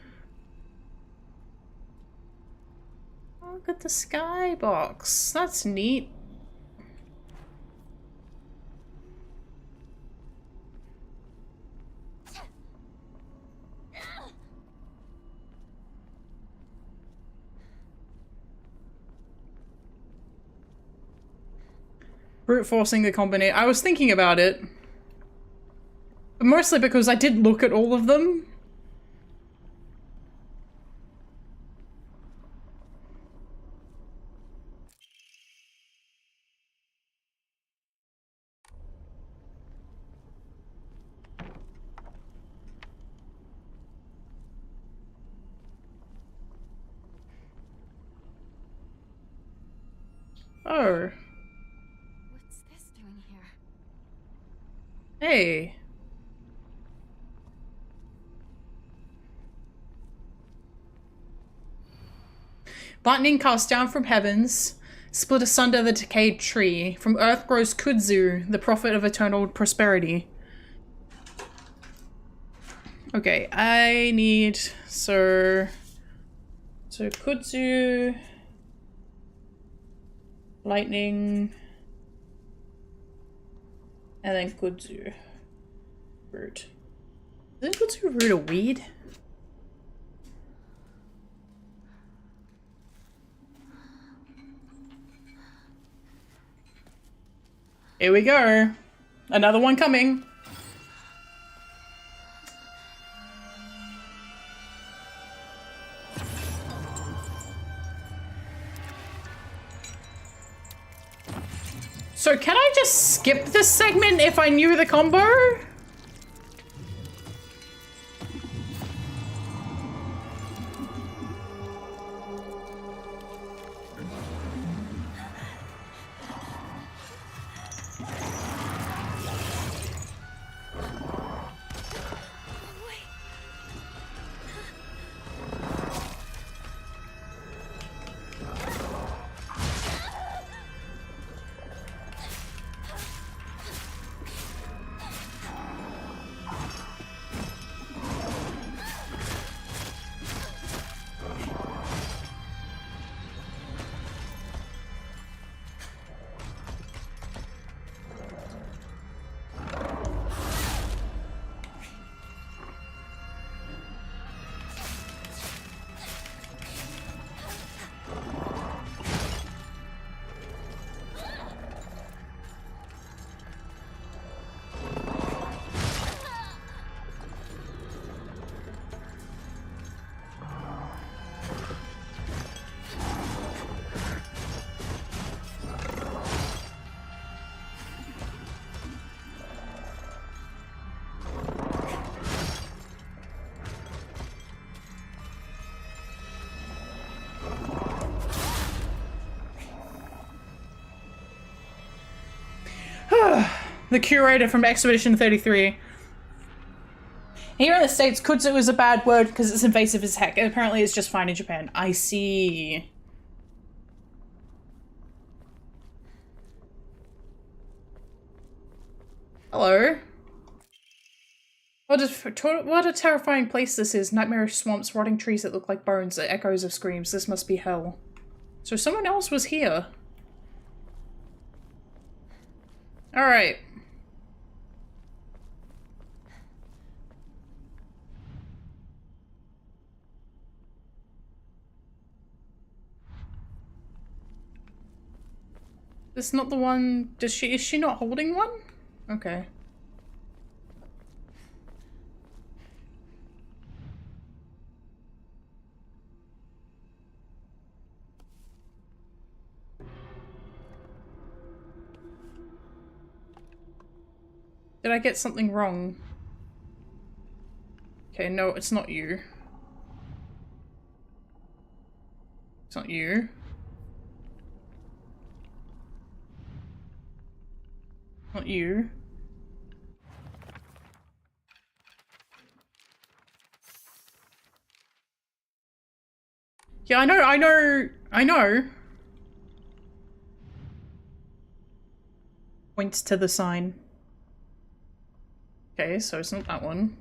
Oh, look at the skybox. That's neat. Brute forcing the combination. I was thinking about it. But mostly because I did look at all of them. Oh.
What's this doing here?
Hey. Lightning cast down from heavens, split asunder the decayed tree. From earth grows kudzu, the prophet of eternal prosperity. Okay, I need... So kudzu... Lightning... And then kudzu. Root. Isn't kudzu root a weed? Here we go. Another one coming. So can I just skip this segment if I knew the combo? The curator from Expedition 33. Here in the States, kudzu is a bad word because it's invasive as heck. And apparently it's just fine in Japan. I see. Hello. What a terrifying place this is. Nightmarish swamps, rotting trees that look like bones, echoes of screams. This must be hell. So someone else was here. Alright. This is not the one... is she not holding one? Okay. Did I get something wrong? Okay, no, it's not you. It's not you. Not you. Yeah, I know. Points to the sign. Okay, so it's not that one.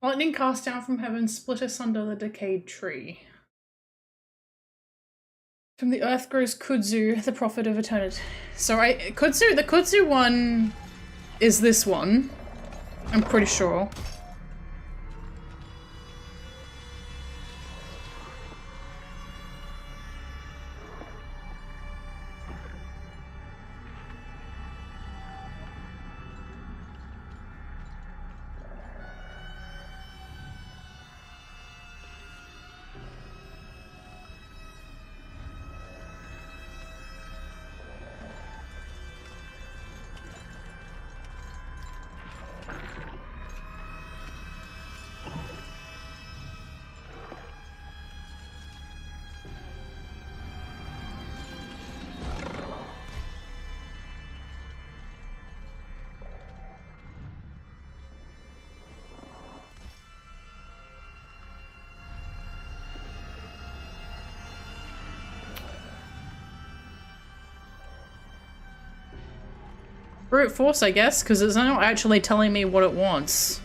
Lightning cast down from heaven, split asunder the decayed tree. From the earth grows Kudzu, the prophet of eternity. So the Kudzu one is this one. I'm pretty sure. Brute force, I guess, because it's not actually telling me what it wants.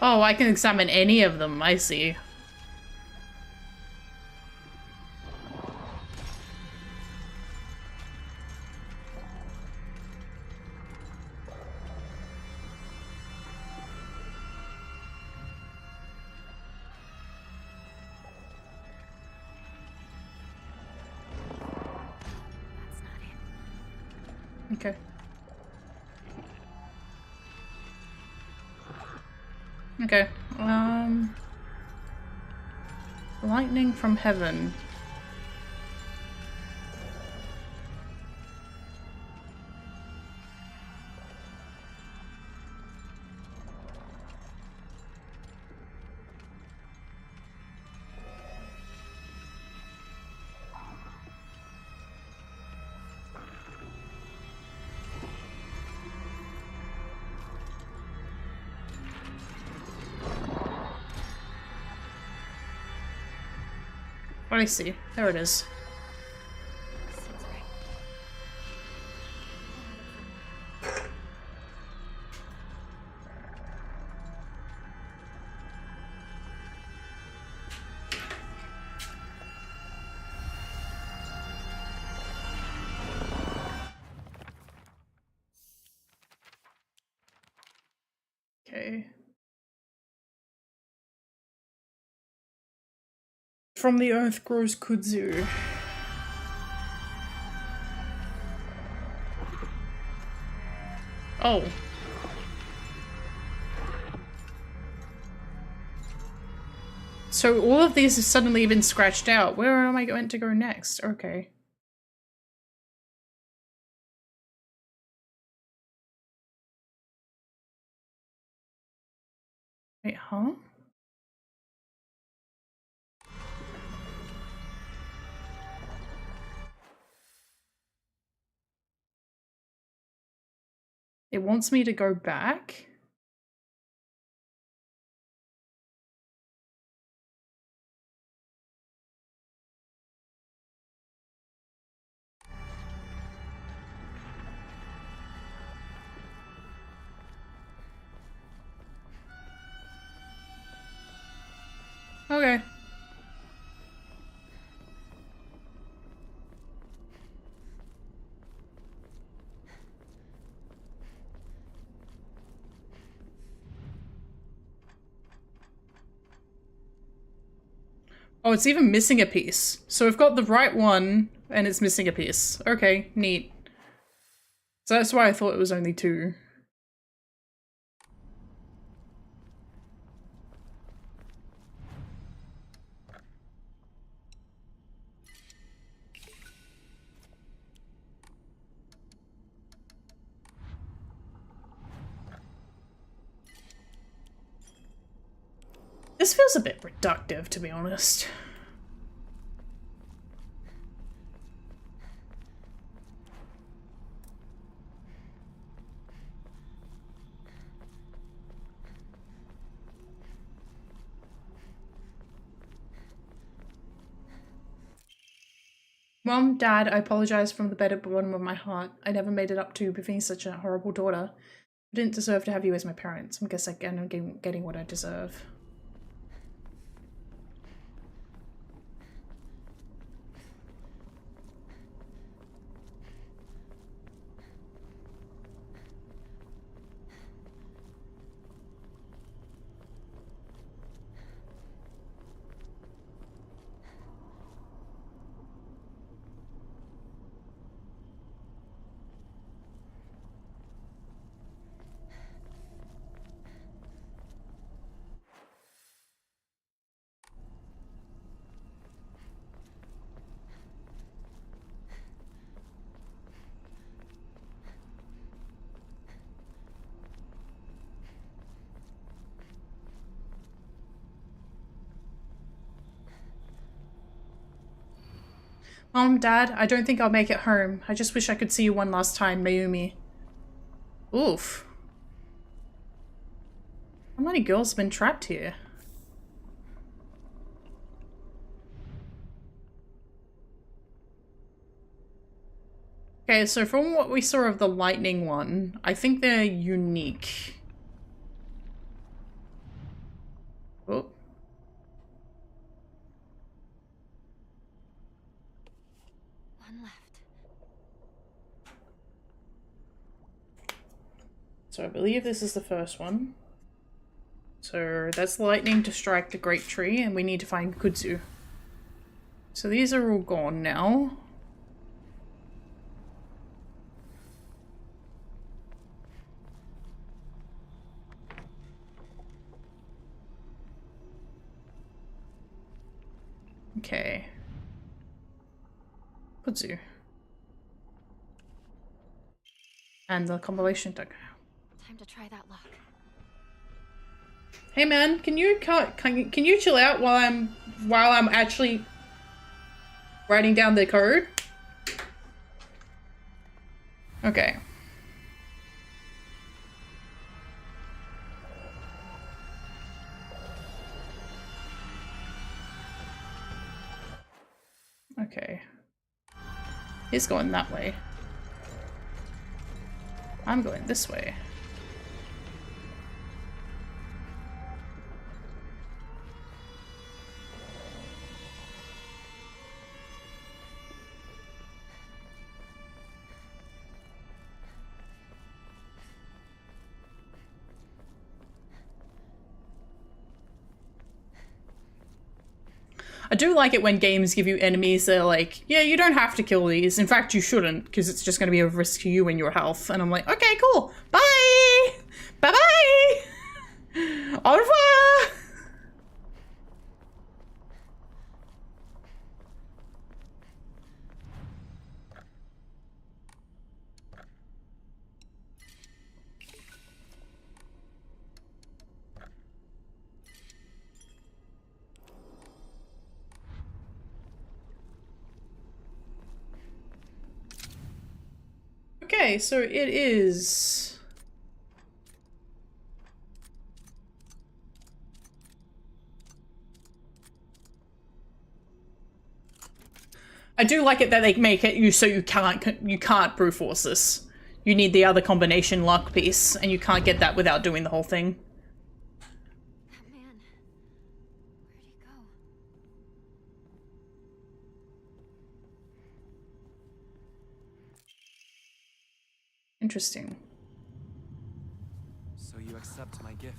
Oh, I can examine any of them, I see. Okay. Okay, lightning from heaven. Oh, I see. There it is. Okay. From the earth grows kudzu. Oh. So all of these have suddenly been scratched out. Where am I going to go next? Okay. Wait, huh? It wants me to go back? Okay. Oh, it's even missing a piece. So we've got the right one, and it's missing a piece. Okay, neat. So that's why I thought it was only two. This feels a bit reductive, to be honest. Mom, Dad, I apologize from the bottom of my heart. I never made it up to you for being such a horrible daughter. I didn't deserve to have you as my parents. I guess I'm getting what I deserve. Mom, Dad, I don't think I'll make it home. I just wish I could see you one last time, Mayumi. Oof. How many girls have been trapped here? Okay, so from what we saw of the lightning one, I think they're unique. Oh.
One left.
So I believe this is the first one. So that's lightning to strike the great tree, and we need to find Kudzu. So these are all gone now. Okay. Kudzu. And the compilation deck.
Time to try that lock.
Hey man, can you chill out while I'm actually writing down the code? Okay. Okay. He's going that way. I'm going this way. I do like it when games give you enemies that are like, yeah, you don't have to kill these. In fact, you shouldn't, because it's just going to be a risk to you and your health. And I'm like, okay, cool. Bye! Bye-bye! Au revoir! Okay, so it is... I do like it that they make it you so you can't brute force this. You need the other combination luck piece, and you can't get that without doing the whole thing.
That man. Where'd he go?
Interesting.
So you accept my gift?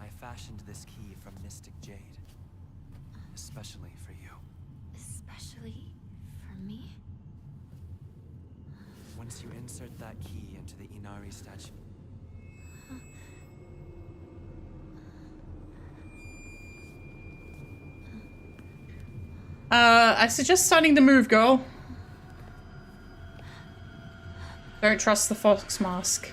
I fashioned this key from Mystic Jade. Especially for you.
Especially for me?
Once you insert that key into the Inari statue...
I suggest starting the move, girl. Don't trust the fox mask.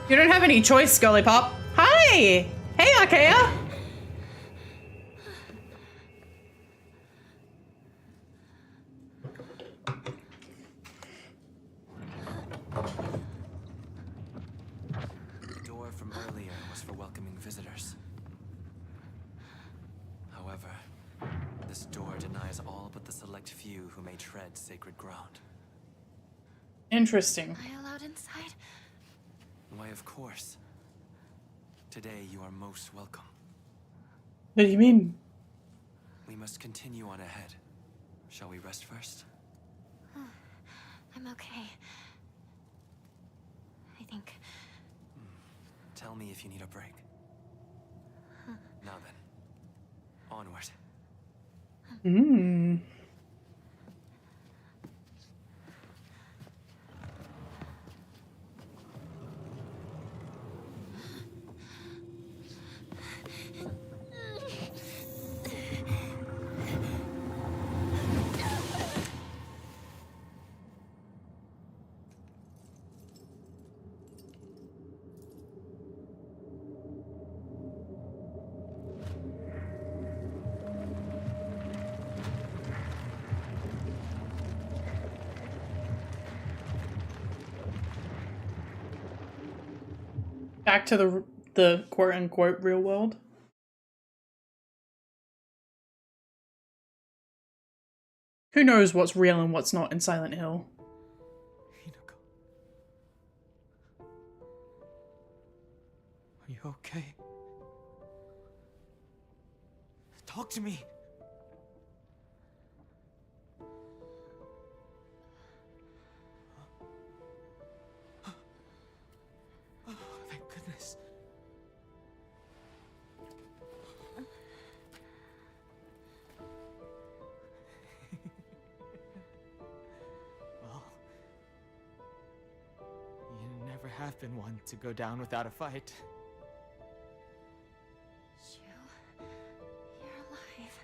You don't have any choice, Scully Pop. Hi! Hey, Arkea!
The door from earlier was for welcoming visitors. However, this door denies all but the select few who may tread sacred ground.
Interesting.
Am I allowed inside?
Why, of course. Today you are most welcome.
What do you mean?
We must continue on ahead. Shall we rest first?
I'm okay. I think.
Tell me if you need a break. Now then, onward.
Hmm. Back to the quote unquote real world. Who knows what's real and what's not in Silent Hill?
Hinako. Are you okay? Talk to me! Oh, thank goodness. Well, you never have been one to go down without a fight.
Shu, you're alive.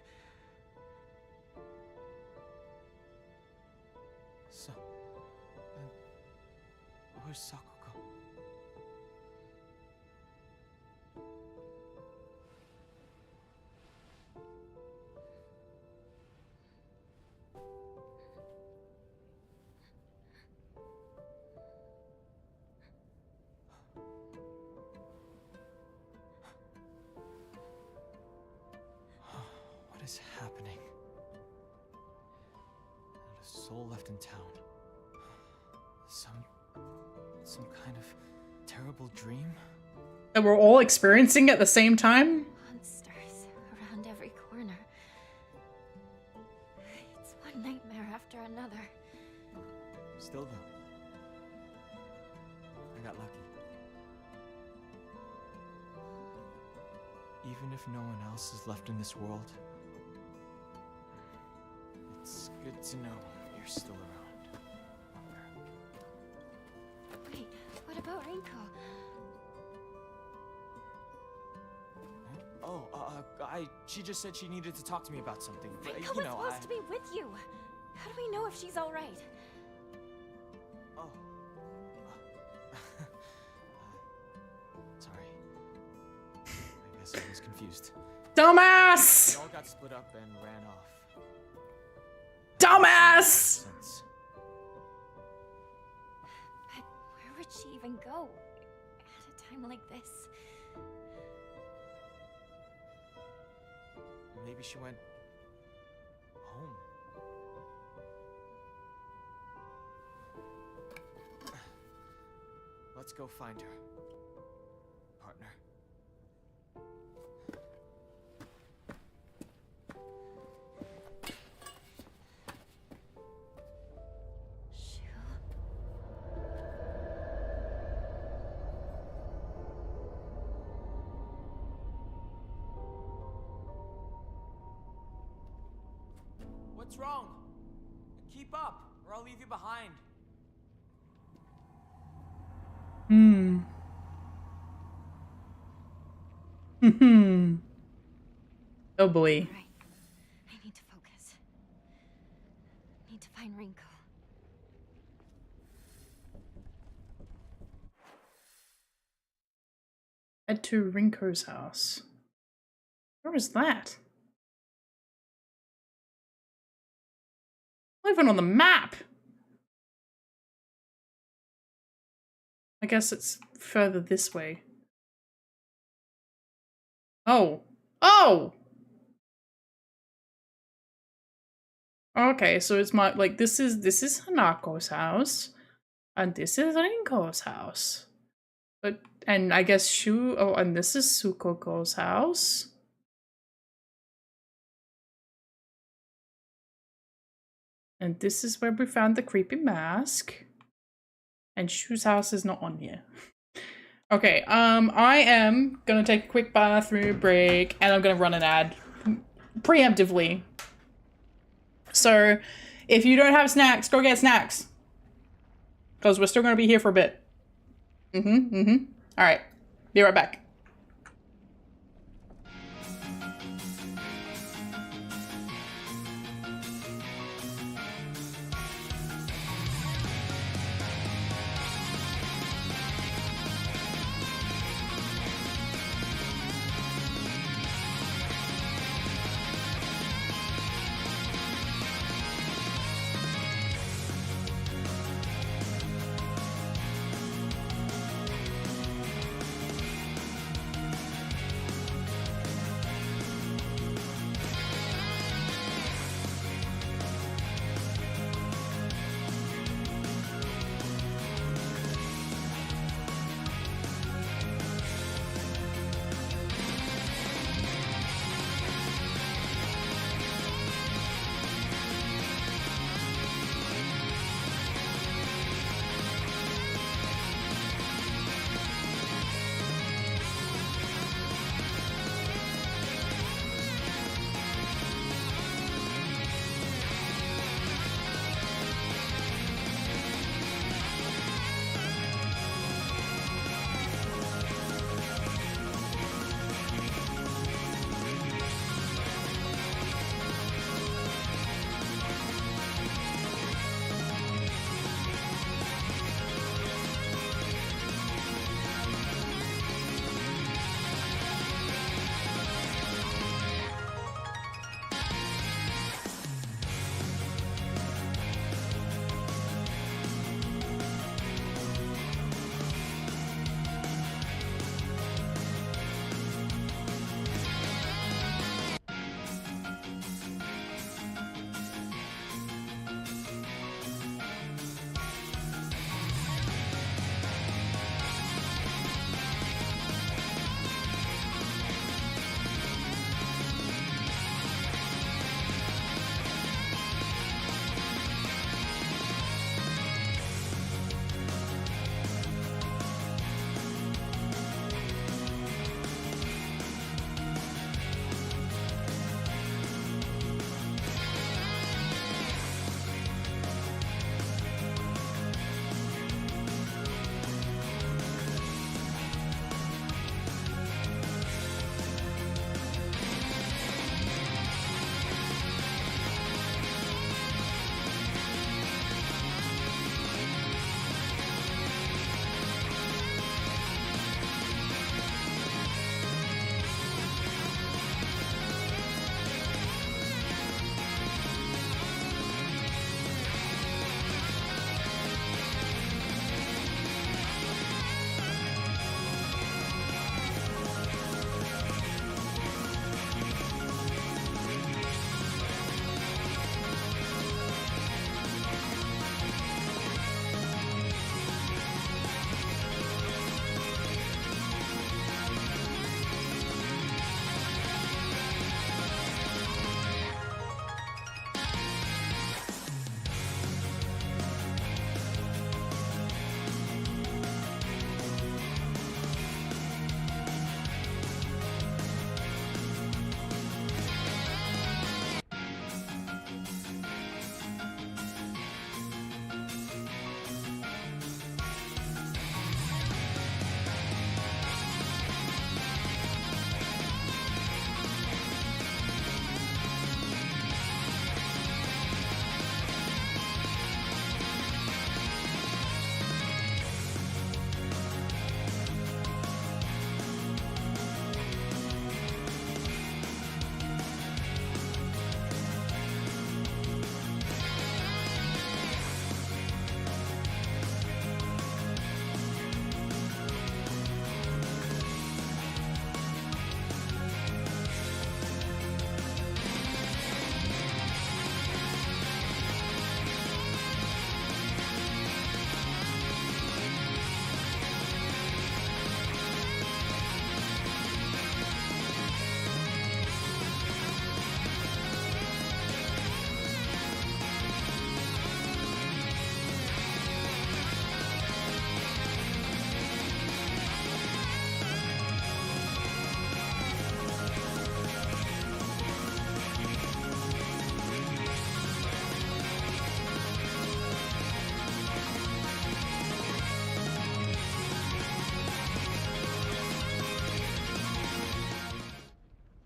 So, where's Sakuko? What is happening? Not a soul left in town. Some kind of terrible dream?
That we're all experiencing at the same time?
Monsters around every corner. It's one nightmare after another.
Still though, I got lucky. Even if no one else is left in this world, it's good to know you're still around.
Wait, what about Rinko?
She just said she needed to talk to me about something. But,
Rinko was supposed to be with you. How do we know if she's all right?
Oh. Sorry. I guess I was confused.
Dumbass!
We all got split up and ran off.
Dumbass!
Since.
But where would she even go at a time like this?
Maybe she went home. Let's go find her, partner.
Shu?
What's wrong? Keep up, or I'll leave you behind.
Hmm. Hmm. Oh boy.
Right. I need to focus. Need to find Rinko.
Head to Rinko's house. Where was that? Not even on the map. I guess it's further this way. Oh. Oh! Okay, so it's my, like, this is Hanako's house. And this is Rinko's house. But, and I guess oh, and this is Sukoko's house. And this is where we found the creepy mask. And Shu's house is not on here. Okay, I am gonna take a quick bathroom break, and I'm gonna run an ad. Preemptively. So, if you don't have snacks, go get snacks. Because we're still gonna be here for a bit. Alright, be right back.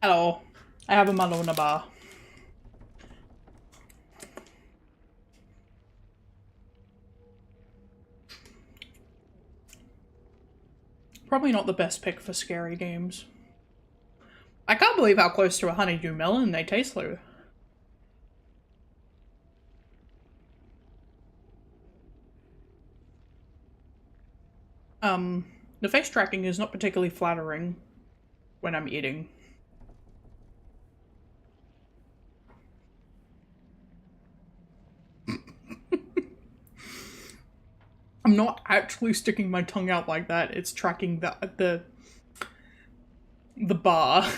Hello. I have a Madonna bar. Probably not the best pick for scary games. I can't believe how close to a honeydew melon they taste like. The face tracking is not particularly flattering when I'm eating. I'm not actually sticking my tongue out like that. It's tracking the bar.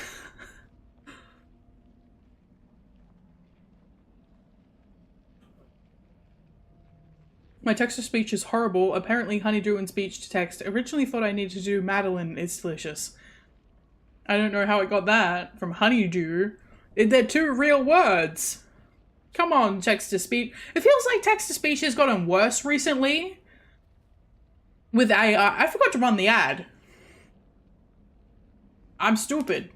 My text-to-speech is horrible. Apparently honeydew and speech-to-text. Originally thought I needed to do Madeline is delicious. I don't know how I got that from honeydew. They're two real words. Come on, text-to-speech. It feels like text-to-speech has gotten worse recently. With AI. I forgot to run the ad. I'm stupid.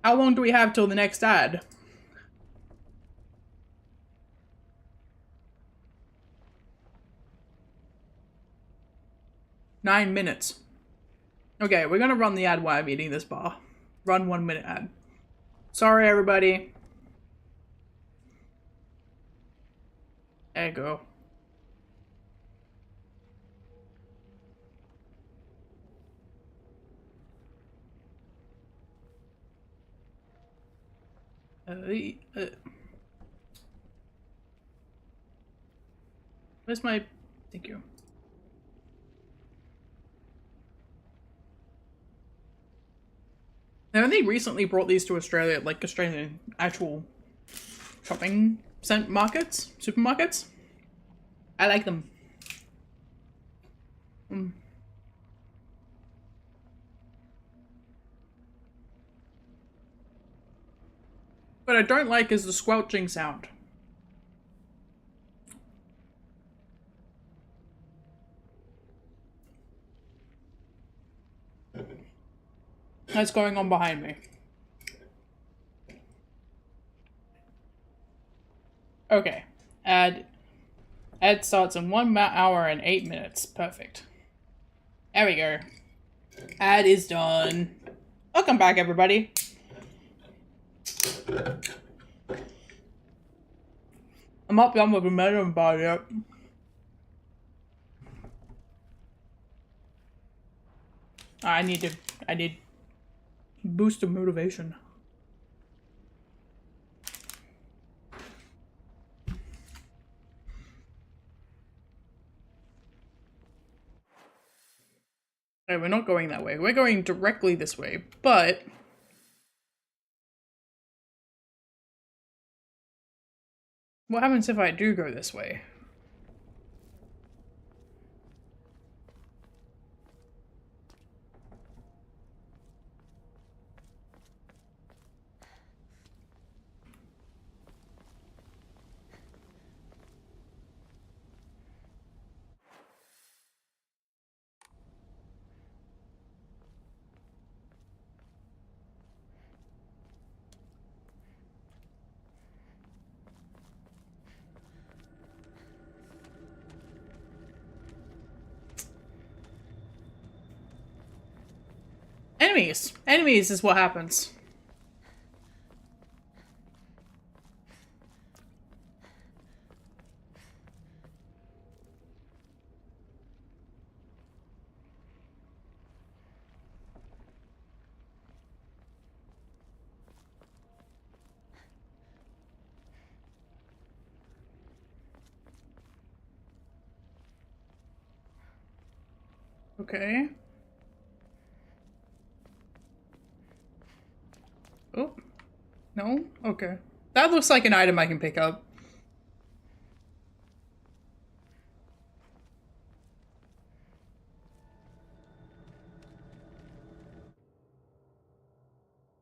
How long do we have till the next ad? Nine minutes. Okay, we're gonna run the ad while I'm eating this bar. Run 1 minute ad. Sorry, everybody. There you go. Where's my... Thank you. They only recently brought these to Australia, like Australian actual shopping markets, supermarkets. I like them. What I don't like is the squelching sound. That's going on behind me. Okay. Ad starts in 1 hour and 8 minutes. Perfect. There we go. Ad is done. Welcome back, everybody. I'm not done with the melon bar yet. I need boost of motivation. Okay, we're not going that way. We're going directly this way, but... What happens if I do go this way? Enemies! Enemies is what happens. Okay. Oh. No? Okay. That looks like an item I can pick up.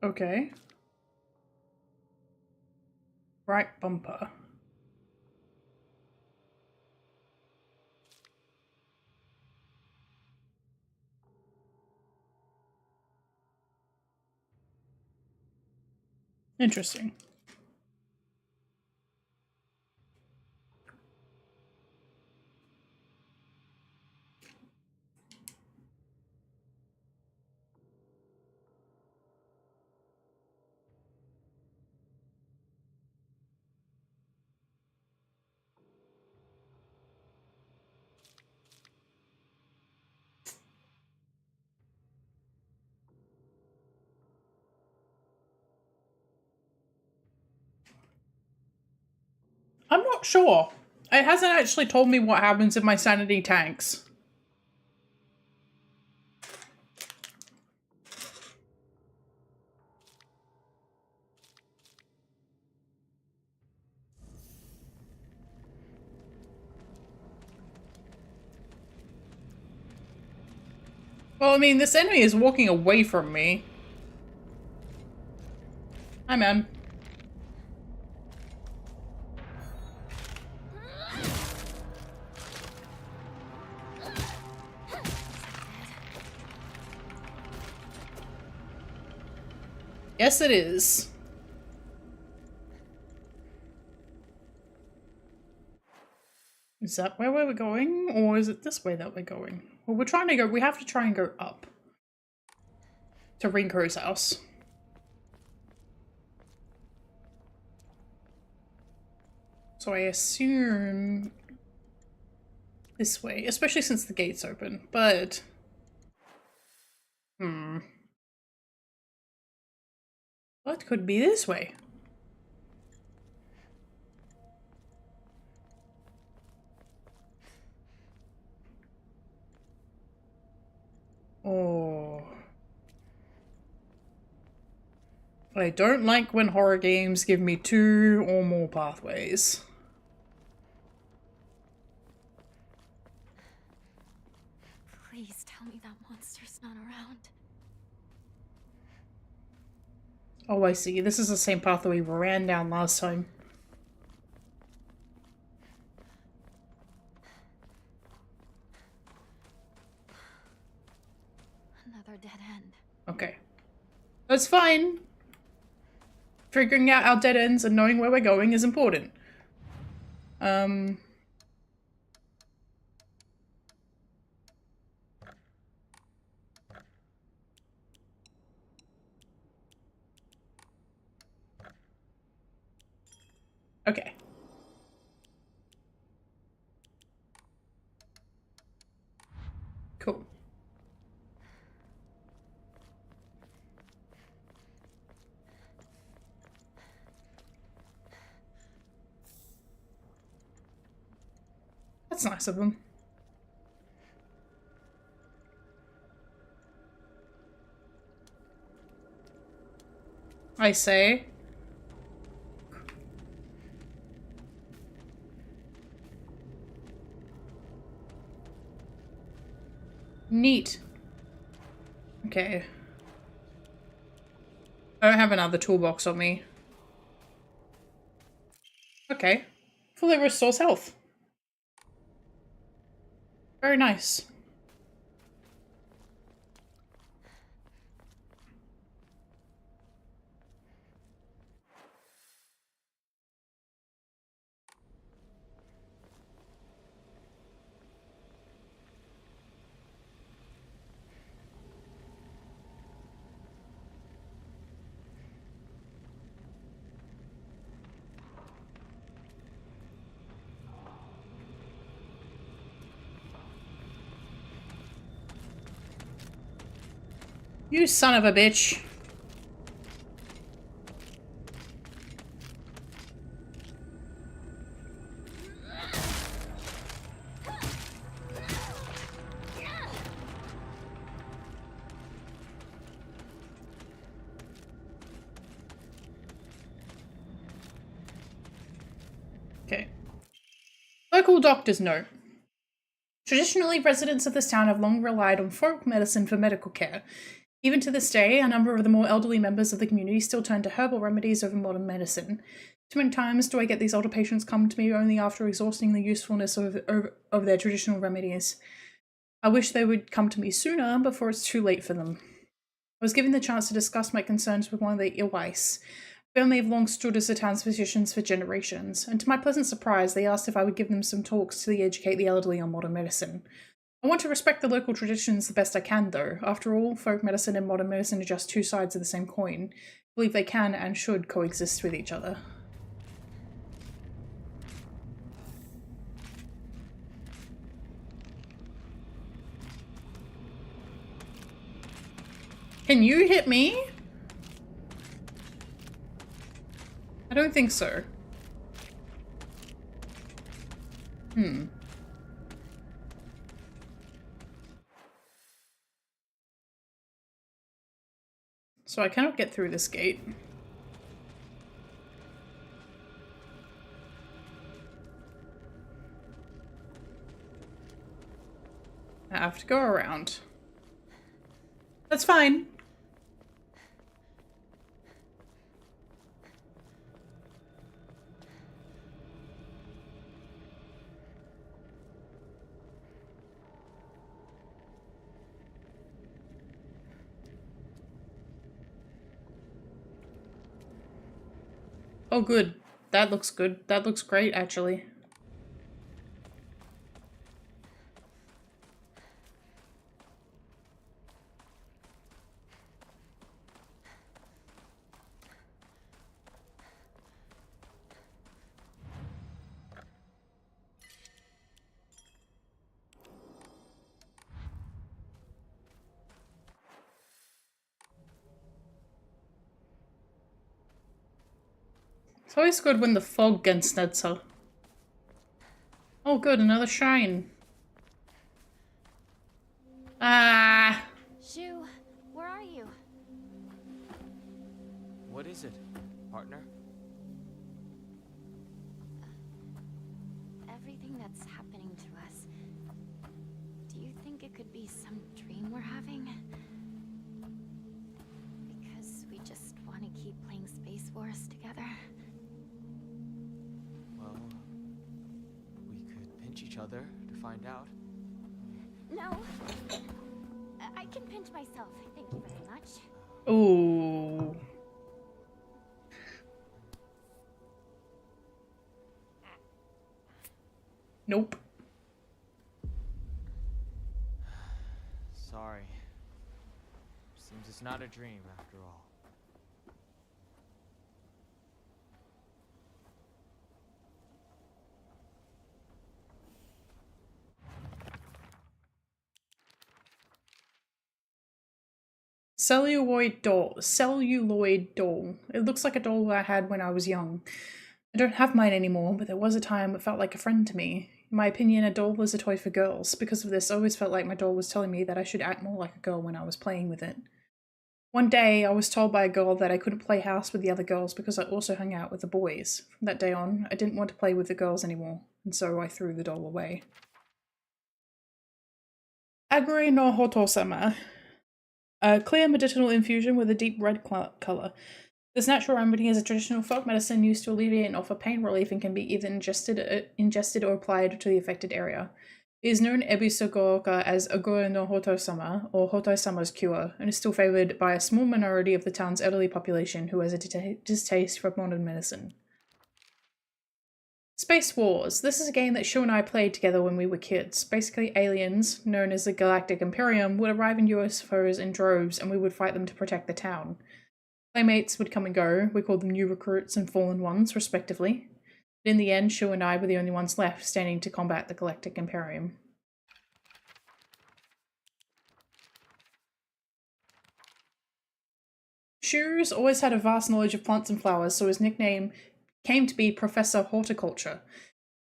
Okay. Right bumper. Interesting. I'm not sure. It hasn't actually told me what happens if my sanity tanks. Well, I mean, this enemy is walking away from me. Hi, man. Yes, it is. Is that where we're going? Or is it this way that we're going? Well, we're trying to go, we have to try and go up. To Rinko's house. So I assume this way, especially since the gate's open, but... What could be this way? Oh. I don't like when horror games give me 2 or more pathways.
Please tell me that monster's not around.
Oh, I see. This is the same path that we ran down last time.
Another dead end.
Okay. That's fine. Figuring out our dead ends and knowing where we're going is important. Okay. Cool. That's nice of them. I say. Neat. Okay. I don't have another toolbox on me. Okay. Fully restores health. Very nice. You son of a bitch. Okay. Local doctor's note. Traditionally, residents of this town have long relied on folk medicine for medical care. Even to this day, a number of the more elderly members of the community still turn to herbal remedies over modern medicine. Too many times do I get these older patients come to me only after exhausting the usefulness of their traditional remedies. I wish they would come to me sooner before it's too late for them. I was given the chance to discuss my concerns with one of the Iwais. Family have long stood as the town's physicians for generations, and to my pleasant surprise, they asked if I would give them some talks to educate the elderly on modern medicine. I want to respect the local traditions the best I can, though. After all, folk medicine and modern medicine are just two sides of the same coin. I believe they can and should coexist with each other. Can you hit me? I don't think so. So I cannot get through this gate. I have to go around. That's fine. Oh, good. That looks good. That looks great, actually. It's always good when the fog gets her. Oh good, another shrine. Ah!
Shu, where are you?
What is it, partner?
Everything that's happening to us. Do you think it could be some dream we're having? Because we just want to keep playing Space Wars together?
Well, we could pinch each other to find out.
No. I can pinch myself. Thank you very much.
Ooh. Nope.
Sorry. Seems it's not a dream after all.
Celluloid doll. Celluloid doll. It looks like a doll I had when I was young. I don't have mine anymore, but there was a time it felt like a friend to me. In my opinion, a doll was a toy for girls. Because of this, I always felt like my doll was telling me that I should act more like a girl when I was playing with it. One day, I was told by a girl that I couldn't play house with the other girls because I also hung out with the boys. From that day on, I didn't want to play with the girls anymore, and so I threw the doll away. Agri no Hotosama. A clear medicinal infusion with a deep red colour. This natural remedy is a traditional folk medicine used to alleviate and offer pain relief and can be either ingested or applied to the affected area. It is known ebisogooka as Agura no Hotosama, or Hotosama's cure, and is still favoured by a small minority of the town's elderly population who has a distaste for modern medicine. Space Wars. This is a game that Shu and I played together when we were kids. Basically, aliens, known as the Galactic Imperium, would arrive in UFOs in droves and we would fight them to protect the town. Playmates would come and go. We called them new recruits and fallen ones, respectively. But in the end, Shu and I were the only ones left standing to combat the Galactic Imperium. Shu's always had a vast knowledge of plants and flowers, so his nickname came to be Professor Horticulture.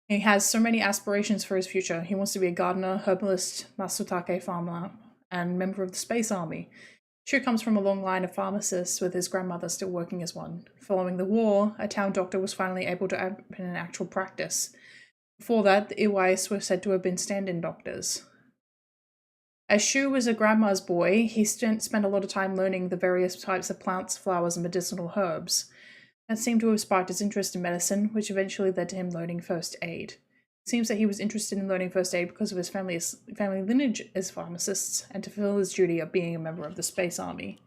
He has so many aspirations for his future. He wants to be a gardener, herbalist, Masutake farmer, and member of the Space Army. Shu comes from a long line of pharmacists, with his grandmother still working as one. Following the war, a town doctor was finally able to open an actual practice. Before that, the Iwais were said to have been stand-in doctors. As Shu was a grandma's boy, he spent a lot of time learning the various types of plants, flowers, and medicinal herbs. That seemed to have sparked his interest in medicine, which eventually led to him learning first aid. It seems that he was interested in learning first aid because of his family lineage as pharmacists, and to fulfill his duty of being a member of the Space Army.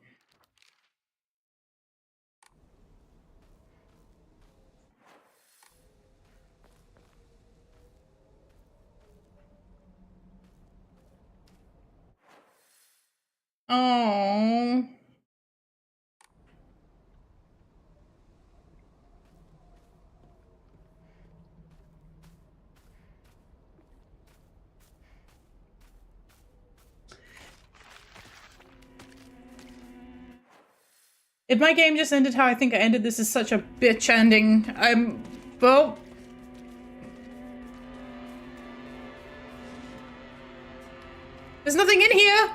If my game just ended how I think I ended, this is such a bitch ending. Well... There's nothing in here!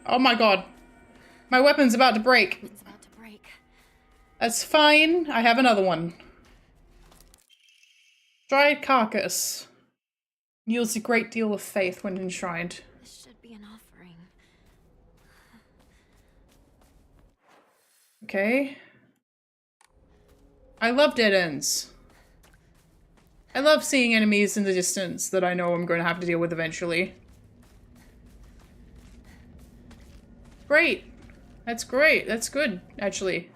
Oh my god. My weapon's about to break.
It's about to break.
That's fine. I have another one. Dried carcass. Yields a great deal of faith when enshrined.
This should be an offering.
Okay. I love dead ends. I love seeing enemies in the distance that I know I'm going to have to deal with eventually. Great. That's great. That's good, actually.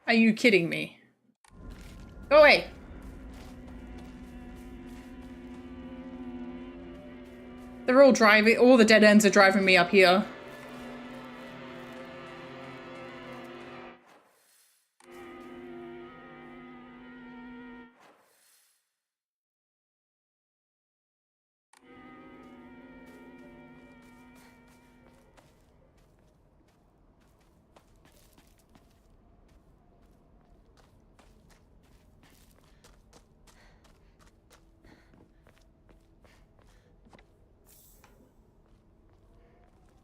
Are you kidding me? Go away. They're all driving, all the dead ends are driving me up here.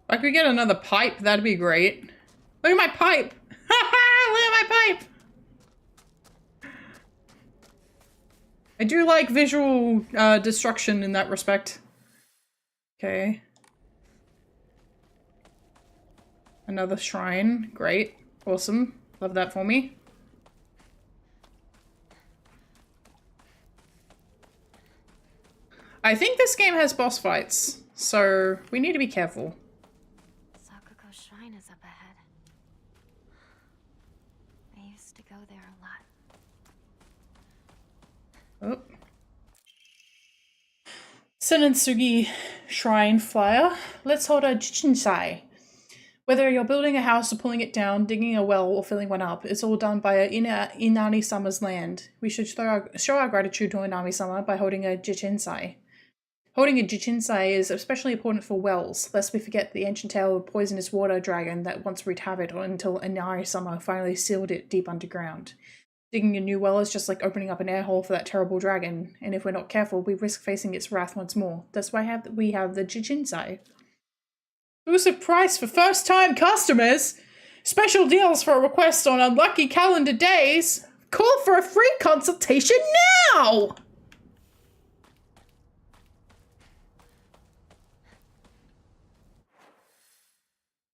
If I could get another pipe, that'd be great. Look at my pipe! Look at my pipe! I do like visual destruction in that respect. Okay. Another shrine. Great. Awesome. Love that for me. I think this game has boss fights, so we need to be careful.
Sakuko's shrine is up ahead. I used to go there a lot.
Oh. Senensugi Shrine Flyer. Let's hold a jichinsai. Whether you're building a house or pulling it down, digging a well or filling one up, it's all done by Inari-sama's land. We should show our gratitude to Inari-sama by holding a jichinsai. Holding a jichinsai is especially important for wells, lest we forget the ancient tale of a poisonous water dragon that once wreaked havoc until Inari-sama finally sealed it deep underground. Digging a new well is just like opening up an air hole for that terrible dragon, and if we're not careful, we risk facing its wrath once more. That's why we have the jichinsai. Exclusive price for first-time customers! Special deals for a request on unlucky calendar days! Call for a free consultation now!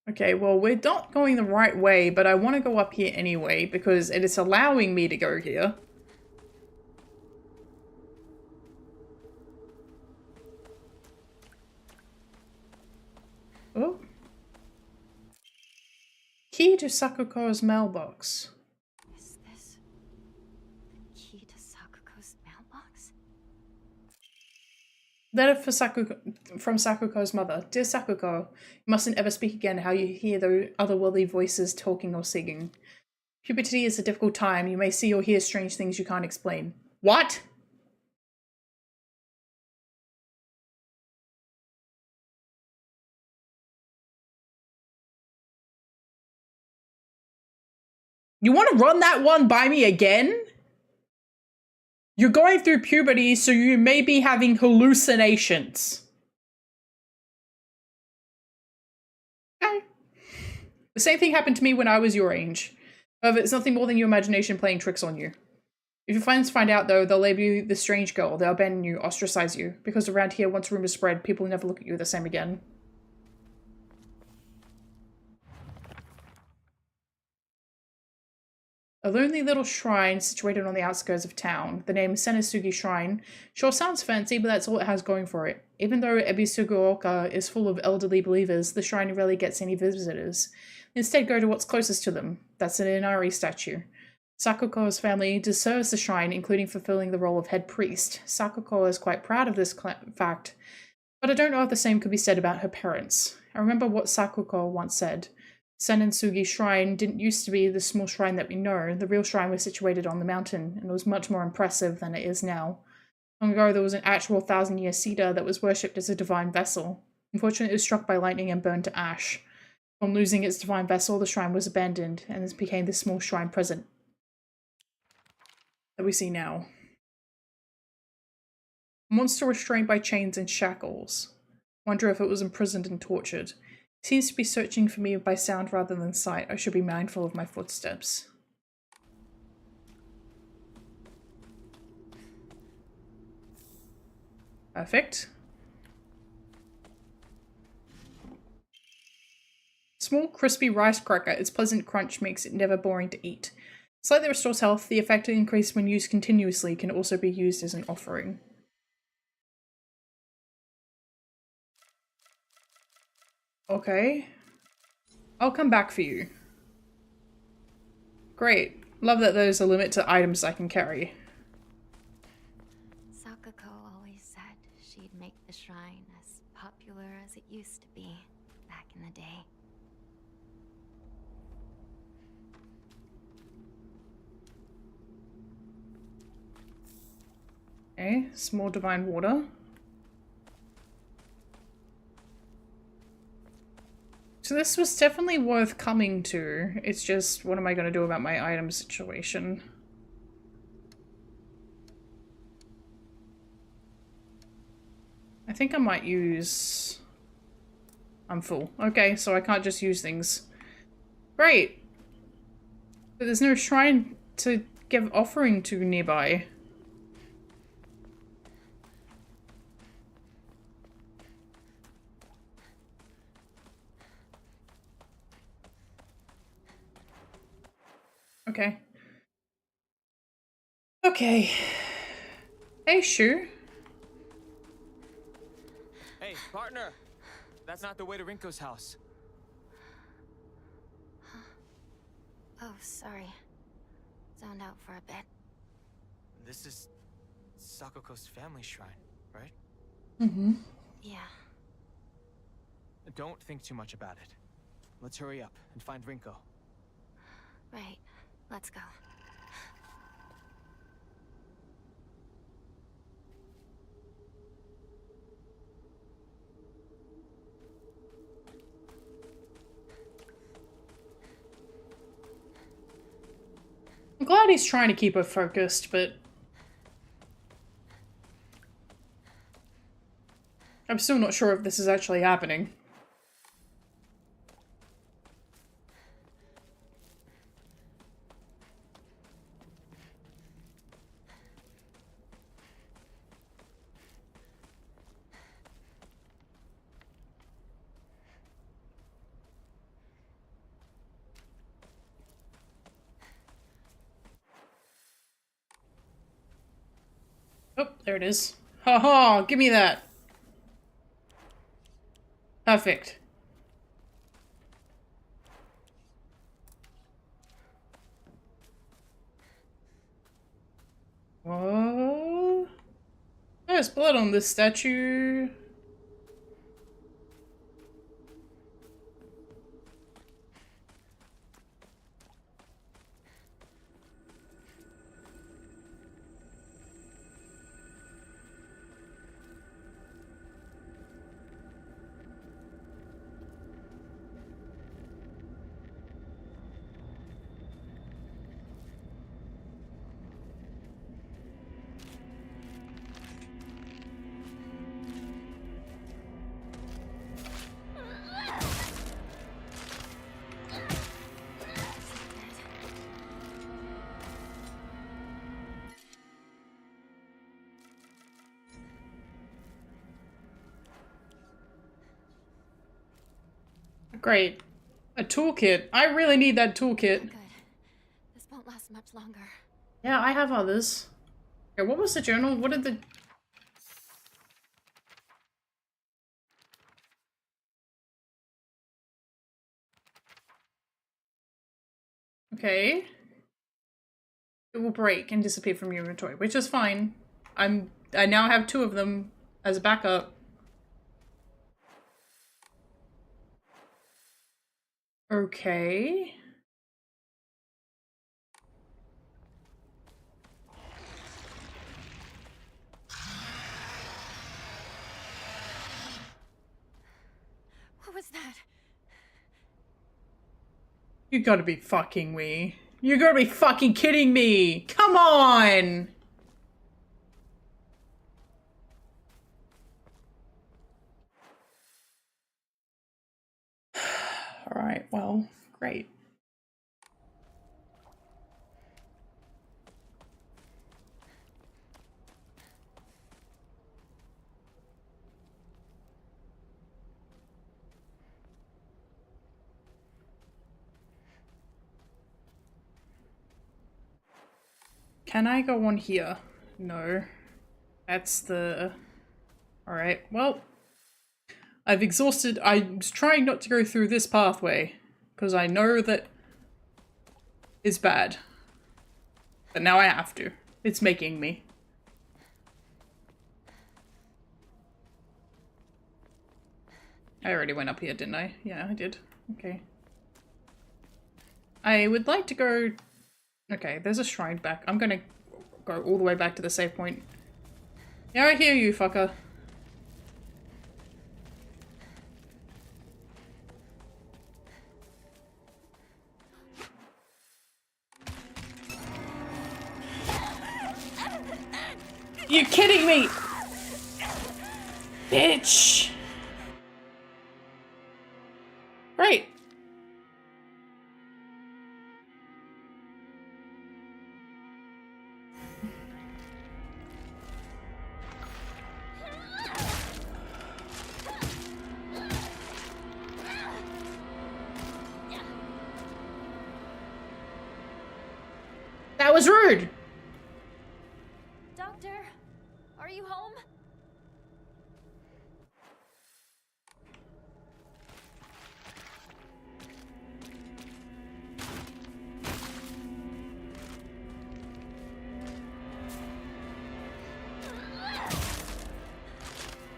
Okay, well, we're not going the right way, but I want to go up here anyway, because it is allowing me to go here. Oh. Key to Sakuko's mailbox.
Is this the key to Sakuko's mailbox?
Letter for from Sakuko's mother. Dear Sakuko, you mustn't ever speak again how you hear the otherworldly voices talking or singing. Puberty is a difficult time. You may see or hear strange things you can't explain. What? You want to run that one by me again? You're going through puberty, so you may be having hallucinations. Okay. The same thing happened to me when I was your age. However, it's nothing more than your imagination playing tricks on you. If your friends find out, though, they'll label you the strange girl. They'll abandon you, ostracize you. Because around here, once rumors spread, people never look at you the same again. A lonely little shrine situated on the outskirts of town. The name Senetsugi Shrine sure sounds fancy, but that's all it has going for it. Even though Ebisugaoka is full of elderly believers, the shrine rarely gets any visitors. Instead, go to what's closest to them. That's an Inari statue. Sakuko's family deserves the shrine, including fulfilling the role of head priest. Sakuko is quite proud of this fact, but I don't know if the same could be said about her parents. I remember what Sakuko once said. Senensugi Shrine didn't used to be the small shrine that we know. The real shrine was situated on the mountain, and it was much more impressive than it is now. Long ago, there was an actual 1,000-year cedar that was worshipped as a divine vessel. Unfortunately, it was struck by lightning and burned to ash. Upon losing its divine vessel, the shrine was abandoned, and this became the small shrine present that we see now. A monster restrained by chains and shackles. Wonder if it was imprisoned and tortured. It seems to be searching for me by sound rather than sight. I should be mindful of my footsteps. Perfect. Small, crispy rice cracker. Its pleasant crunch makes it never boring to eat. Slightly restores health. The effect increase when used continuously can also be used as an offering. Okay. I'll come back for you. Great. Love that there's a limit to items I can carry.
Sakuko always said she'd make the shrine as popular as it used to be back in the day.
Okay, small divine water. So this was definitely worth coming to. It's just, what am I going to do about my item situation? I think I might use... I'm full. Okay, so I can't just use things. Great! But there's no shrine to give offering to nearby. Okay. Okay. Hey, Shu.
Hey, partner! That's not the way to Rinko's house.
Oh, sorry. Zoned out for a bit.
This is Sakuko's family shrine, right?
Mm-hmm.
Yeah.
Don't think too much about it. Let's hurry up and find Rinko.
Right. Let's go.
I'm glad he's trying to keep her focused, but... I'm still not sure if this is actually happening. Oh, there it is. Ha ha! Give me that! Perfect. What? There's blood on this statue. Great. A toolkit. I really need that toolkit.
Good. This won't last much longer.
Yeah, I have others. Okay, what was the journal? What did the... Okay. It will break and disappear from your inventory, which is fine. I now have 2 of them as a backup. Okay.
What was that?
You gotta be fucking me. You gotta be fucking kidding me! Come on! Alright, well, great. Can I go on here? No. That's the... Alright, well. I've exhausted... I'm trying not to go through this pathway. Because I know that it's bad. But now I have to. It's making me. I already went up here, didn't I? Yeah, I did. Okay. I would like to go... Okay, there's a shrine back. I'm gonna go all the way back to the save point. Yeah, I hear you, fucker. You kidding me? Bitch! Right. That was rude!
Doctor, are you home?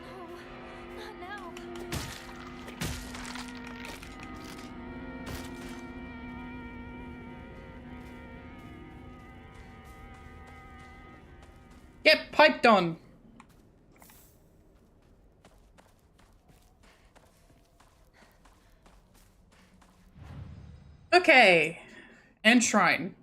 No, not now.
Get piped on. Okay. And shrine.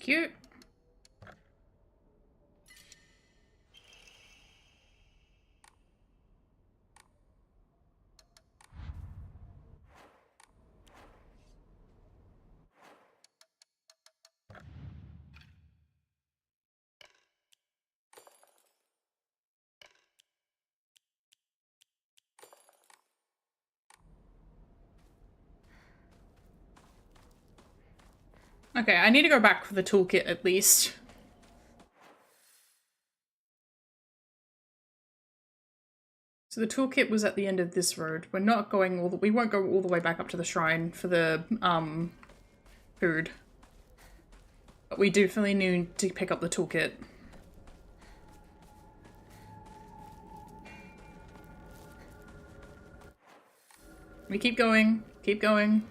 Cute. Okay, I need to go back for the toolkit at least. So the toolkit was at the end of this road. We're not going all the- we won't go all the way back up to the shrine for the, food. But we definitely need to pick up the toolkit. We keep going, keep going.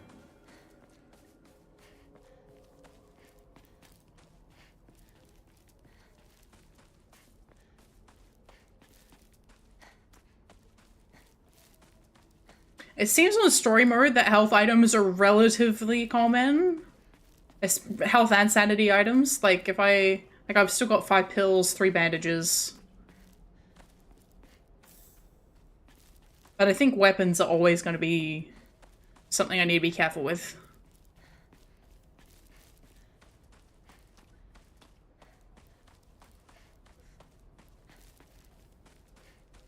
It seems on the story mode that health items are relatively common. It's health and sanity items. Like, if I... Like, I've still got 5 pills, 3 bandages. But I think weapons are always going to be something I need to be careful with.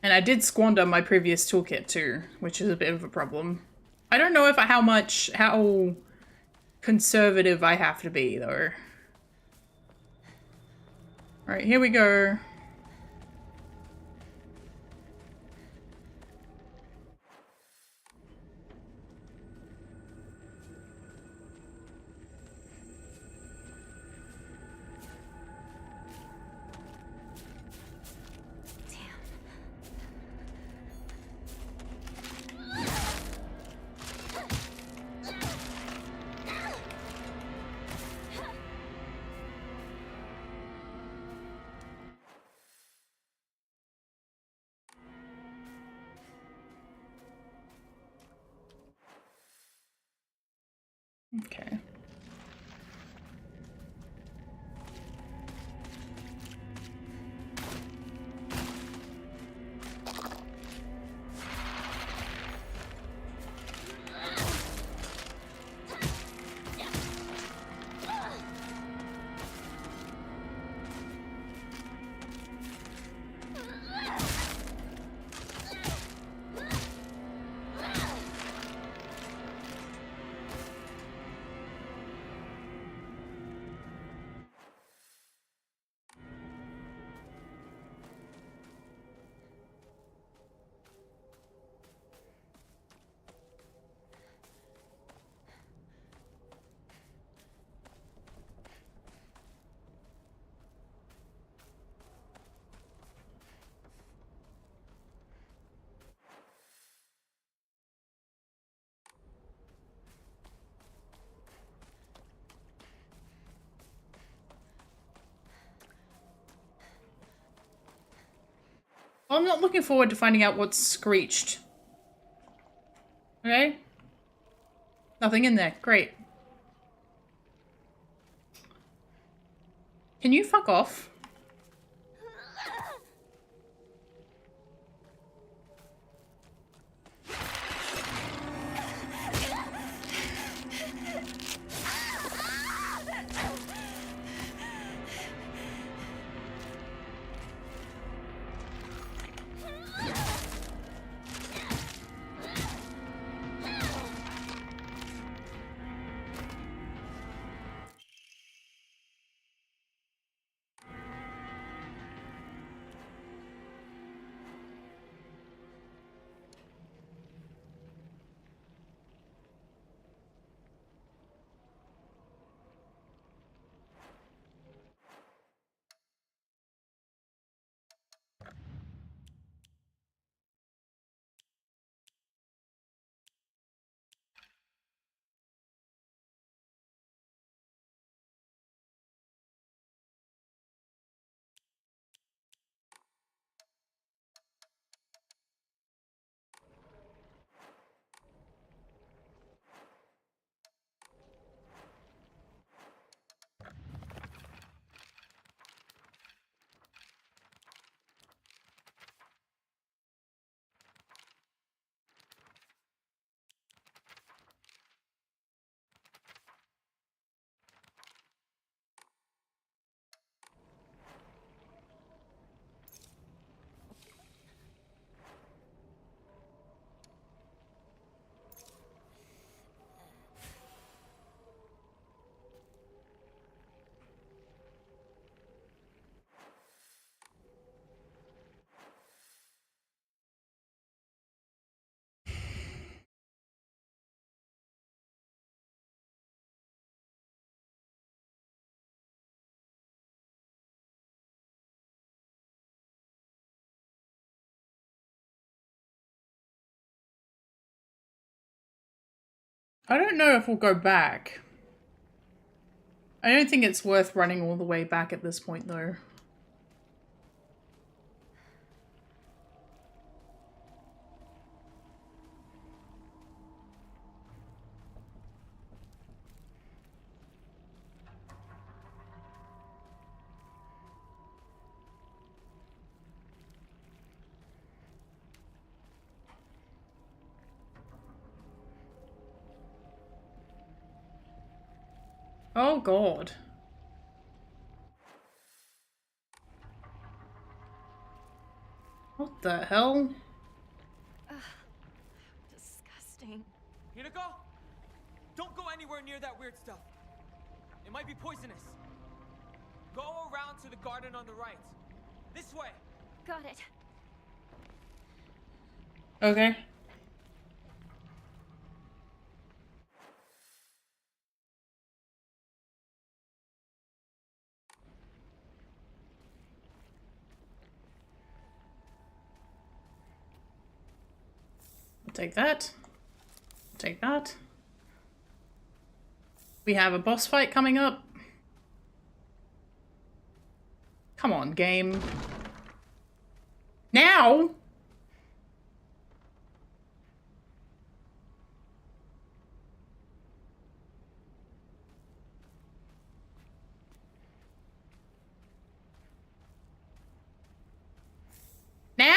And I did squander my previous toolkit too, which is a bit of a problem. I don't know if how conservative I have to be though. Alright, here we go. Okay. Well, I'm not looking forward to finding out what's screeched. Okay? Nothing in there. Great. Can you fuck off? I don't know if we'll go back. I don't think it's worth running all the way back at this point though. Oh god. What the hell?
Disgusting.
Hinako? Don't go anywhere near that weird stuff. It might be poisonous. Go around to the garden on the right. This way.
Got it.
Okay. I'll take that. I'll take that. We have a boss fight coming up. Come on, game. Now? Now?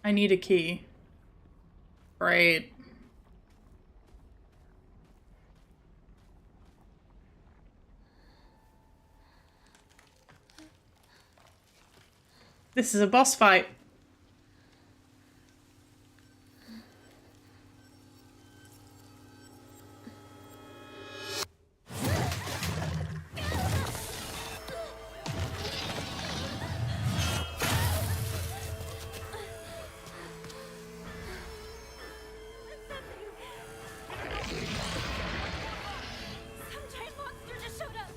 I need a key. Great. This is a boss fight.
Some giant monster just showed up.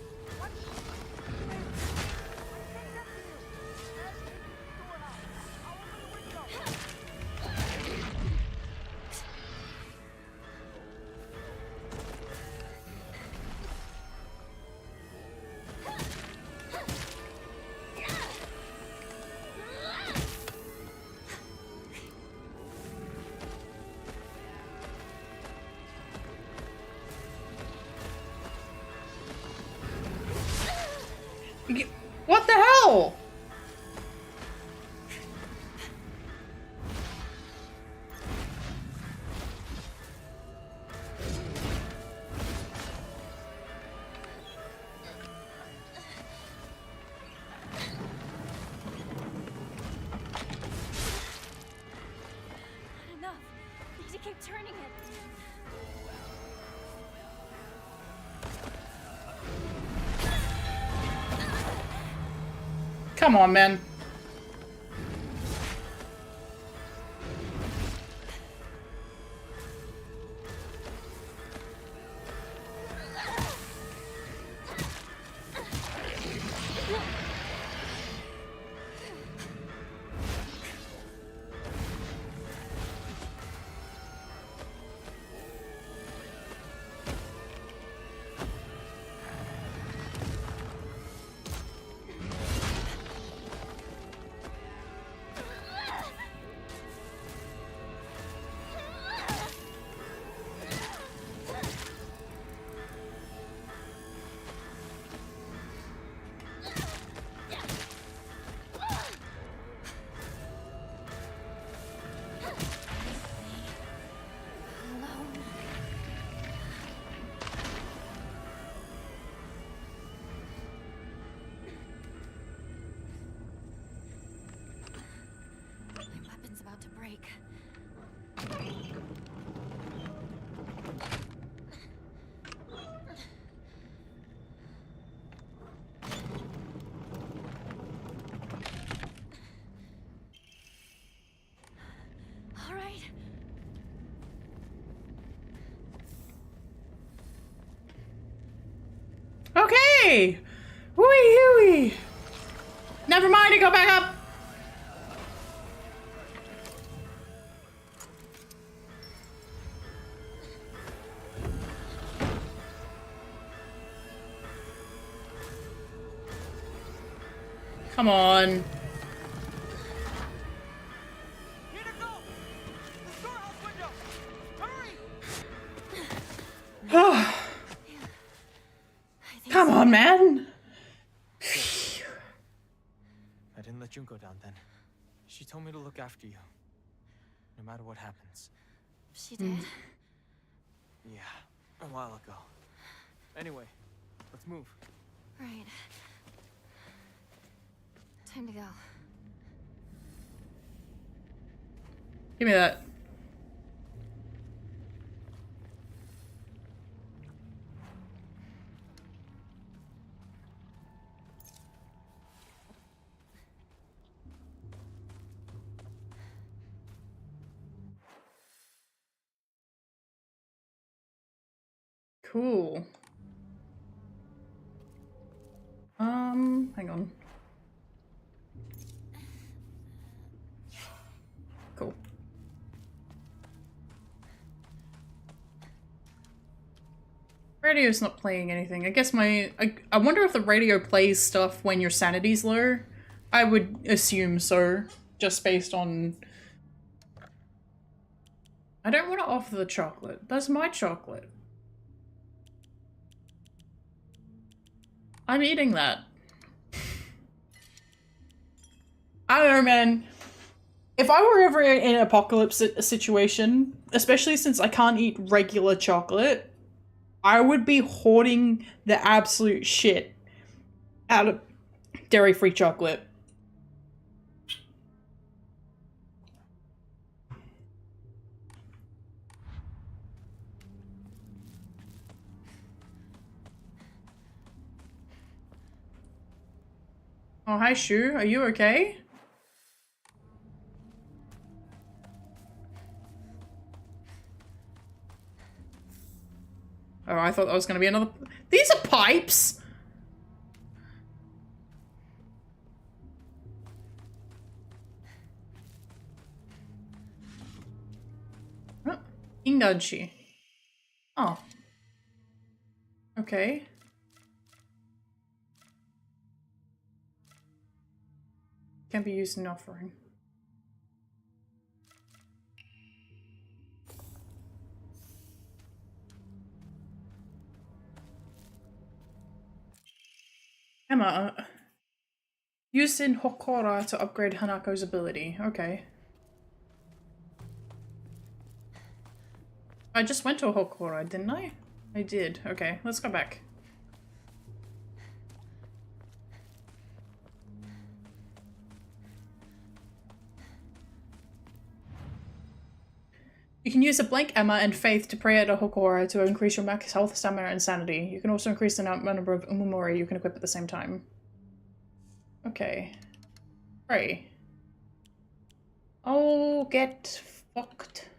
What the hell?
Not enough. Need to keep turning it.
Come on, man.
My weapon's about to break.
All right.
Okay. Wooey hooey. Never mind, I go back up. Come on.
Hinako! The storehouse window! Hurry!
Come on, man.
I didn't let Junko down then. She told me to look after you. No matter what happens.
She did?
Yeah, a while ago. Anyway, let's move.
Right. Time to go.
Give me that. Cool. Hang on. Cool. Radio's not playing anything. I guess I wonder if the radio plays stuff when your sanity's low. I would assume so, just based on... I don't want to offer the chocolate. That's my chocolate. I'm eating that. I don't know, man. If I were ever in an apocalypse situation, especially since I can't eat regular chocolate, I would be hoarding the absolute shit out of dairy-free chocolate. Oh, hi, Shu. Are you okay? Oh, I thought that was going to be another... These are pipes! Oh, Inganshi. Oh. Okay. Can be used in offering. Emma, used in Hokora to upgrade Hanako's ability. Okay. I just went to a Hokora, didn't I? I did. Okay, let's go back. You can use a blank Emma and Faith to pray at a Hokora to increase your max health, stamina, and sanity. You can also increase the number of Umumori you can equip at the same time. Okay. Pray. Oh, get fucked.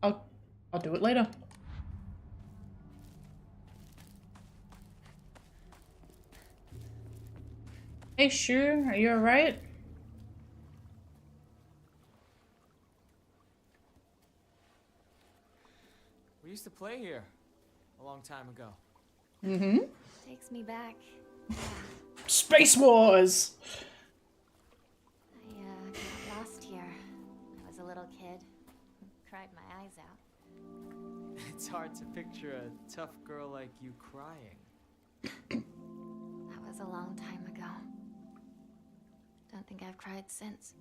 I'll do it later. Hey, Shu, are you alright?
We used to play here a long time ago.
Mm-hmm.
Takes me back.
Space Wars!
I got lost here. I was a little kid. Cried my eyes out.
It's hard to picture a tough girl like you crying.
That was a long time ago. Don't think I've cried since.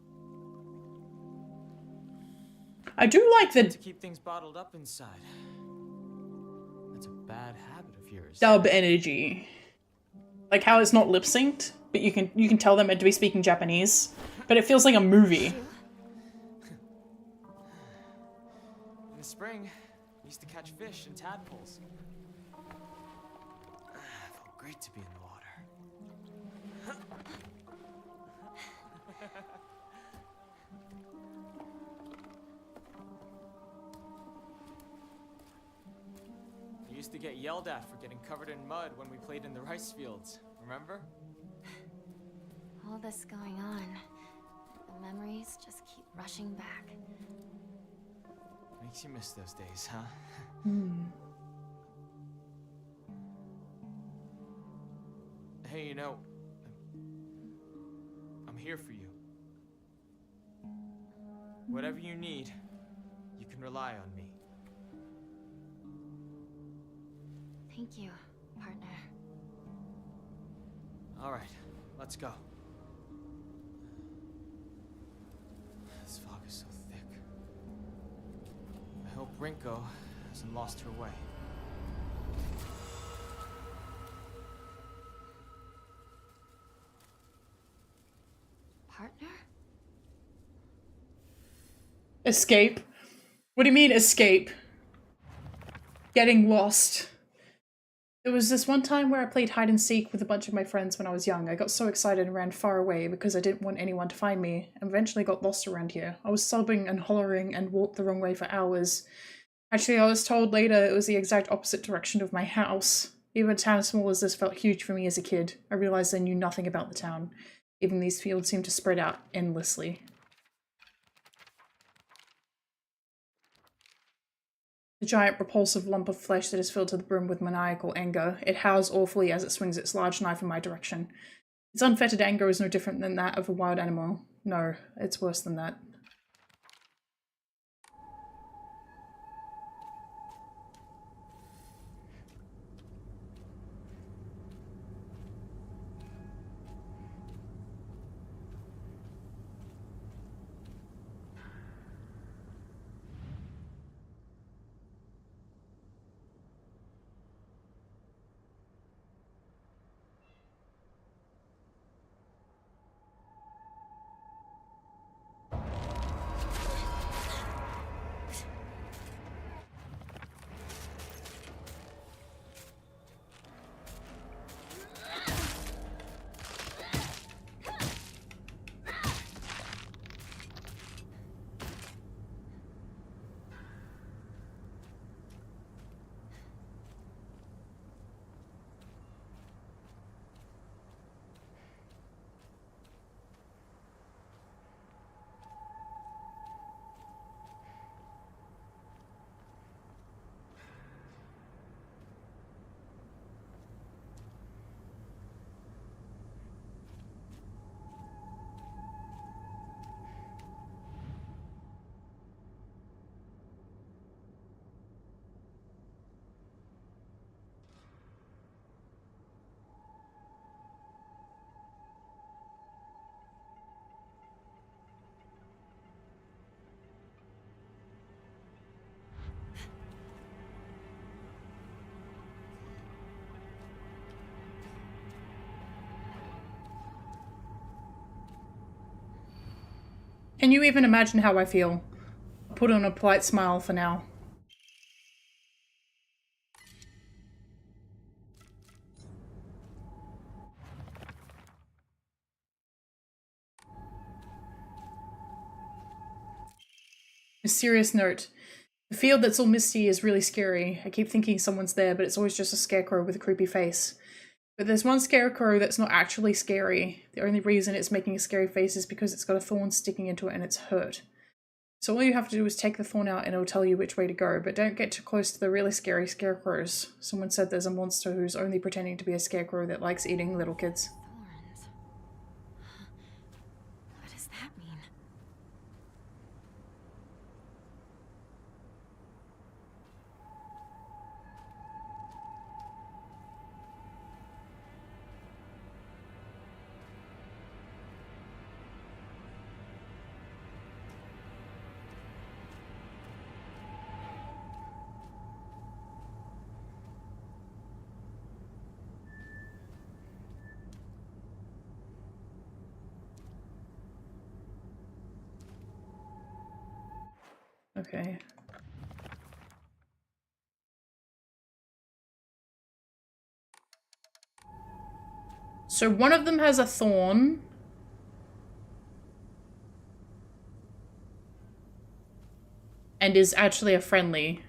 I do like the
To keep things bottled up inside. That's a bad habit of yours.
dub energy. Like how it's not lip synced, but you can tell they're meant to be speaking Japanese. But it feels like a movie.
In the spring, we used to catch fish and tadpoles. It felt great to be in the water. We used to get yelled at for getting covered in mud when we played in the rice fields, remember?
All this going on. The memories just keep rushing back.
Makes you miss those days, huh? Hey, you know, I'm here for you. Whatever you need, you can rely on me.
Thank you, partner.
All right, let's go. This fog is so thick. I hope Rinko hasn't lost her way.
Partner?
Escape? What do you mean, escape? Getting lost. There was this one time where I played hide and seek with a bunch of my friends when I was young. I got so excited and ran far away because I didn't want anyone to find me, and eventually got lost around here. I was sobbing and hollering and walked the wrong way for hours. Actually, I was told later it was the exact opposite direction of my house. Even a town as small as this felt huge for me as a kid. I realized I knew nothing about the town. Even these fields seemed to spread out endlessly. The giant repulsive lump of flesh that is filled to the brim with maniacal anger. It howls awfully as it swings its large knife in my direction. Its unfettered anger is no different than that of a wild animal. No, it's worse than that. Can you even imagine how I feel? I'll put on a polite smile for now. A serious note. The field that's all misty is really scary. I keep thinking someone's there, but it's always just a scarecrow with a creepy face. But there's one scarecrow that's not actually scary. The only reason it's making a scary face is because it's got a thorn sticking into it and it's hurt. So all you have to do is take the thorn out and it'll tell you which way to go, but don't get too close to the really scary scarecrows. Someone said there's a monster who's only pretending to be a scarecrow that likes eating little kids.
Thorns. What does that mean?
Okay. So one of them has a thorn. And is actually a friendly.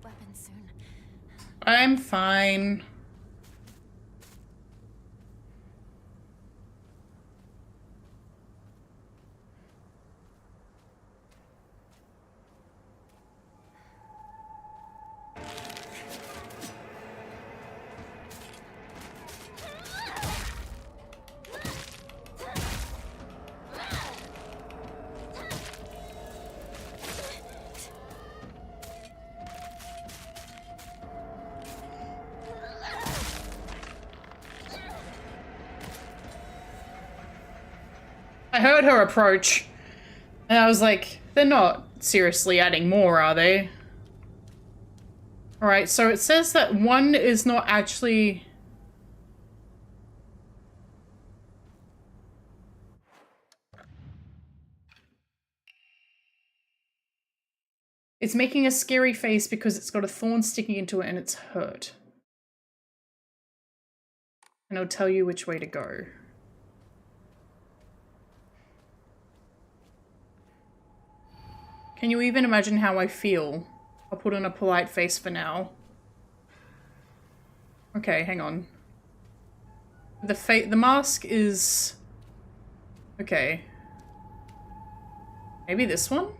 weapon soon.
I'm fine. I heard her approach, and I was like, they're not seriously adding more, are they? Alright, so it says that one is not actually... It's making a scary face because it's got a thorn sticking into it and it's hurt. And it'll tell you which way to go. Can you even imagine how I feel? I'll put on a polite face for now. Okay, hang on. The mask is... Okay. Maybe this one?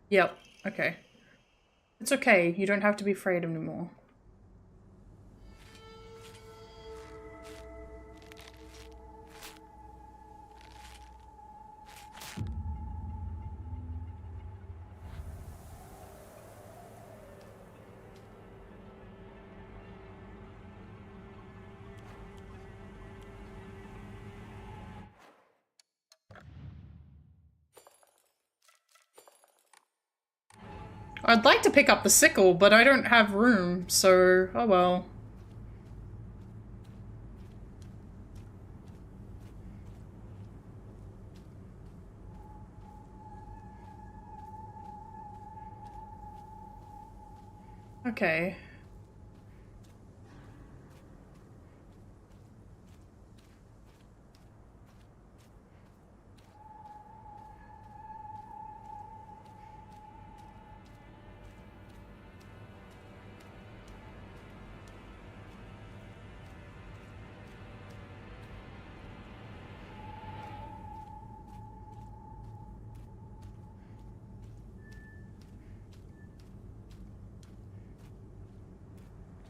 Yep, okay. It's okay, you don't have to be afraid anymore. I'd like to pick up the sickle, but I don't have room, so oh well. Okay.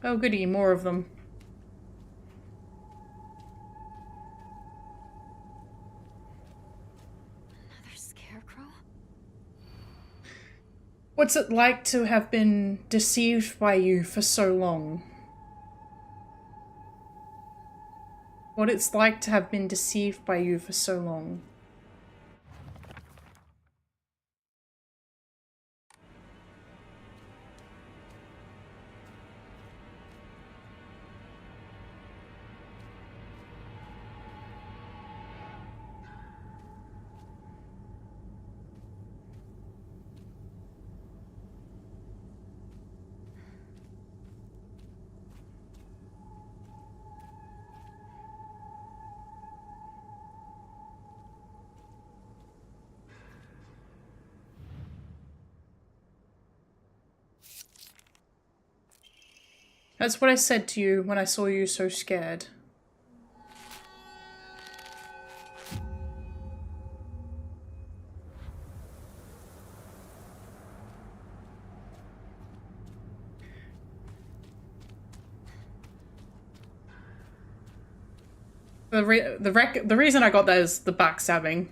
Oh goody, more of them.
Another scarecrow?
What's it like to have been deceived by you for so long? What it's like to have been deceived by you for so long. That's what I said to you when I saw you so scared. The reason I got that is the backstabbing.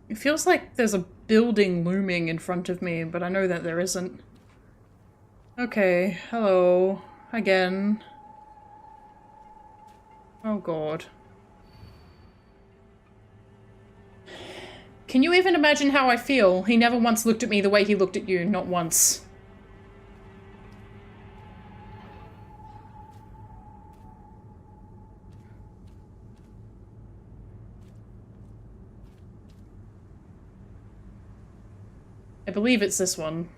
It feels like there's a building looming in front of me, but I know that there isn't. Okay, hello. Again. Oh god. Can you even imagine how I feel? He never once looked at me the way he looked at you, not once. I believe it's this one.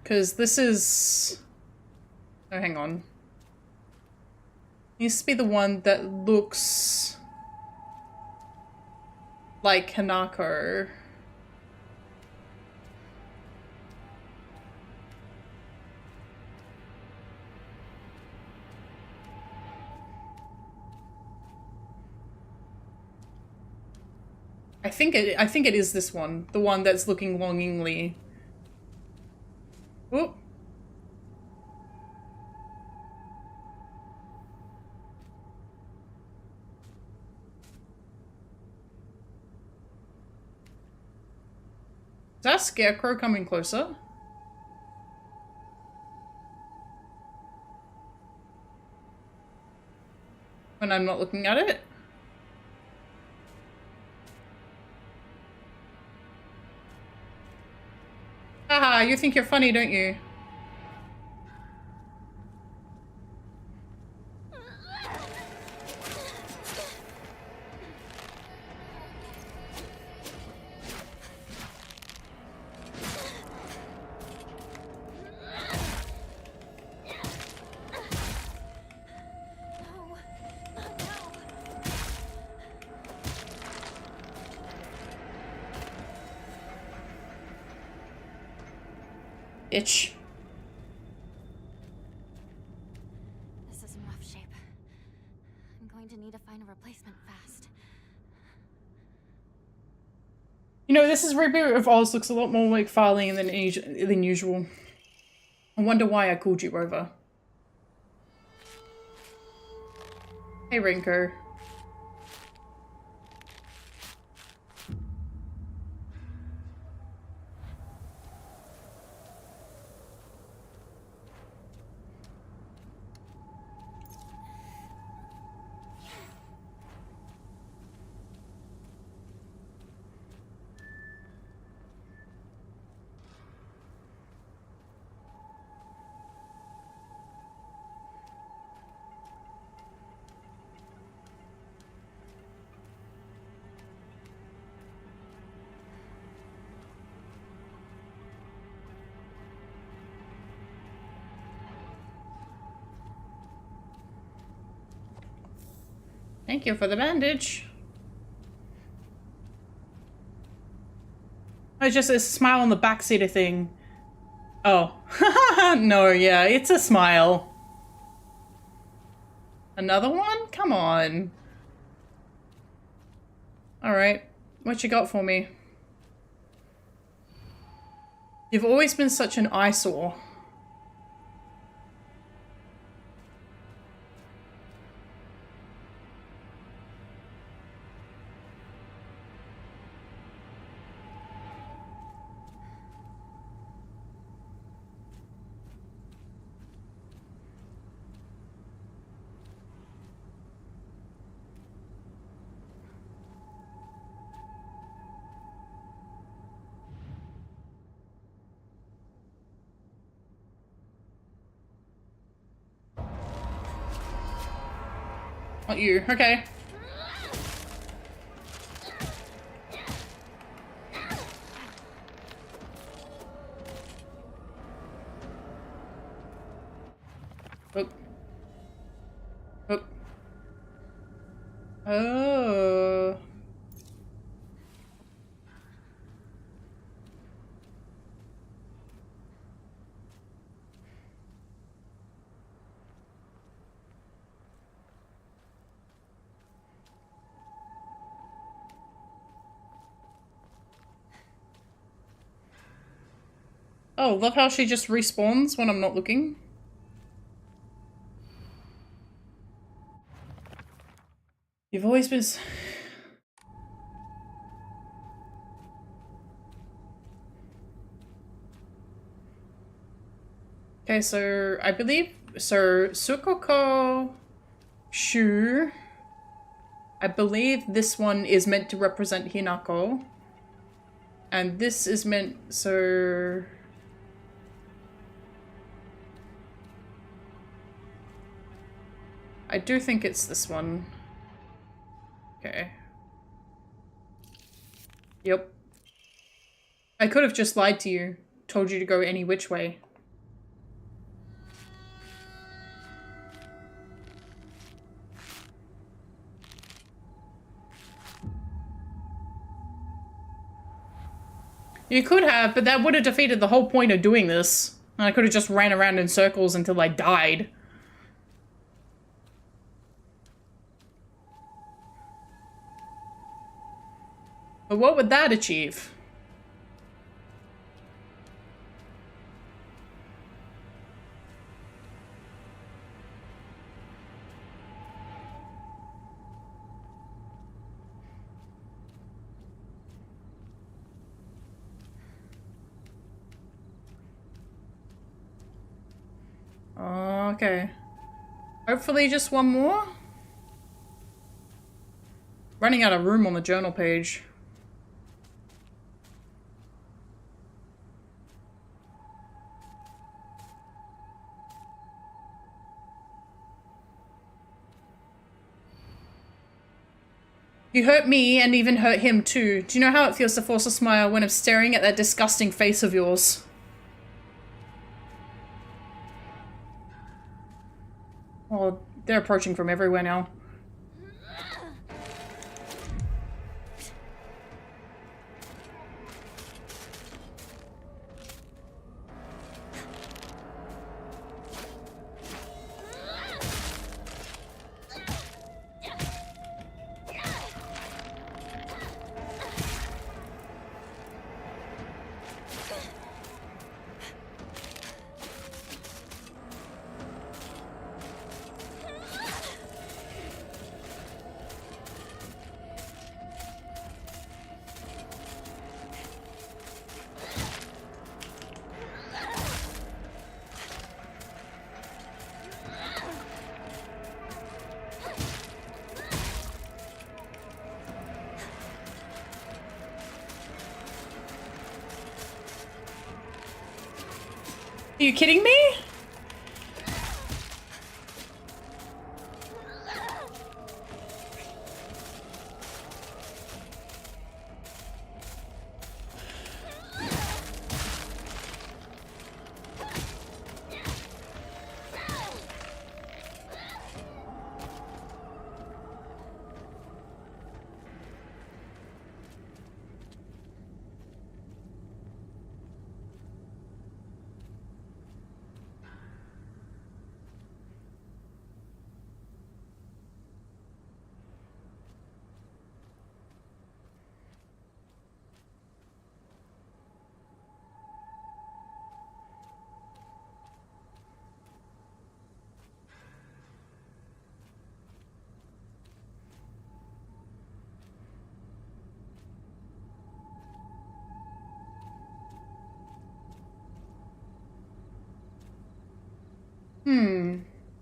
Because this is... Oh, hang on. Needs to be the one that looks like Hanako. I think it is this one, the one that's looking longingly. Oop. Is that Scarecrow coming closer? When I'm not looking at it? Haha, you think you're funny, don't you? Itch.
This is in rough shape. I'm going to need to find a replacement fast.
You know, this reboot of Oz looks a lot more like Farley than usual. I wonder why I called you over. Hey, Rinko. Thank you for the bandage. Oh, it's just a smile on the backseat thing. Oh. No, yeah, it's a smile. Another one? Come on. Alright. What you got for me? You've always been such an eyesore. Not you. Okay. Oh. Oh. Oh. Oh, love how she just respawns when I'm not looking. You've always been... Okay, so I believe... So, Sukoko Shu. I believe this one is meant to represent Hinako. And this is meant... So... I do think it's this one. Okay. Yep. I could have just lied to you. Told you to go any which way. You could have, but that would have defeated the whole point of doing this. And I could have just ran around in circles until I died. But what would that achieve? Okay. Hopefully just one more? Running out of room on the journal page. You hurt me and even hurt him too. Do you know how it feels to force a smile when I'm staring at that disgusting face of yours? Oh, they're approaching from everywhere now. Are you kidding me?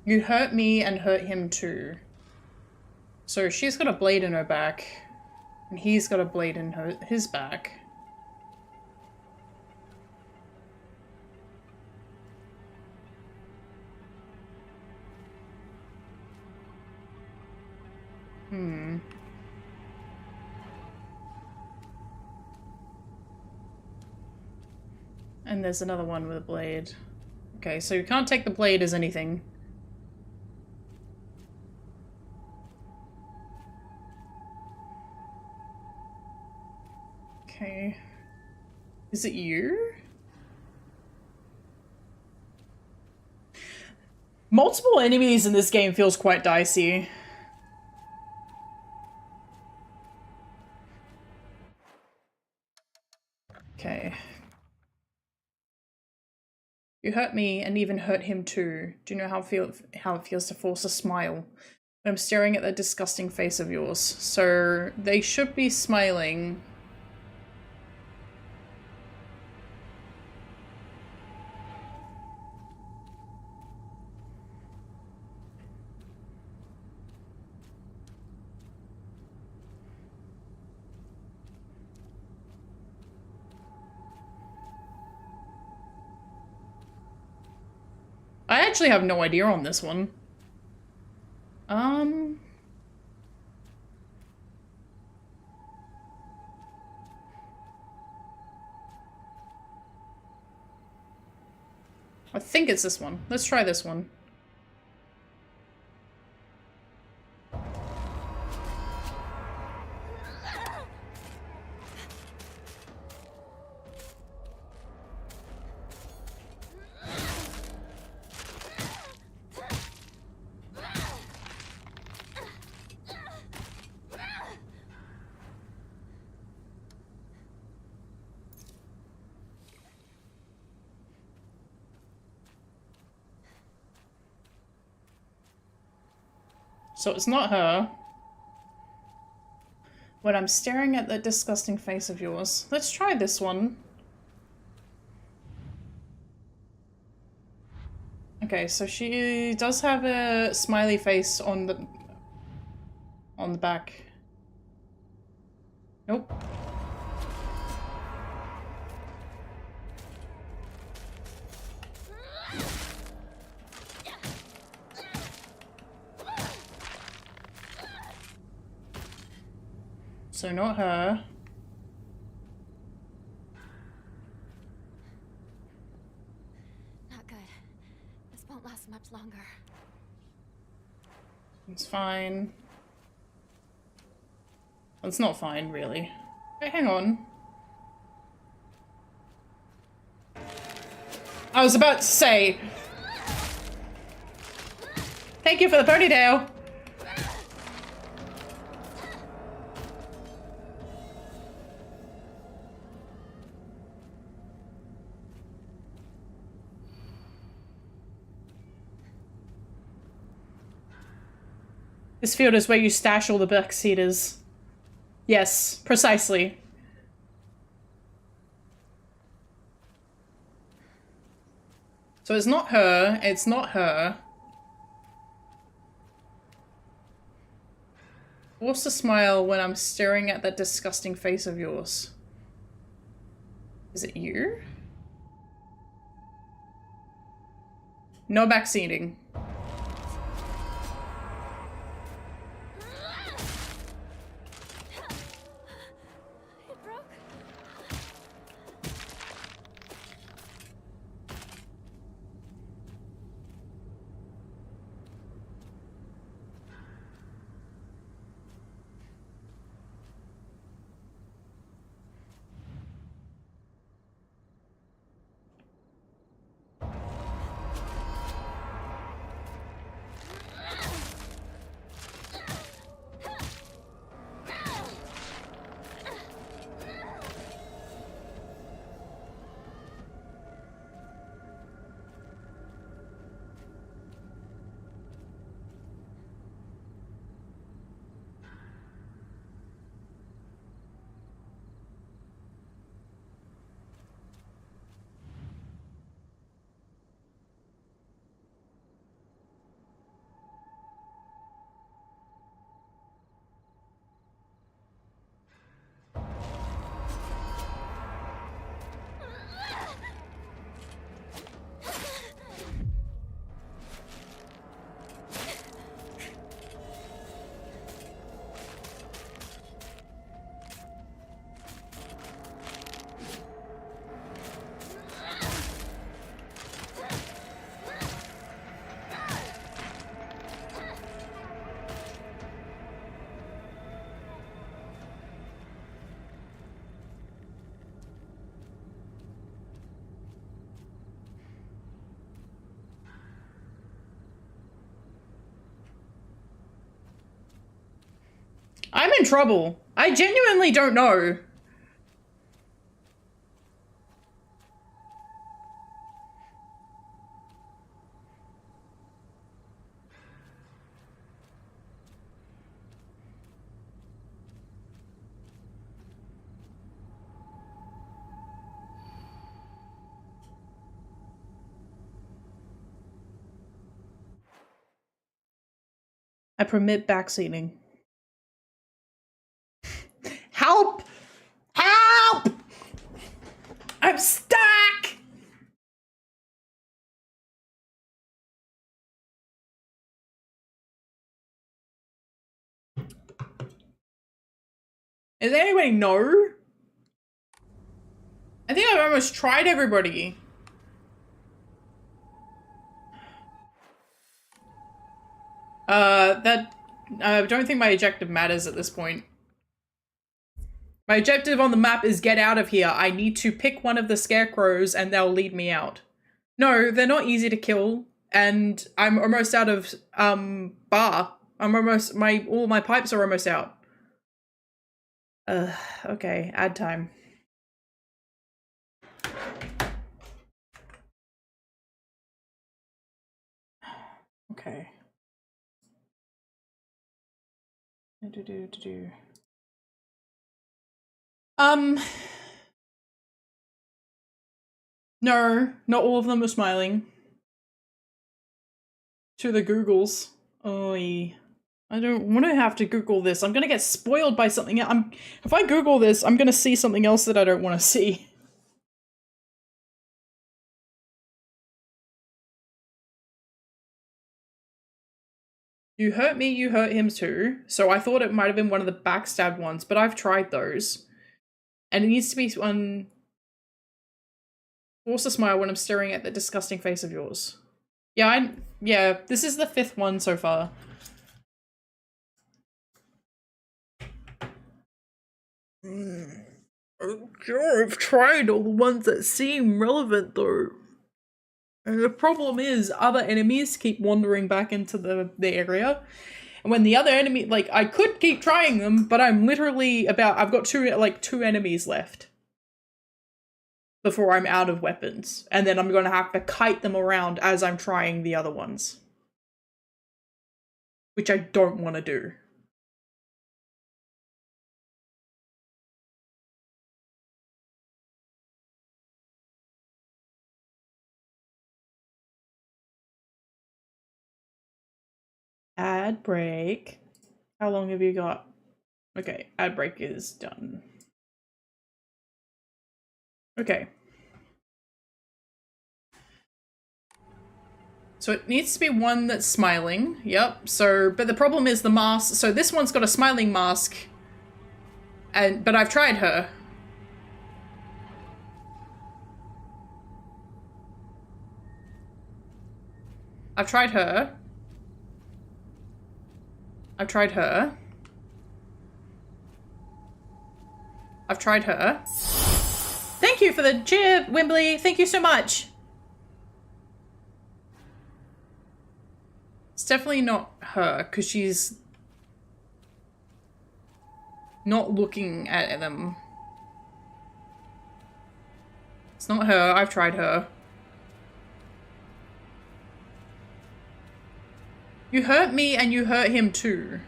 You hurt me and hurt him too. So she's got a blade in her back, and he's got a blade in his back. And there's another one with a blade. Okay, so you can't take the blade as anything. Okay. Is it you? Multiple enemies in this game feels quite dicey. Okay. You hurt me and even hurt him too. Do you know how it feels to force a smile? I'm staring at that disgusting face of yours. So they should be smiling. I actually have no idea on this one. Um... I think it's this one. Let's try this one. So it's not her. When I'm staring at that disgusting face of yours. Let's try this one. Okay, so she does have a smiley face on the back. Nope. So not her.
Not good. This won't last much longer.
It's fine. It's not fine, really. Wait, hang on. I was about to say... Thank you for the ponytail! This field is where you stash all the backseaters. Yes, precisely. So it's not her, it's not her. Force to smile when I'm staring at that disgusting face of yours. Is it you? No backseating. I'm in trouble. I genuinely don't know. I permit backseating. Help! Help! I'm stuck! Does anybody know? I think I've almost tried everybody. I don't think my objective matters at this point. My objective on the map is get out of here. I need to pick one of the scarecrows and they'll lead me out. No, they're not easy to kill. And I'm almost out of, bar. All my pipes are almost out. Okay, add time. Okay. No, not all of them are smiling. To the Googles. Oy. I don't want to have to Google this. I'm gonna get spoiled by something. If I Google this, I'm gonna see something else that I don't want to see. You hurt me, you hurt him too. So I thought it might have been one of the backstabbed ones, but I've tried those. And it needs to be one... Force a smile when I'm staring at the disgusting face of yours. Yeah, this is the 5th one so far. I'm sure I've tried all the ones that seem relevant though. And the problem is other enemies keep wandering back into the area. And when the other enemy, like, I could keep trying them, but I'm literally I've got two enemies left. Before I'm out of weapons. And then I'm gonna have to kite them around as I'm trying the other ones. Which I don't want to do. Ad break. How long have you got? Okay, ad break is done. Okay. So it needs to be one that's smiling. Yep. So, but the problem is the mask. So this one's got a smiling mask. But I've tried her. I've tried her. I've tried her. I've tried her. Thank you for the cheer, Wimbley. Thank you so much. It's definitely not her, because she's not looking at them. It's not her. I've tried her. You hurt me and you hurt him too.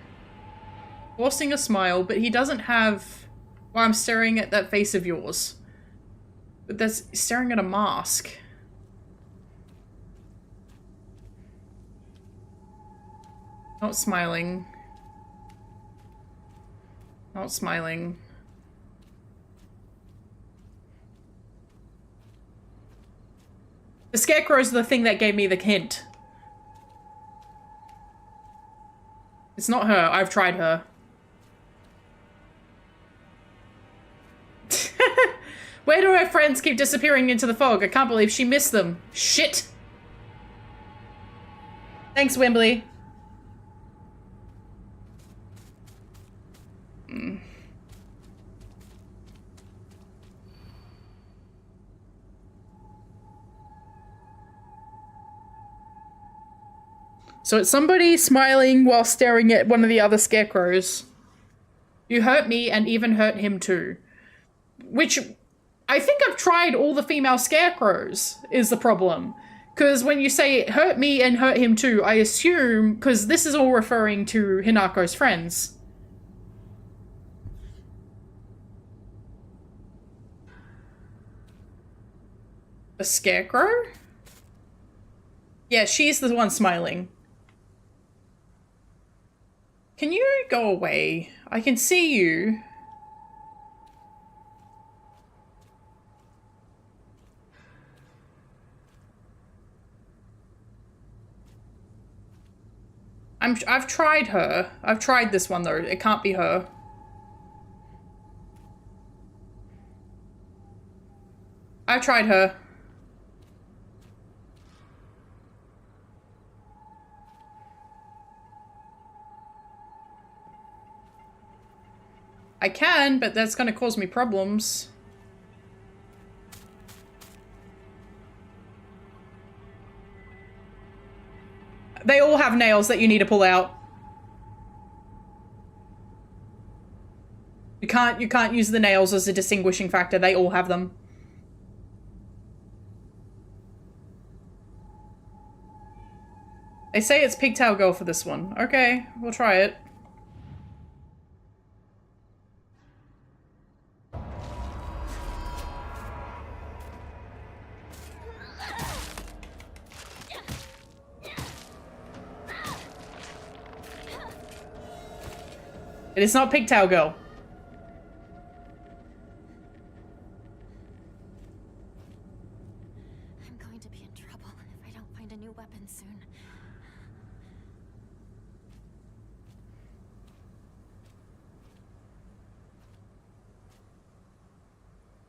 Forcing a smile, but he doesn't have... Well, I'm staring at that face of yours. But that's staring at a mask. Not smiling. Not smiling. The scarecrow's the thing that gave me the hint. It's not her. I've tried her. Where do her friends keep disappearing into the fog? I can't believe she missed them. Shit. Thanks, Wembley. So it's somebody smiling while staring at one of the other scarecrows. You hurt me and even hurt him too. Which, I think I've tried all the female scarecrows, is the problem. Because when you say it hurt me and hurt him too, I assume, because this is all referring to Hinako's friends. A scarecrow? Yeah, she's the one smiling. Can you go away? I can see you. I've tried her. I've tried this one though. It can't be her. I've tried her. I can, but that's gonna cause me problems. They all have nails that you need to pull out. You can't use the nails as a distinguishing factor. They all have them. They say it's Pigtail Girl for this one. Okay, we'll try it. It is not Pigtail Girl.
I'm going to be in trouble if I don't find a new weapon soon.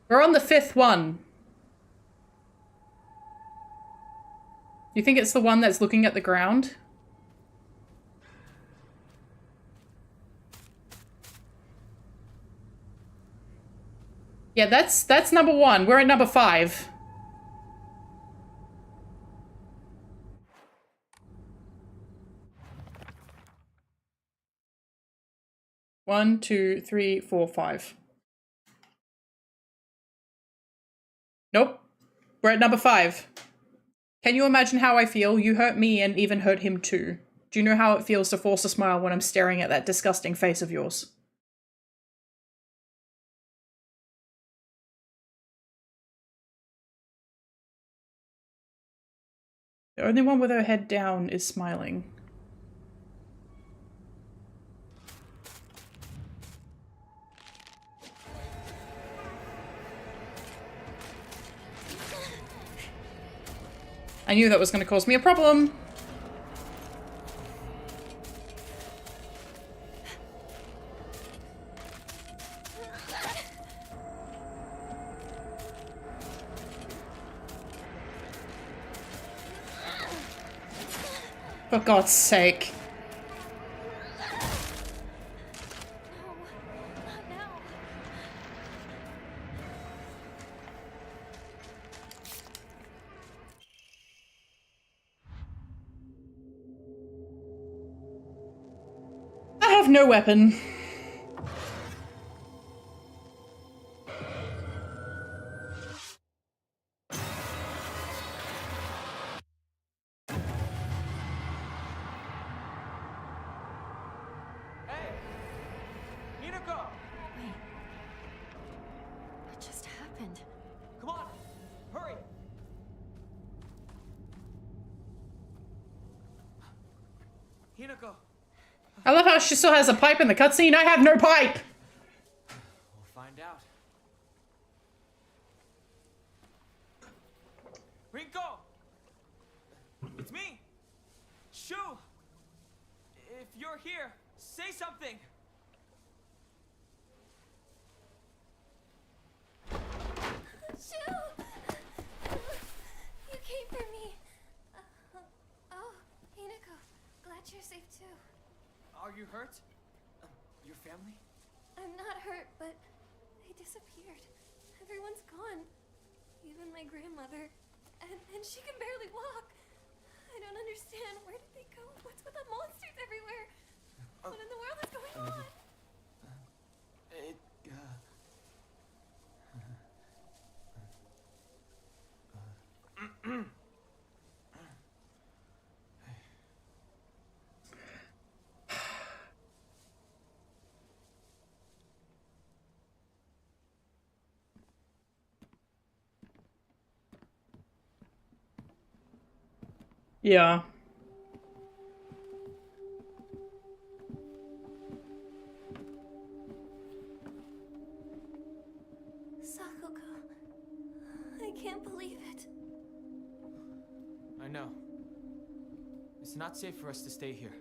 We're on the 5th one. You think it's the one that's looking at the ground? Yeah, that's number 1. We're at number 5. One, two, three, four, 5. Nope. We're at number 5. Can you imagine how I feel? You hurt me and even hurt him too. Do you know how it feels to force a smile when I'm staring at that disgusting face of yours? The only one with her head down is smiling. I knew that was going to cause me a problem. For God's sake. I have no weapon.
What just happened?
Come on, hurry! Hinako!
I love how she still has a pipe in the cutscene. I have no pipe!
We'll find out. Rinko! It's me! Shu! If you're here, say something!
Shoo! You came for me. Oh, Hinako, glad you're safe too.
Are you hurt? Your family?
I'm not hurt, but they disappeared. Everyone's gone. Even my grandmother. And she can barely walk. I don't understand. Where did they go? What's with the monsters everywhere? What in the world is going on?
Yeah.
Sakuko. I can't believe it.
I know. It's not safe for us to stay here.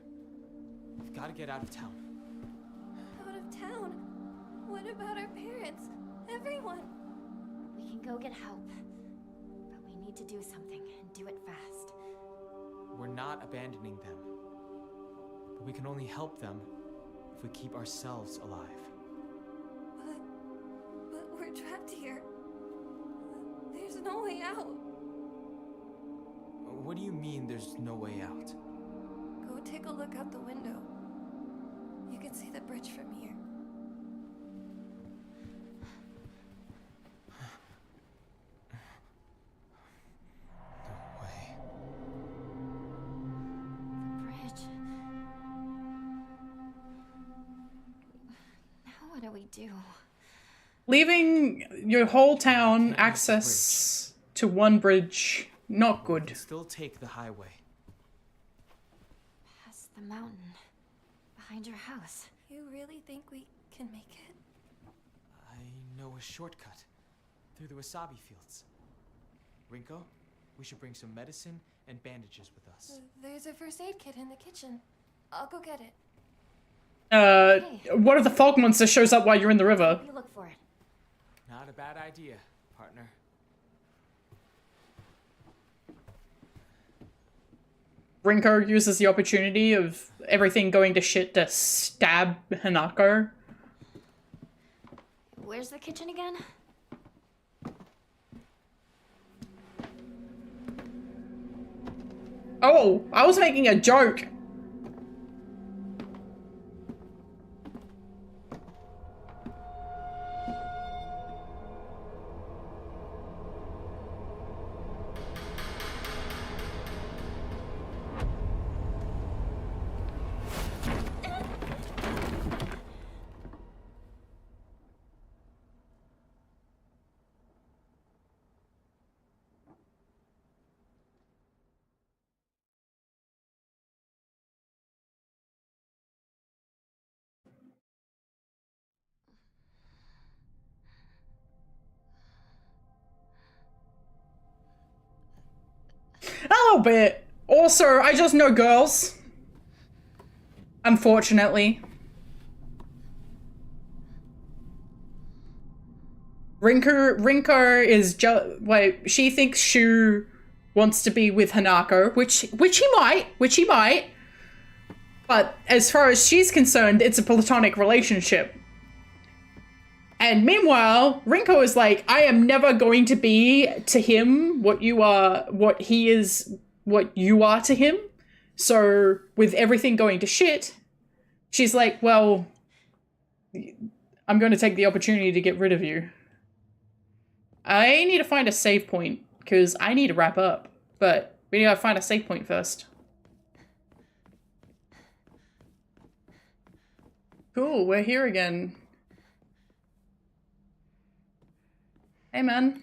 We've got to get out of town.
Out of town? What about our parents? Everyone?
We can go get help.
need to do something, and do it fast.
We're not abandoning them. But we can only help them if we keep ourselves alive.
But we're trapped here. There's no way out.
What do you mean there's no way out?
Go take a look out the window. You can see the bridge from here.
No way.
The bridge. Now what do we do?
Leaving your whole town access to one bridge, not
We
good.
can still take the highway.
Past the mountain. Behind your house.
You really think we can make it?
I know a shortcut through the wasabi fields. Rinko, we should bring some medicine and bandages with us.
There's a first aid kit in the kitchen. I'll go get it.
What if the fog monster shows up while you're in the river?
You look for it.
Not a bad idea, partner.
Rinko uses the opportunity of everything going to shit to stab Hanako.
Where's the kitchen again?
Oh, I was making a joke. A little bit. Also, I just know girls. Unfortunately. Rinko is wait, she thinks Shu wants to be with Hanako, which he might. But as far as she's concerned, it's a platonic relationship. And meanwhile, Rinko is like, I am never going to be to him what you are to him. So with everything going to shit, she's like, well, I'm going to take the opportunity to get rid of you. I need to find a save point because I need to wrap up, but we need to find a save point first. Cool, we're here again. Hey, man.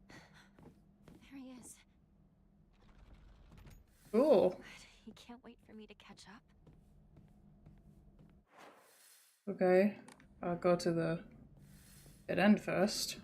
There he is.
Cool.
He can't wait for me to catch up.
Okay, I'll go to the dead end first.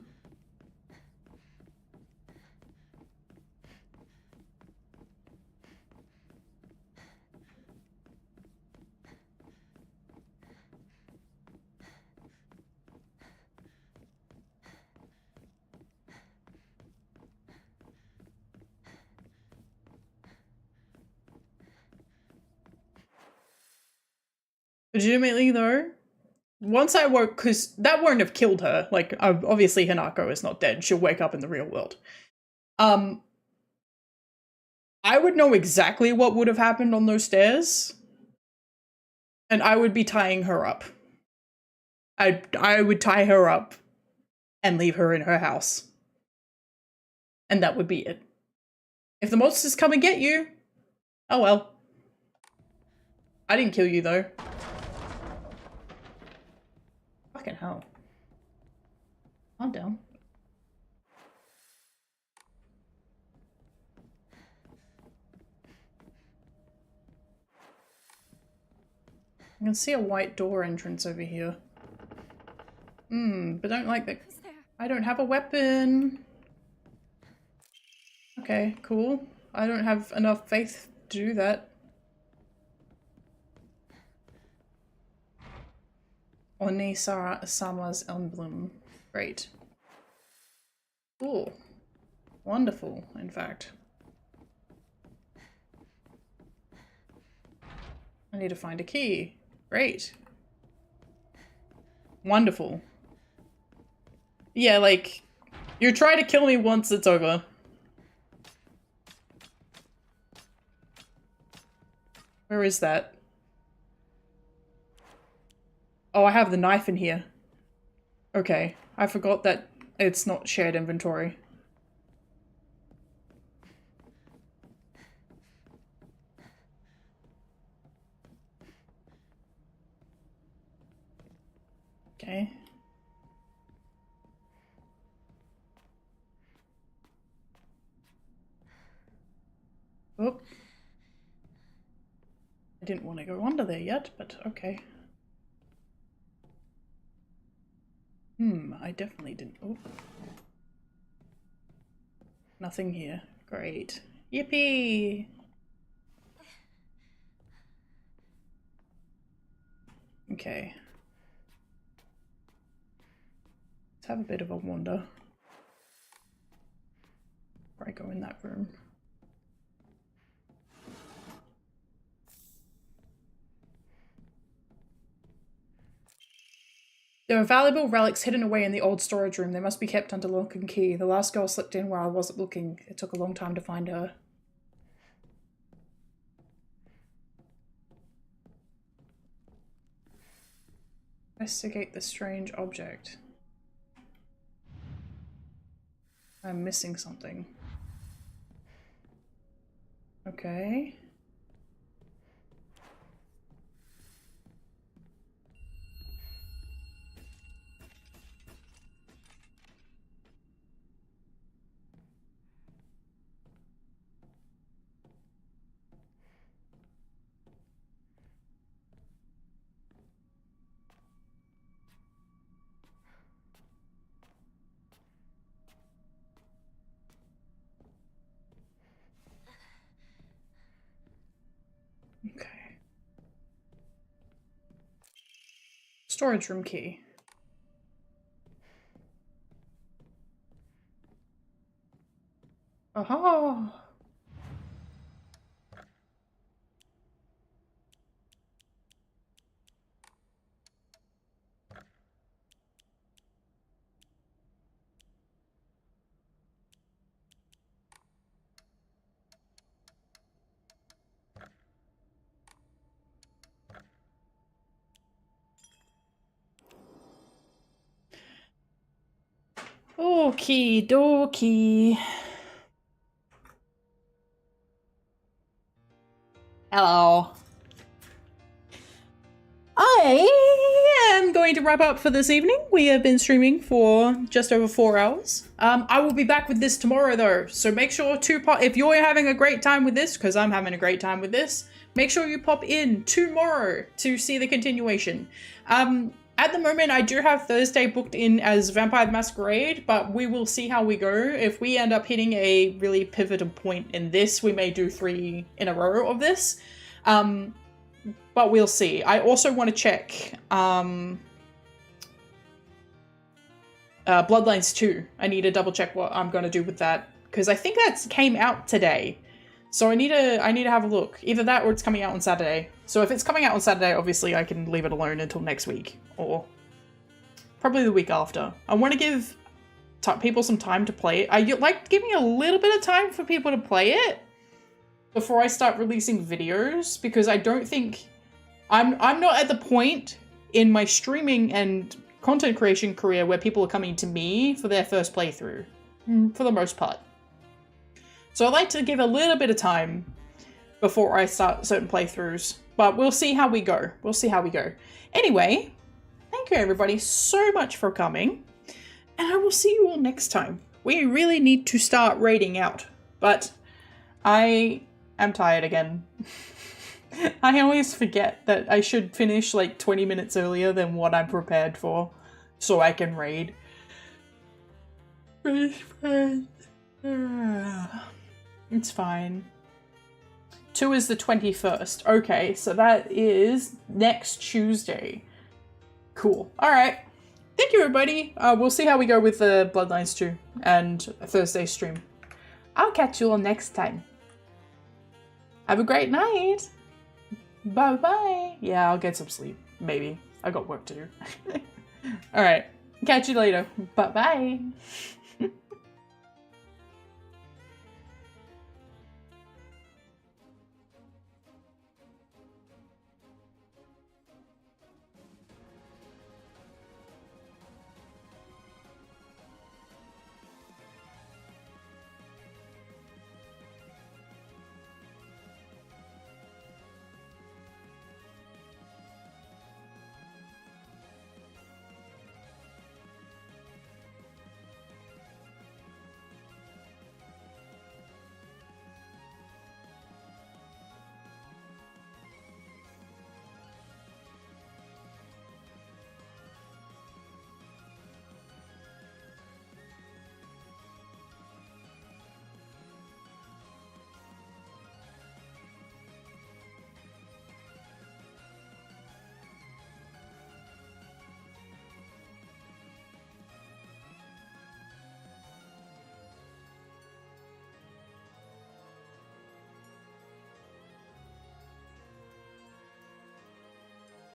Legitimately though, once I woke, because that won't have killed her, like, obviously Hanako is not dead, she'll wake up in the real world. I would know exactly what would have happened on those stairs, and I would be tying her up. I would tie her up and leave her in her house. And that would be it. If the monsters come and get you, oh well. I didn't kill you though. Fucking hell. Calm down. I can see a white door entrance over here. But don't like that. I don't have a weapon. Okay, cool. I don't have enough faith to do that. Oni Sama's emblem. Great. Cool. Wonderful, in fact. I need to find a key. Great. Wonderful. Yeah, like, you try to kill me once, it's over. Where is that? Oh, I have the knife in here. Okay, I forgot that it's not shared inventory. Okay. Oh. I didn't want to go under there yet, but okay. I definitely didn't. Oh. Nothing here. Great. Yippee! Okay. Let's have a bit of a wander. Before I go in that room. There are valuable relics hidden away in the old storage room. They must be kept under lock and key. The last girl slipped in while I wasn't looking. It took a long time to find her. Investigate the strange object. I'm missing something. Okay. Okay. Storage room key. Aha! Okie dokie. Hello. I am going to wrap up for this evening. We have been streaming for just over 4 hours. I will be back with this tomorrow though, so make sure to pop, if you're having a great time with this, because I'm having a great time with this, make sure you pop in tomorrow to see the continuation. At the moment, I do have Thursday booked in as Vampire the Masquerade, but we will see how we go. If we end up hitting a really pivotal point in this, we may do 3 in a row of this. But we'll see. I also want to check Bloodlines 2. I need to double check what I'm going to do with that, because I think that came out today. So I need to have a look. Either that or it's coming out on Saturday. So if it's coming out on Saturday, obviously I can leave it alone until next week. Or probably the week after. I want to give people some time to play it. I like giving a little bit of time for people to play it before I start releasing videos, because I don't think... I'm not at the point in my streaming and content creation career where people are coming to me for their first playthrough, for the most part. So I like to give a little bit of time before I start certain playthroughs, but we'll see how we go. We'll see how we go. Anyway, thank you everybody so much for coming, and I will see you all next time. We really need to start raiding out, but I am tired again. I always forget that I should finish like 20 minutes earlier than what I'm prepared for, so I can raid. It's fine. 2 is the 21st. Okay, so that is next Tuesday. Cool. Alright. Thank you, everybody. We'll see how we go with the Bloodlines 2 and Thursday stream. I'll catch you all next time. Have a great night. Bye-bye. Yeah, I'll get some sleep. Maybe. I got work to do. Alright. Catch you later. Bye-bye.